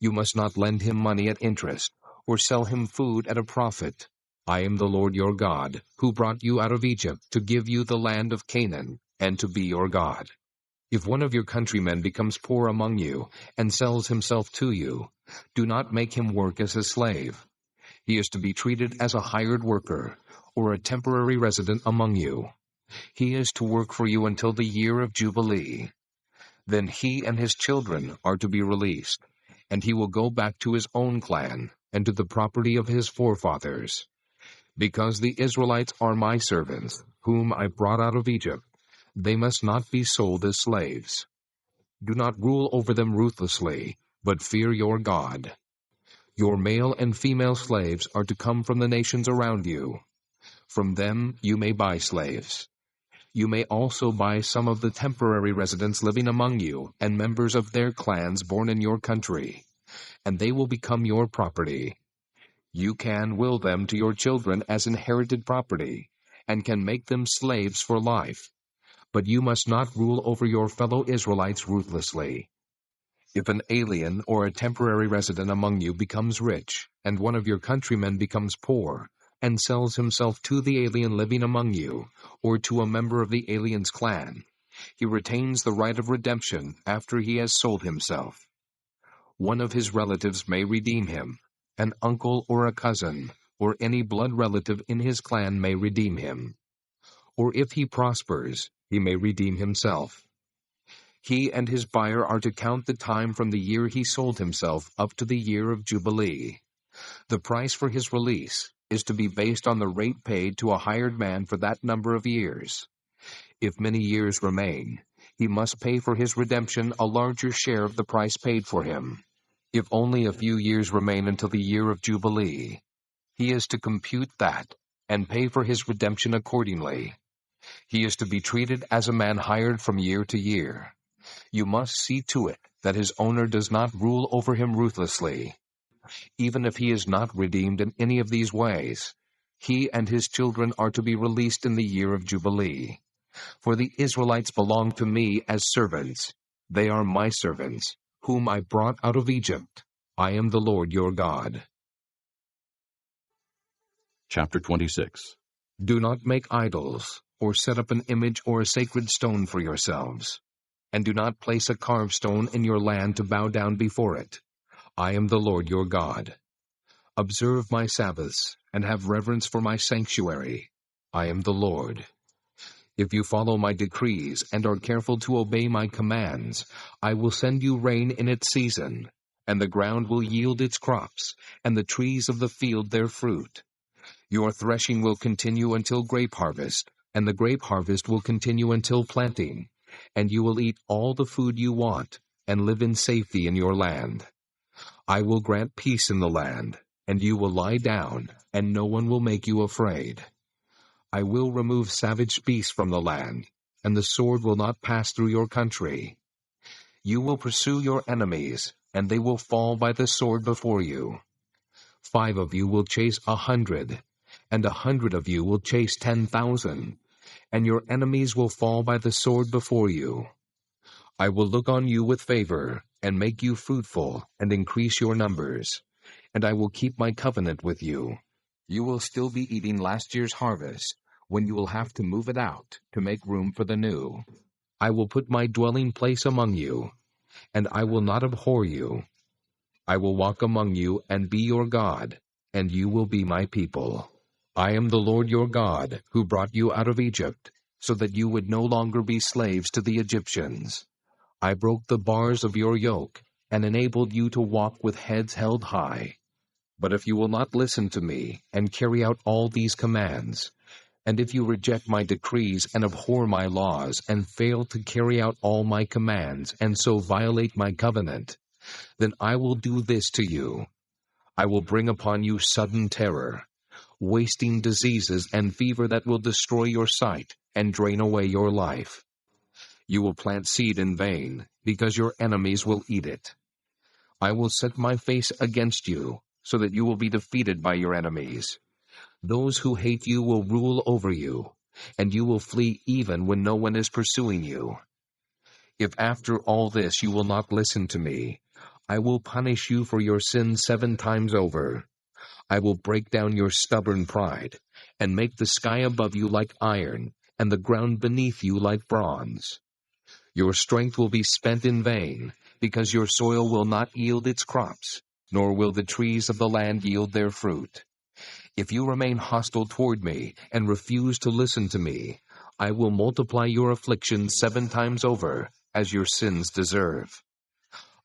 You must not lend him money at interest, or sell him food at a profit. I am the Lord your God, who brought you out of Egypt to give you the land of Canaan, and to be your God. If one of your countrymen becomes poor among you, and sells himself to you, do not make him work as a slave. He is to be treated as a hired worker, or a temporary resident among you. He is to work for you until the year of Jubilee. Then he and his children are to be released, and he will go back to his own clan and to the property of his forefathers. Because the Israelites are my servants, whom I brought out of Egypt, they must not be sold as slaves. Do not rule over them ruthlessly, but fear your God. Your male and female slaves are to come from the nations around you. From them you may buy slaves. You may also buy some of the temporary residents living among you and members of their clans born in your country, and they will become your property. You can will them to your children as inherited property, and can make them slaves for life. But you must not rule over your fellow Israelites ruthlessly. If an alien or a temporary resident among you becomes rich, and one of your countrymen becomes poor, and sells himself to the alien living among you, or to a member of the alien's clan, he retains the right of redemption after he has sold himself. One of his relatives may redeem him. An uncle or a cousin, or any blood relative in his clan may redeem him. Or if he prospers, he may redeem himself. He and his buyer are to count the time from the year he sold himself up to the year of Jubilee. The price for his release is to be based on the rate paid to a hired man for that number of years. If many years remain, he must pay for his redemption a larger share of the price paid for him. If only a few years remain until the year of Jubilee, he is to compute that and pay for his redemption accordingly. He is to be treated as a man hired from year to year. You must see to it that his owner does not rule over him ruthlessly. Even if he is not redeemed in any of these ways, he and his children are to be released in the year of Jubilee. For the Israelites belong to me as servants. They are my servants, whom I brought out of Egypt. I am the Lord your God. Chapter 26. Do not make idols, or set up an image or a sacred stone for yourselves. And do not place a carved stone in your land to bow down before it. I am the Lord your God. Observe my Sabbaths, and have reverence for my sanctuary. I am the Lord. If you follow my decrees and are careful to obey my commands, I will send you rain in its season, and the ground will yield its crops, and the trees of the field their fruit. Your threshing will continue until grape harvest, and the grape harvest will continue until planting, and you will eat all the food you want, and live in safety in your land. I will grant peace in the land, and you will lie down, and no one will make you afraid. I will remove savage beasts from the land, and the sword will not pass through your country. You will pursue your enemies, and they will fall by the sword before you. 5 of you will chase 100, and 100 of you will chase 10,000, and your enemies will fall by the sword before you. I will look on you with favor, and make you fruitful, and increase your numbers, and I will keep my covenant with you. You will still be eating last year's harvest, when you will have to move it out to make room for the new. I will put my dwelling place among you, and I will not abhor you. I will walk among you and be your God, and you will be my people. I am the Lord your God, who brought you out of Egypt, so that you would no longer be slaves to the Egyptians. I broke the bars of your yoke, and enabled you to walk with heads held high. But if you will not listen to me, and carry out all these commands, and if you reject my decrees and abhor my laws, and fail to carry out all my commands, and so violate my covenant, then I will do this to you. I will bring upon you sudden terror, wasting diseases and fever that will destroy your sight and drain away your life. You will plant seed in vain, because your enemies will eat it. I will set my face against you, so that you will be defeated by your enemies. Those who hate you will rule over you, and you will flee even when no one is pursuing you. If after all this you will not listen to me, I will punish you for your sins 7 times over. I will break down your stubborn pride, and make the sky above you like iron, and the ground beneath you like bronze. Your strength will be spent in vain, because your soil will not yield its crops, nor will the trees of the land yield their fruit. If you remain hostile toward me and refuse to listen to me, I will multiply your afflictions 7 times over, as your sins deserve.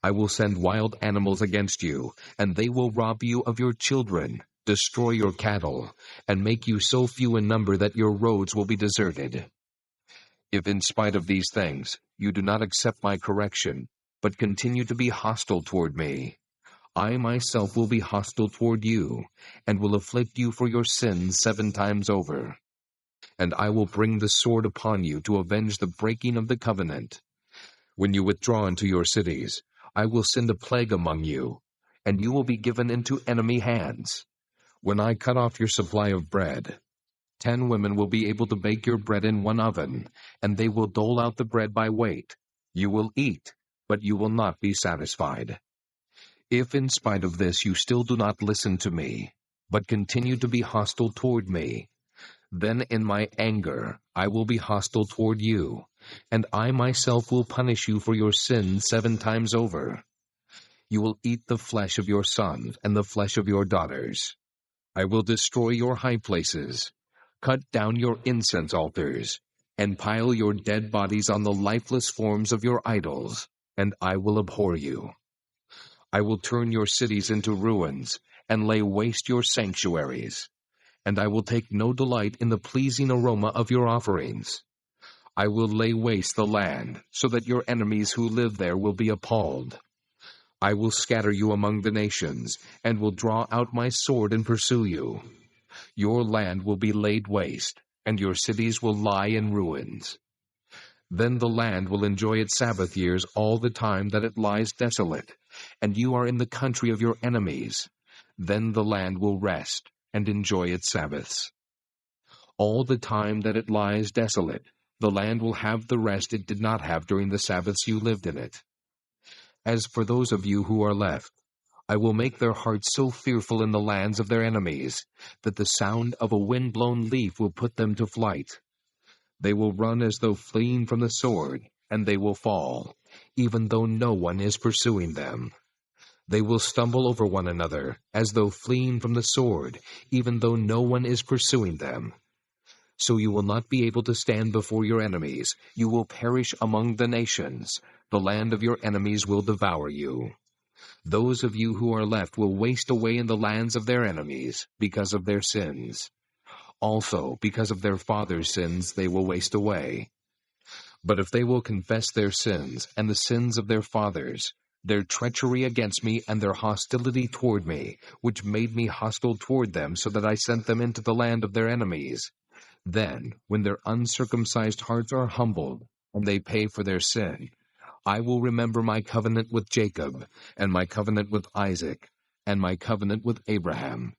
I will send wild animals against you, and they will rob you of your children, destroy your cattle, and make you so few in number that your roads will be deserted. If in spite of these things you do not accept my correction, but continue to be hostile toward me, I myself will be hostile toward you, and will afflict you for your sins 7 times over. And I will bring the sword upon you to avenge the breaking of the covenant. When you withdraw into your cities, I will send a plague among you, and you will be given into enemy hands. When I cut off your supply of bread, 10 women will be able to bake your bread in 1 oven, and they will dole out the bread by weight. You will eat, but you will not be satisfied. If in spite of this you still do not listen to me, but continue to be hostile toward me, then in my anger I will be hostile toward you, and I myself will punish you for your sins 7 times over. You will eat the flesh of your sons and the flesh of your daughters. I will destroy your high places, cut down your incense altars, and pile your dead bodies on the lifeless forms of your idols, and I will abhor you. I will turn your cities into ruins, and lay waste your sanctuaries, and I will take no delight in the pleasing aroma of your offerings. I will lay waste the land, so that your enemies who live there will be appalled. I will scatter you among the nations, and will draw out my sword and pursue you. Your land will be laid waste, and your cities will lie in ruins. Then the land will enjoy its Sabbath years all the time that it lies desolate, and you are in the country of your enemies. Then the land will rest and enjoy its Sabbaths. All the time that it lies desolate, the land will have the rest it did not have during the Sabbaths you lived in it. As for those of you who are left, I will make their hearts so fearful in the lands of their enemies, that the sound of a wind-blown leaf will put them to flight. They will run as though fleeing from the sword, and they will fall, even though no one is pursuing them. They will stumble over one another, as though fleeing from the sword, even though no one is pursuing them. So you will not be able to stand before your enemies. You will perish among the nations. The land of your enemies will devour you. Those of you who are left will waste away in the lands of their enemies because of their sins. Also, because of their fathers' sins, they will waste away. But if they will confess their sins and the sins of their fathers, their treachery against me and their hostility toward me, which made me hostile toward them so that I sent them into the land of their enemies, then, when their uncircumcised hearts are humbled and they pay for their sin, I will remember my covenant with Jacob, and my covenant with Isaac, and my covenant with Abraham,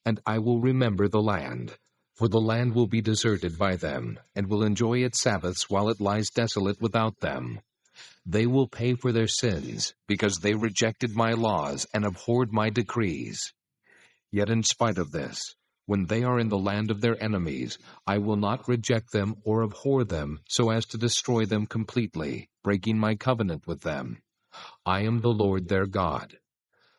and I will remember the land. For the land will be deserted by them, and will enjoy its Sabbaths while it lies desolate without them. They will pay for their sins, because they rejected my laws and abhorred my decrees. Yet in spite of this, when they are in the land of their enemies, I will not reject them or abhor them so as to destroy them completely, breaking my covenant with them. I am the Lord their God.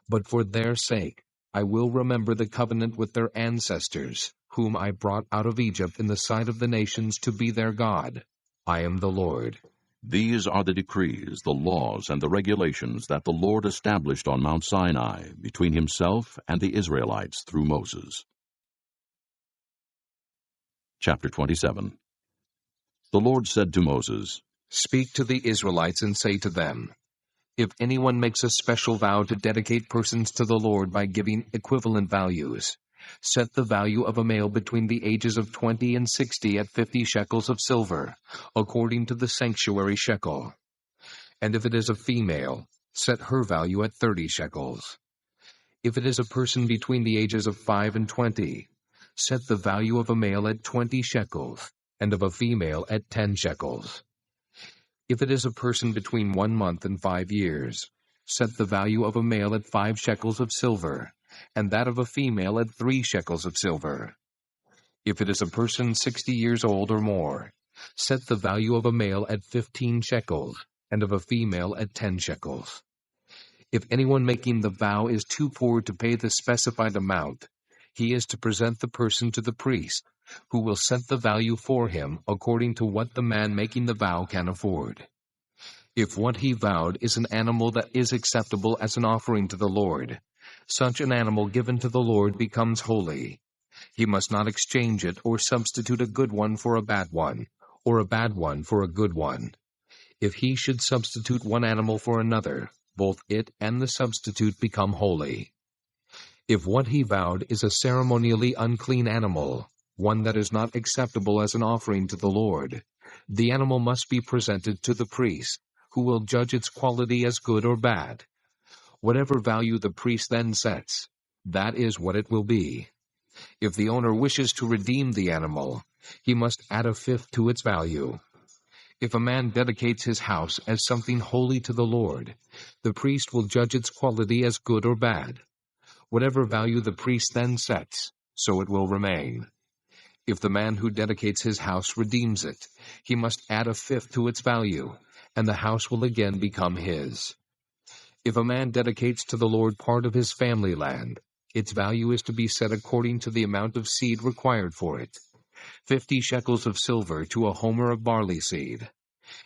But for their sake, I will remember the covenant with their ancestors, whom I brought out of Egypt in the sight of the nations to be their God. I am the Lord. These are the decrees, the laws, and the regulations that the Lord established on Mount Sinai between himself and the Israelites through Moses. Chapter 27. The Lord said to Moses, Speak to the Israelites and say to them, If anyone makes a special vow to dedicate persons to the Lord by giving equivalent values, set the value of a male between the ages of 20 and 60 at 50 shekels of silver, according to the sanctuary shekel. And if it is a female, set her value at 30 shekels. If it is a person between the ages of 5 and 20, set the value of a male at 20 shekels, and of a female at 10 shekels. If it is a person between 1 month and 5 years, set the value of a male at 5 shekels of silver, and that of a female at 3 shekels of silver. If it is a person 60 years old or more, set the value of a male at 15 shekels, and of a female at 10 shekels. If anyone making the vow is too poor to pay the specified amount, he is to present the person to the priest, who will set the value for him according to what the man making the vow can afford. If what he vowed is an animal that is acceptable as an offering to the Lord, such an animal given to the Lord becomes holy. He must not exchange it or substitute a good one for a bad one, or a bad one for a good one. If he should substitute one animal for another, both it and the substitute become holy. If what he vowed is a ceremonially unclean animal, one that is not acceptable as an offering to the Lord, the animal must be presented to the priest, who will judge its quality as good or bad. Whatever value the priest then sets, that is what it will be. If the owner wishes to redeem the animal, he must add a fifth to its value. If a man dedicates his house as something holy to the Lord, the priest will judge its quality as good or bad. Whatever value the priest then sets, so it will remain. If the man who dedicates his house redeems it, he must add a fifth to its value, and the house will again become his. If a man dedicates to the Lord part of his family land, its value is to be set according to the amount of seed required for it, 50 shekels of silver to a homer of barley seed.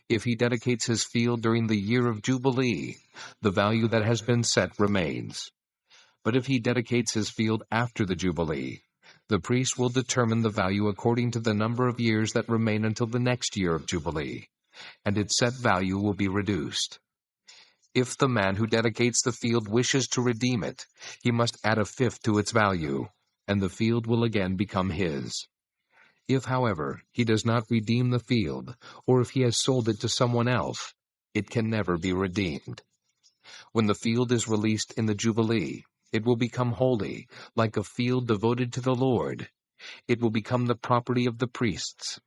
If he dedicates his field during the year of Jubilee, the value that has been set remains. But if he dedicates his field after the Jubilee, the priest will determine the value according to the number of years that remain until the next year of Jubilee, and its set value will be reduced. If the man who dedicates the field wishes to redeem it, he must add a fifth to its value, and the field will again become his. If, however, he does not redeem the field, or if he has sold it to someone else, it can never be redeemed. When the field is released in the Jubilee, it will become holy, like a field devoted to the Lord. It will become the property of the priests.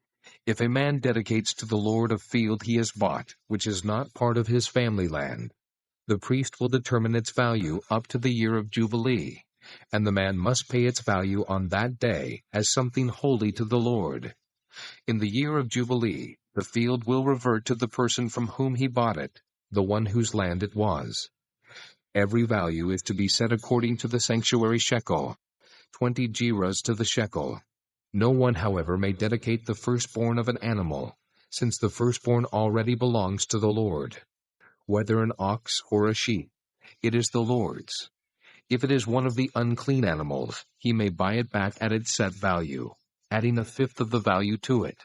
If a man dedicates to the Lord a field he has bought, which is not part of his family land, the priest will determine its value up to the year of Jubilee, and the man must pay its value on that day as something holy to the Lord. In the year of Jubilee, the field will revert to the person from whom he bought it, the one whose land it was. Every value is to be set according to the sanctuary shekel, 20 gerahs to the shekel. No one, however, may dedicate the firstborn of an animal, since the firstborn already belongs to the Lord. Whether an ox or a sheep, it is the Lord's. If it is one of the unclean animals, he may buy it back at its set value, adding a fifth of the value to it.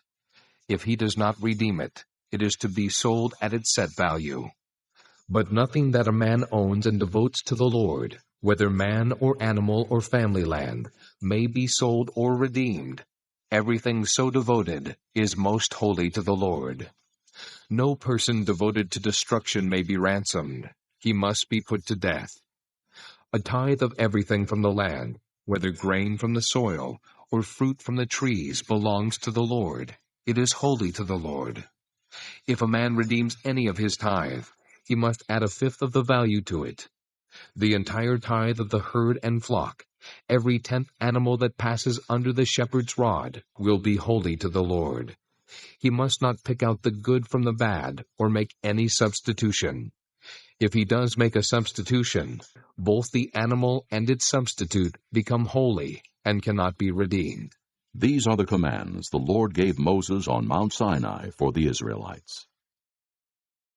If he does not redeem it, it is to be sold at its set value. But nothing that a man owns and devotes to the Lord, whether man or animal or family land, may be sold or redeemed. Everything so devoted is most holy to the Lord. No person devoted to destruction may be ransomed. He must be put to death. A tithe of everything from the land, whether grain from the soil or fruit from the trees, belongs to the Lord. It is holy to the Lord. If a man redeems any of his tithe, he must add a fifth of the value to it. The entire tithe of the herd and flock, every 10th animal that passes under the shepherd's rod, will be holy to the Lord. He must not pick out the good from the bad or make any substitution. If he does make a substitution, both the animal and its substitute become holy and cannot be redeemed. These are the commands the Lord gave Moses on Mount Sinai for the Israelites.